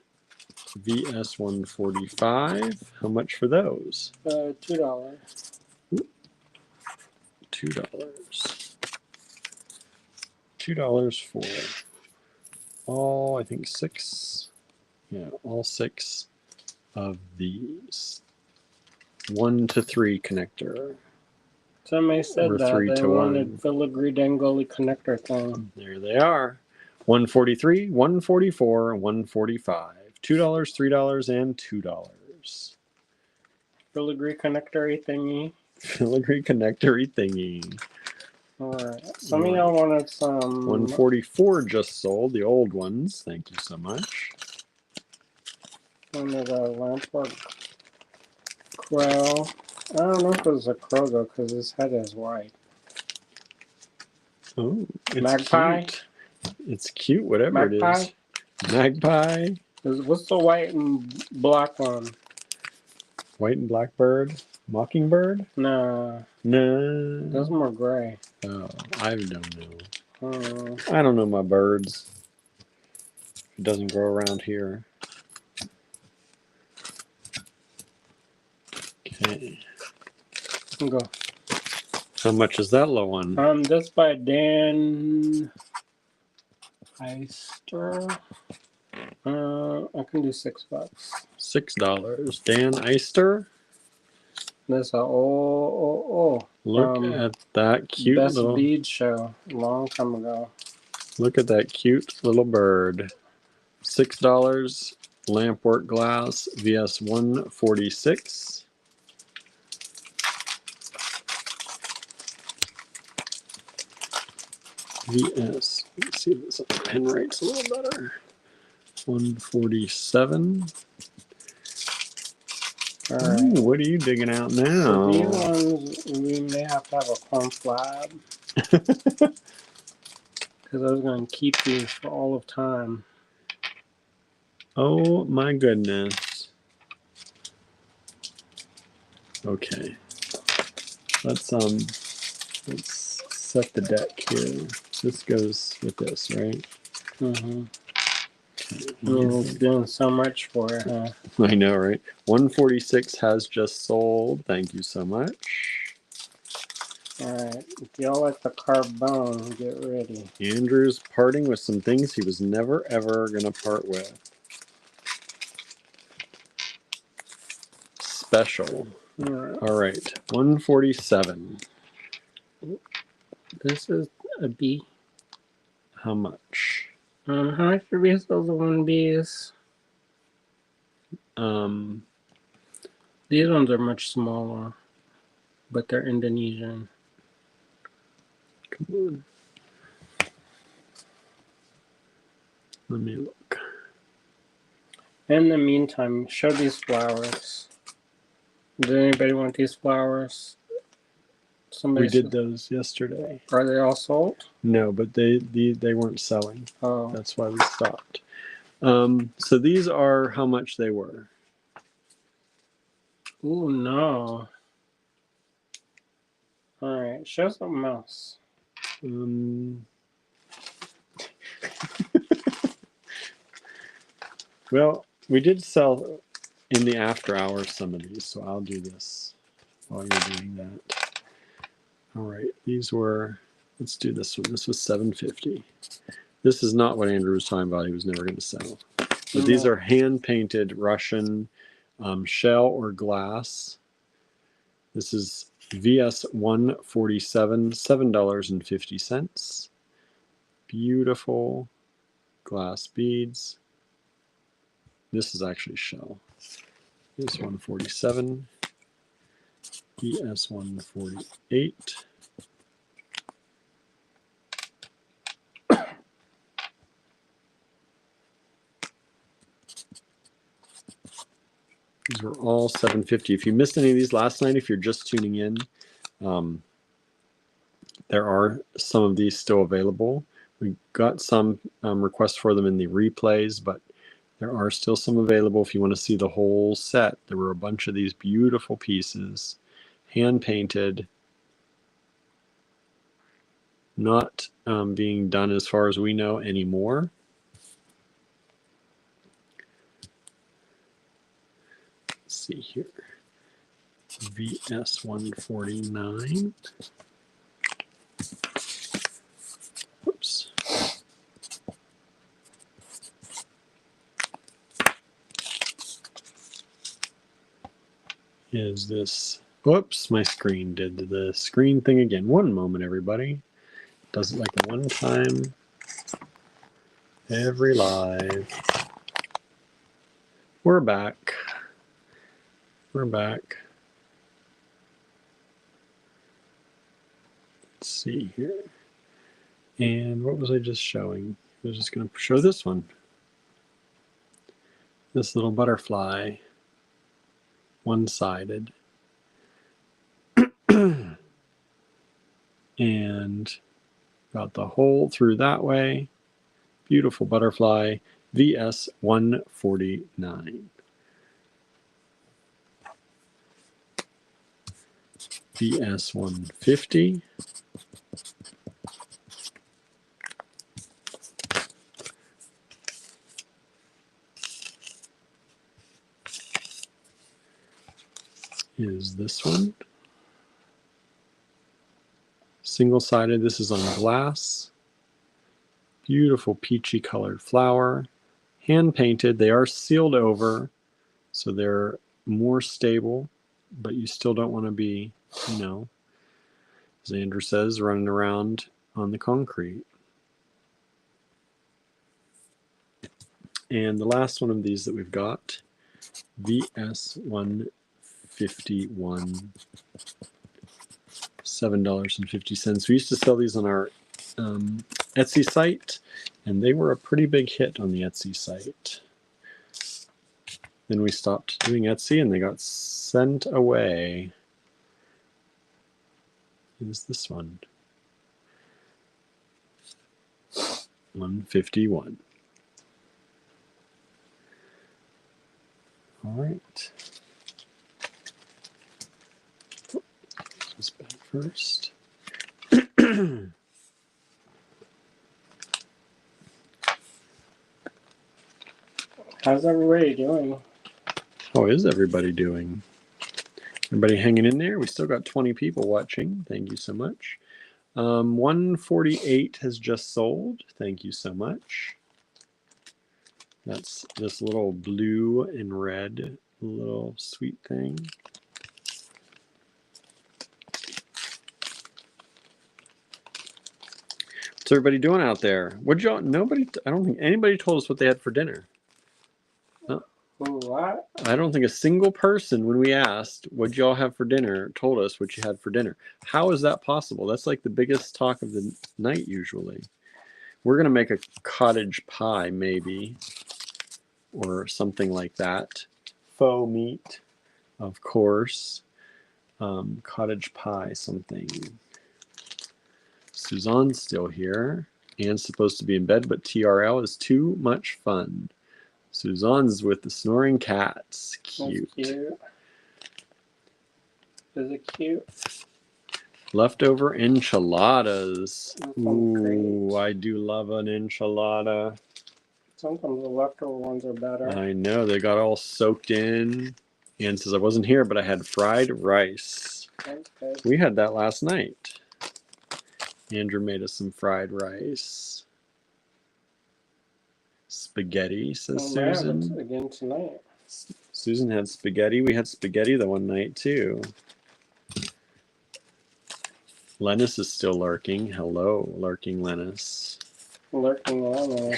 VS 145. How much for those? $2. $2. $2 for all, I think 6. Yeah, all 6 of these. 1 to 3 connector. Somebody said Or that 3 they to wanted 1. filigree dangly connector thing. There they are. 143, 144, 145. $2, $3, and $2. Filigree connector thingy. Filigree connector thingy. Alright. Some of y'all wanted some. 144 just sold, the old ones. Thank you so much. Wanted a lampwork crow. I don't know if it was a crow though, because his head is white. Oh, it's Magpie? cute. It's cute, whatever Magpie? it is. Magpie. What's the white and black one? White and blackbird. Mockingbird? Nah. No. Those more gray. Oh, I don't know. I don't know my birds. It doesn't grow around here. Okay. Go. How much is that low one? That's by Dan Heister. I can do $6. $6. Dan Eister. That's a Look at that cute best little bead show a long time ago. Look at that cute little bird. $6 lampwork glass VS 146. VS. Let's see if this pen writes a little better. 147. All Ooh, right. what are you digging out So now? these ones, we may have to have a conflab. Because I was going to keep these for all of time. Oh my goodness. Okay. Let's set the deck here. This goes with this, right? Mm-hmm. I mean, it's doing so much for it, huh? I know, right? 146 has just sold. Thank you so much. Alright, if y'all like the carved bone, get ready. Andrew's parting with some things he was never ever gonna part with. Special. Alright. All right, 147. This is a B. How much? How much for these? Those are 1Bs. These ones are much smaller, but they're Indonesian. Come on. Let me look. In the meantime, show these flowers. Does anybody want these flowers? Somebody We did those yesterday. Are they all sold? No, but they weren't selling. Oh. That's why we stopped. So these are how much they were. Ooh, no. Alright, show something else. Well, we did sell in the after hours some of these, so I'll do this while you're doing that. All right, these were, let's do this one. This was $7.50. This is not what Andrew was talking about. He was never going to sell. But these are hand-painted Russian shell or glass. This is VS 147, $7.50. Beautiful glass beads. This is actually shell. This 147, VS 148. These were all $7.50. If you missed any of these last night, if you're just tuning in, there are some of these still available. We got some requests for them in the replays, but there are still some available if you want to see the whole set. There were a bunch of these beautiful pieces, hand painted, not being done as far as we know anymore. Let's see here. VS 149. Oops. Is this, whoops, my screen did the screen thing again. One moment, everybody. Does it like a one time every live. We're back. We're back. Let's see here. And what was I just showing? I was just going to show this one. This little butterfly, one-sided. And got the hole through that way. Beautiful butterfly, VS 149. VS 150. Is this one. Single-sided, this is on glass. Beautiful peachy colored flower. Hand painted, they are sealed over, so they're more stable, but you still don't want to be, you know, as Andrew says, running around on the concrete. And the last one of these that we've got, VS 151, $7.50. We used to sell these on our Etsy site, and they were a pretty big hit on the Etsy site. Then we stopped doing Etsy and they got sent away. Is this one? 151. All right. This back first. How's everybody doing? How is everybody doing? Everybody hanging in there? We still got 20 people watching. Thank you so much. 148 has just sold. Thank you so much. That's this little blue and red little sweet thing. What's everybody doing out there? What y'all? Nobody. I don't think anybody told us what they had for dinner. What? I don't think a single person, when we asked what y'all have for dinner, told us what you had for dinner. How is that possible? That's like the biggest talk of the night usually. We're gonna make a cottage pie maybe, or something like that. Faux meat, of course. Cottage pie something. Suzanne's still here. Anne's supposed to be in bed, but TRL is too much fun. Suzanne's with the snoring cats. Cute. That's cute. Is it cute? Leftover enchiladas. Ooh, Great. I do love an enchilada. Sometimes the leftover ones are better. I know, they got all soaked in. Anne says, I wasn't here, but I had fried rice. That's good. We had that last night. Andrew made us some fried rice. Spaghetti, says Susan. Yeah, again tonight. Susan had spaghetti. We had spaghetti the one night too. Lennis is still lurking. Hello, lurking Lennis. Lurking on there.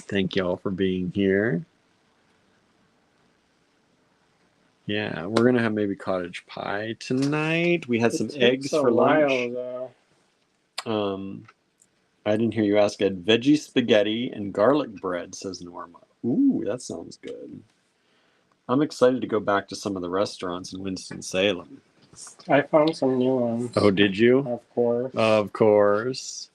Thank y'all for being here. Yeah, we're gonna have maybe cottage pie tonight. We had some eggs for lunch. I didn't hear you ask. I had veggie spaghetti and garlic bread, says Norma. Ooh, that sounds good. I'm excited to go back to some of the restaurants in Winston-Salem. I found some new ones. Oh, did you? Of course. Of course.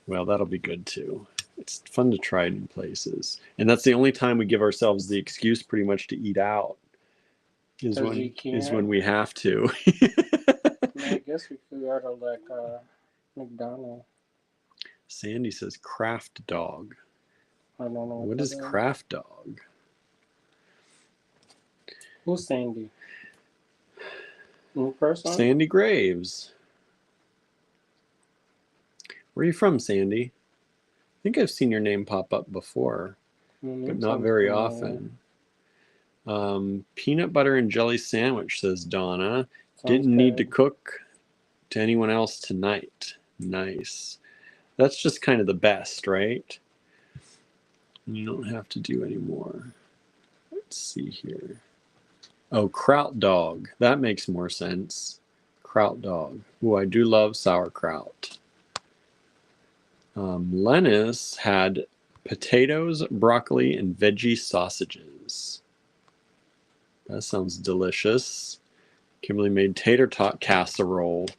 Well, that'll be good too. It's fun to try new places. And that's the only time we give ourselves the excuse pretty much to eat out. Is when we have to. I guess we could go to like McDonald's. Sandy says craft dog. I don't know. What is craft dog? Who's Sandy? New person? Sandy Graves. Where are you from, Sandy? I think I've seen your name pop up before, but not very often. Peanut butter and jelly sandwich, says Donna. Didn't need to cook to anyone else tonight. Nice. That's just kind of the best, right? You don't have to do any more. Let's see here. Oh, kraut dog. That makes more sense. Kraut dog. Oh, I do love sauerkraut. Lennis had potatoes, broccoli, and veggie sausages. That sounds delicious. Kimberly made tater tot casserole.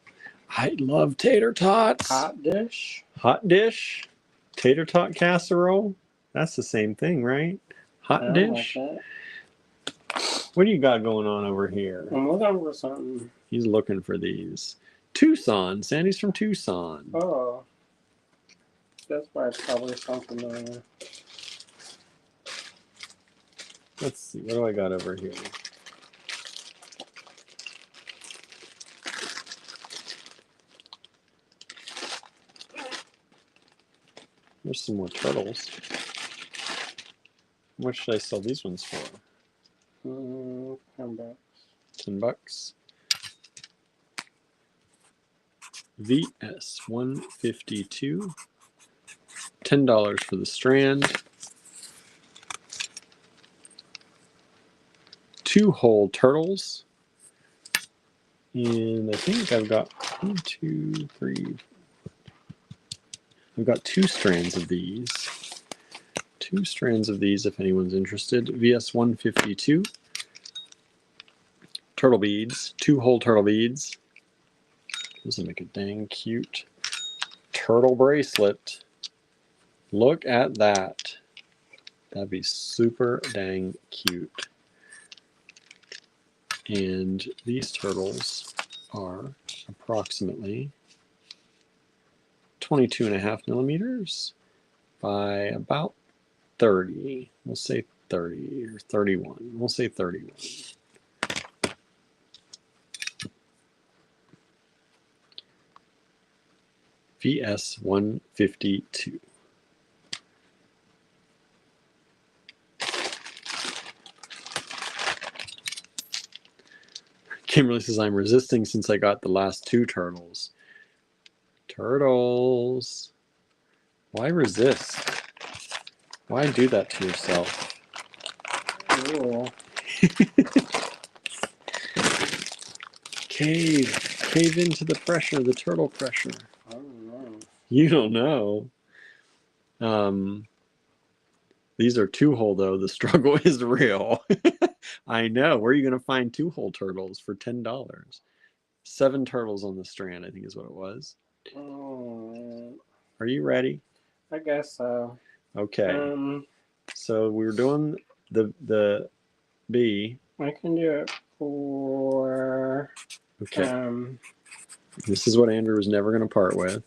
I love tater tots. Hot dish? Hot dish? Tater tot casserole? That's the same thing, right? Hot dish? Like what do you got going on over here? I'm looking for something. He's looking for these. Tucson. Sandy's from Tucson. Oh. That's why it's probably something there. Let's see. What do I got over here? There's some more turtles. How much should I sell these ones for? $10. $10. VS 152. $10 for the strand. 2 whole turtles. And I think I've got 1, 2, 3. I've got 2 strands of these. 2 strands of these if anyone's interested. VS 152 turtle beads, 2-hole turtle beads. This will make a dang cute turtle bracelet. Look at that. That'd be super dang cute. And these turtles are approximately 22.5 millimeters by about 30. We'll say 30 or 31. We'll say 31. VS 152. Kimberly says, I'm resisting since I got the last 2 turtles. Turtles. Why resist? Why do that to yourself? Cool. Cave into the pressure, the turtle pressure. I don't know. You don't know. These are 2-hole though. The struggle is real. I know. Where are you going to find 2-hole turtles for $10? 7 turtles on the strand, I think is what it was. Oh, Are you ready? I guess so. Okay. So we were doing the B. I can do it for. Okay. This is what Andrew was never going to part with.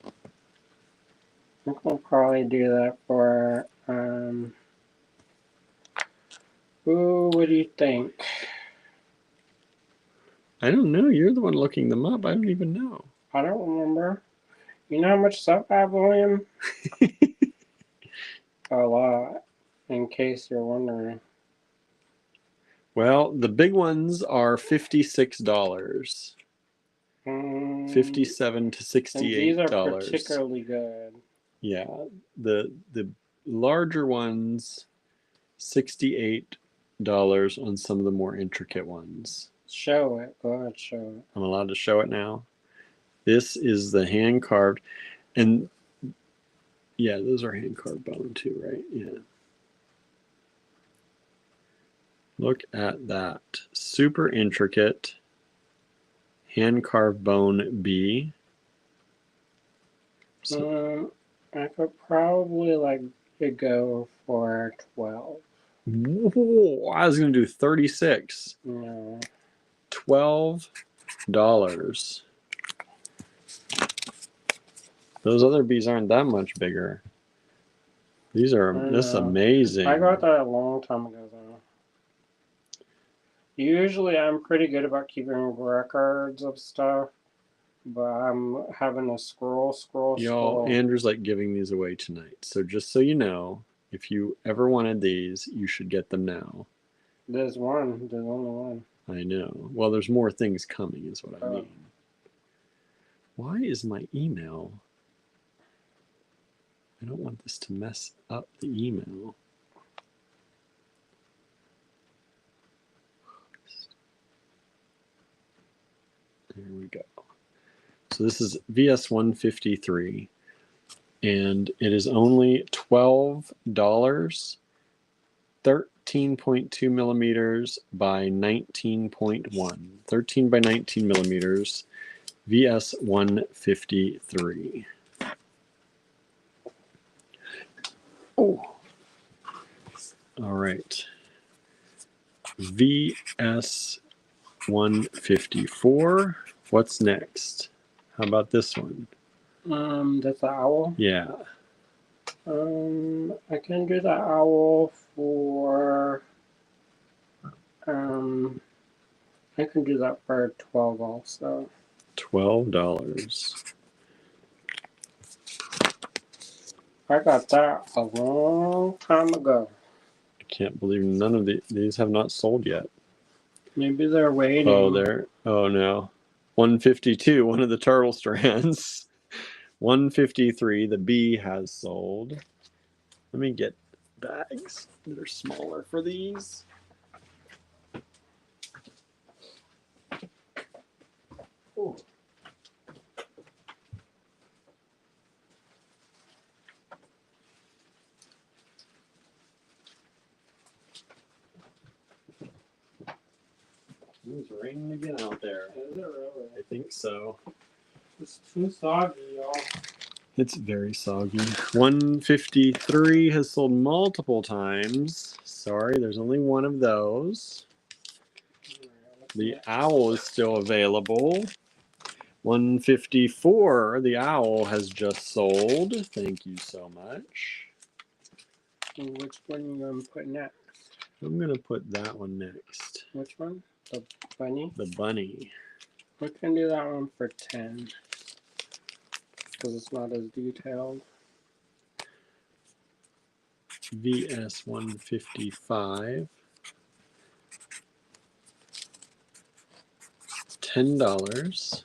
I think we'll probably do that for. Ooh, what do you think? I don't know. You're the one looking them up. I don't even know. I don't remember. You know how much stuff I have, William? A lot, in case you're wondering. Well, the big ones are $56. 57 to $68. And these are particularly good. Yeah, the larger ones, $68 on some of the more intricate ones. Show it. Go ahead, show it. I'm allowed to show it now. This is the hand carved, and yeah, those are hand carved bone too, right? Yeah. Look at that. Super intricate hand carved bone B. So, I could probably like to go for 12. whoa, I was gonna do 36. No. $12. Those other bees aren't that much bigger. These are this is amazing. I got that a long time ago though. Usually I'm pretty good about keeping records of stuff, but I'm having to scroll. Y'all, Andrew's like giving these away tonight. So just so you know, if you ever wanted these, you should get them now. There's one. There's only one. I know. Well, there's more things coming is what I mean. Why is my email? I don't want this to mess up the email. There we go. So this is VS 153, and it is only $12, 13.2 millimeters by 19.1, 13 by 19 millimeters, VS 153. Oh, all right. VS 154. What's next? How about this one? That's an owl? Yeah. I can do the owl for, I can do that for 12 also. $12. I got that a long time ago. I can't believe none of these have not sold yet. Maybe they're waiting. Oh, oh no. 152, one of the turtle strands. 153, the B has sold. Let me get bags that are smaller for these. Ooh. It's raining again out there. Is it really? I think so. It's too soggy, y'all. It's very soggy. 153 has sold multiple times. Sorry, there's only one of those. The owl is still available. 154, the owl has just sold. Thank you so much. Which one are you going to put next? I'm going to put that one next. Which one? The bunny? The bunny. We can do that one for 10. Because it's not as detailed. VS 155. $10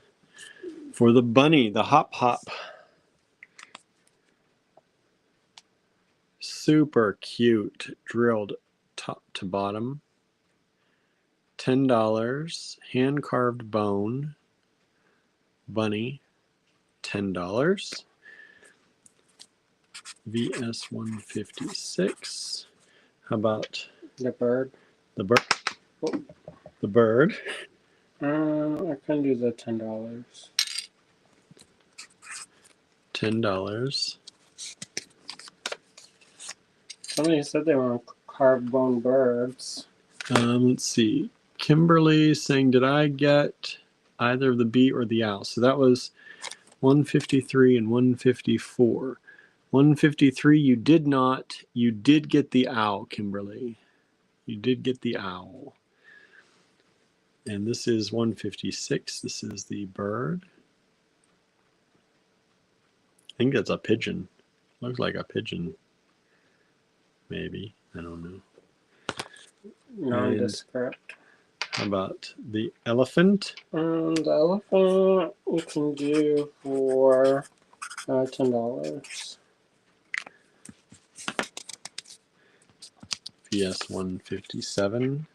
for the bunny, the hop hop. Super cute, drilled top to bottom. $10. Hand carved bone. Bunny. $10. VS 156. How about The bird? the bird? Oh. The bird. I can do the $10. $10. Somebody said they want carved bone birds. Let's see. Kimberly saying, did I get either of the bee or the owl? So that was 153 and 154. 153, you did not. You did get the owl, Kimberly. You did get the owl. And this is 156. This is the bird. I think that's a pigeon. Looks like a pigeon. Maybe. I don't know. Nondescript. How about the elephant? The elephant we can do for $10. VS 157.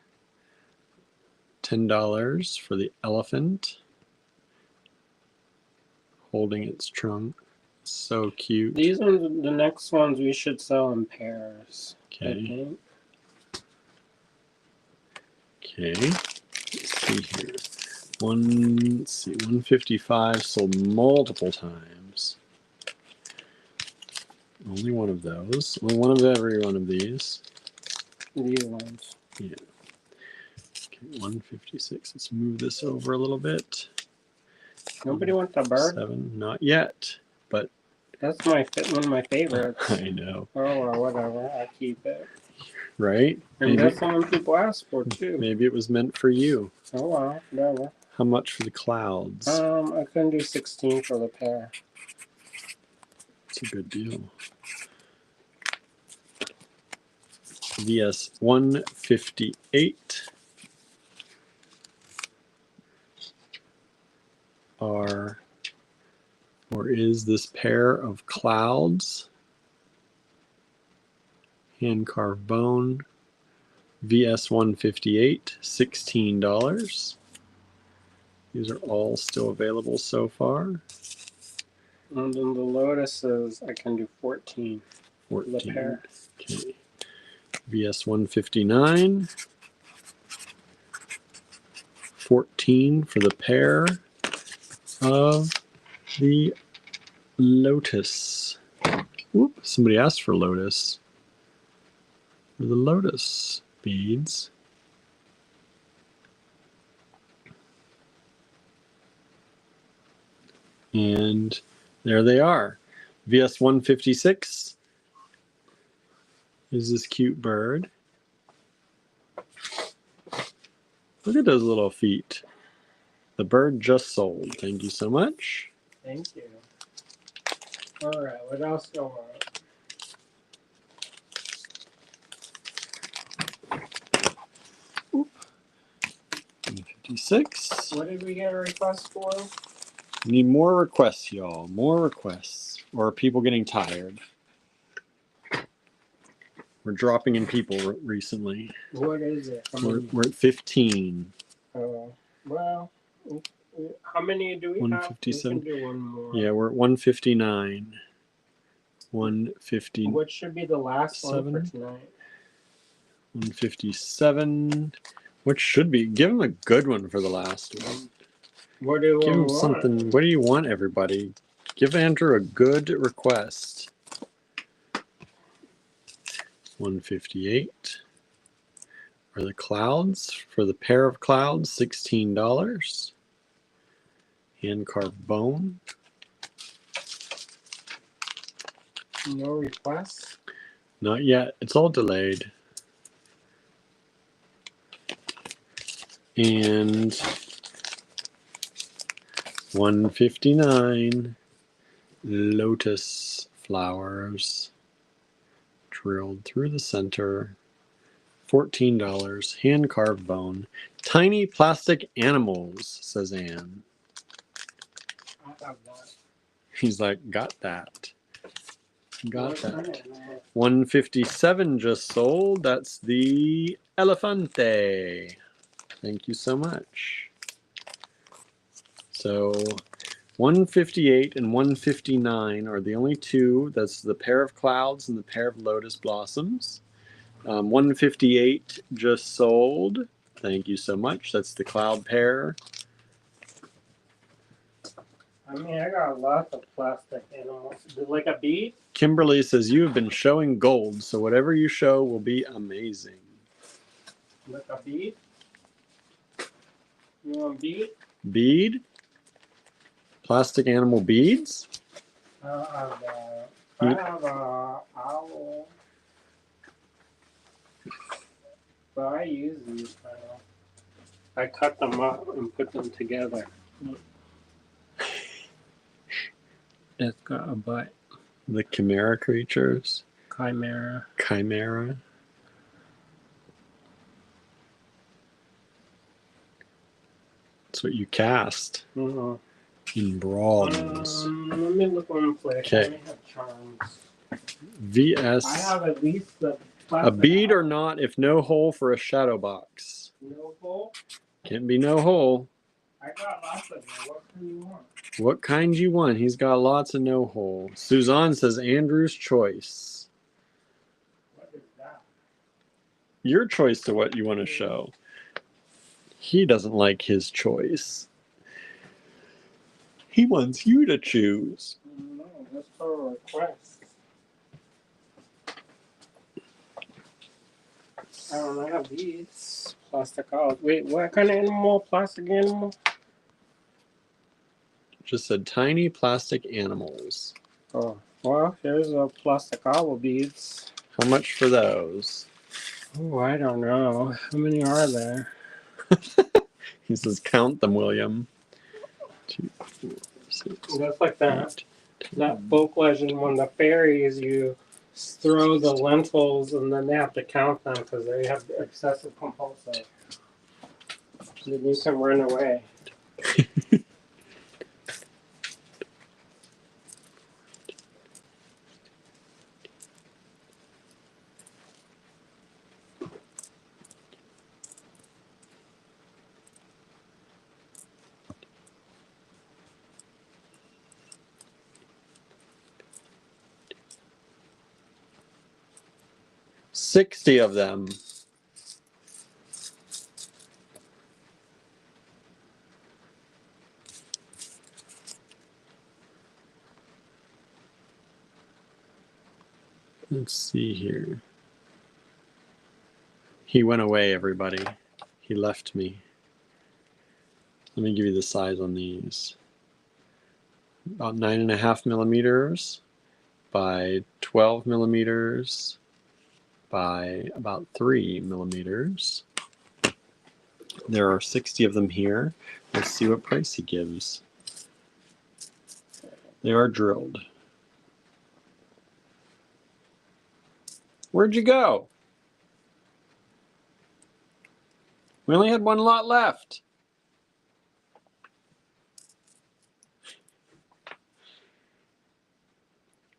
$10 for the elephant. Holding its trunk. So cute. These are the next ones we should sell in pairs. Okay. Okay. Let's see here. Let's see. 155 sold multiple times. Only one of those. Only one of every one of these. These ones. Yeah. Okay, 156. Let's move this over a little bit. Nobody wants a bird? 7. Not yet, but that's one of my favorites. I know. Oh well, whatever. I keep it. Right? And Maybe, that's something people ask for too. maybe it was meant for you. Oh well, whatever. How much for the clouds? I can do 16 for the pair. It's a good deal. VS 158 are, or is this pair of clouds, hand carved bone, VS 158, $16. These are all still available so far. And then the lotuses, I can do 14 for the pair. Okay. VS 159, 14 for the pair of the lotus. Whoop, somebody asked for lotus. For the lotus beads. And there they are. VS 156 is this cute bird. Look at those little feet. The bird just sold. Thank you so much. Thank you. All right, what else do you want? Oop. 156. What did we get a request for? Need more requests, y'all. More requests. Or are people getting tired? We're dropping in people recently. What is it? We're at 15. Well, how many do we 157. have? We can do one more. Yeah, we're at 159. 150. What should be the last one for tonight? 157. What should be? Give him a good one for the last one. What do Give you him want? something. What do you want, everybody? Give Andrew a good request. 158. For the clouds, for the pair of clouds, $16. Hand carved bone. No requests? Not yet. It's all delayed. And 159 lotus flowers drilled through the center. $14. Hand carved bone. Tiny plastic animals, says Anne. I have that. He's like, got that. Got What that. kind of- 157 just sold. That's the Elefante. Thank you so much. So 158 and 159 are the only two. That's the pair of clouds and the pair of lotus blossoms. 158 just sold. Thank you so much. That's the cloud pair. I mean, I got lots of plastic animals. Like a bead? Kimberly says, you have been showing gold, so whatever you show will be amazing. Like a bead? You want bead? Bead? Plastic animal beads? I have a owl. But I use these. I cut them up and put them together. It's got a butt. The chimera creatures? Chimera. Chimera? That's what you cast Mm-hmm. in bronze. Let me look one place. Okay. I may have charms. VS. I have at least the A bead or not if no hole for a shadow box. no hole. Can't be no hole. I got lots of them. What do you want? What kind you want? He's got lots of no hole. Suzanne says Andrew's choice. What is that? Your choice to what you want to show. He doesn't like his choice. He wants you to choose. No, that's for a request. I don't know. I have these plastic out. Wait, what kind of animal? Plastic animal? Just said tiny plastic animals. Oh, well, here's a plastic owl beads. How much for those? Oh, I don't know. How many are there? He says count them, William. 2, 4, 6. That's like that folk legend when the fairies, you throw the lentils and then they have to count them because they have excessive compulsive. Then you can run away. $60 of them. Let's see here. He went away, everybody. He left me. Let me give you the size on these. About 9.5 millimeters by 12 millimeters by about 3 millimeters. There are 60 of them here. Let's see what price he gives. They are drilled. Where'd you go? We only had one lot left.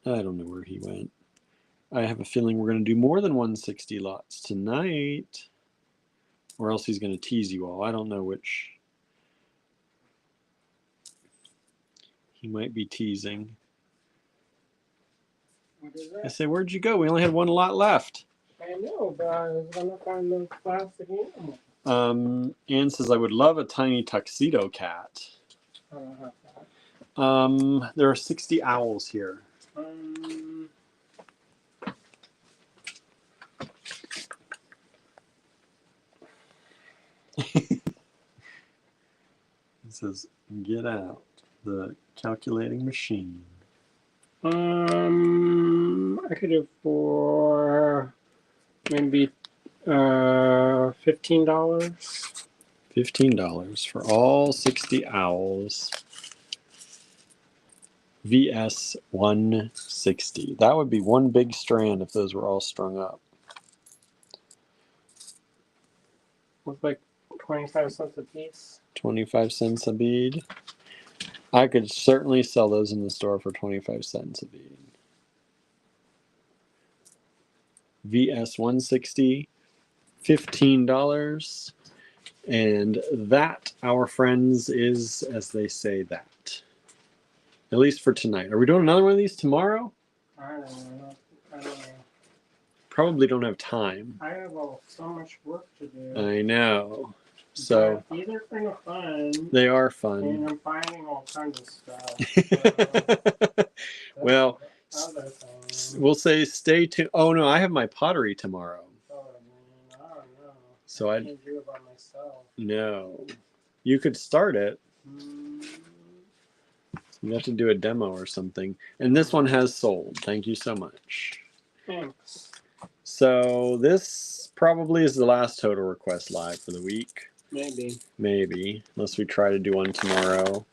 I don't know where he went. I have a feeling we're going to do more than 160 lots tonight. Or else he's going to tease you all. I don't know which. He might be teasing. What is I that? say, where'd you go? We only had one lot left. I know, but I was gonna find the plastic animal. Anne says, I would love a tiny tuxedo cat. I don't have that. There are 60 owls here. It says, get out the calculating machine. I could do for maybe $15. $15 for all 60 owls. VS 160. That would be one big strand if those were all strung up. With like 25 cents a piece. 25 cents a bead. I could certainly sell those in the store for 25 cents a bead. VS 160, $15. And that, our friends, is, as they say, that. At least for tonight. Are we doing another one of these tomorrow? I don't know. Probably don't have time. I have so much work to do. I know. So but these are kind of fun. They are fun. And I'm finding all kinds of stuff. Well, other things. we'll say stay tuned. Oh no, I have my pottery tomorrow. Oh man, I don't know. So I can't do it by myself. No. You could start it. You have to do a demo or something. And this one has sold. Thank you so much. Thanks. So this probably is the last total request live for the week. Maybe, unless we try to do one tomorrow.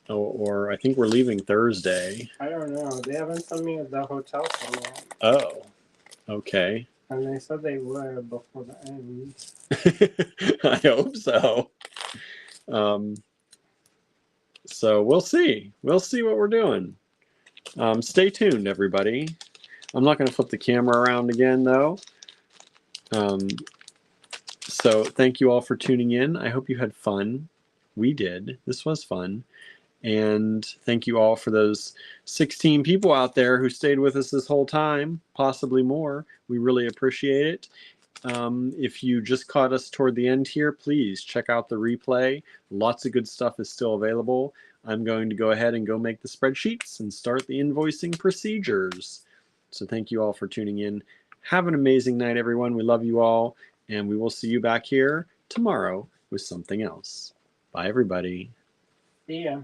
Or I think we're leaving Thursday. I don't know. They haven't sent me the hotel thing yet. Oh, okay. And they said they would before the end. I hope so. So we'll see. We'll see what we're doing. Stay tuned, everybody. I'm not going to flip the camera around again, though. So thank you all for tuning in. I hope you had fun. We did. This was fun. And thank you all for those 16 people out there who stayed with us this whole time, possibly more. We really appreciate it. If you just caught us toward the end here, please check out the replay. Lots of good stuff is still available. I'm going to go ahead and go make the spreadsheets and start the invoicing procedures. So thank you all for tuning in. Have an amazing night, everyone. We love you all, and we will see you back here tomorrow with something else. Bye, everybody. See ya.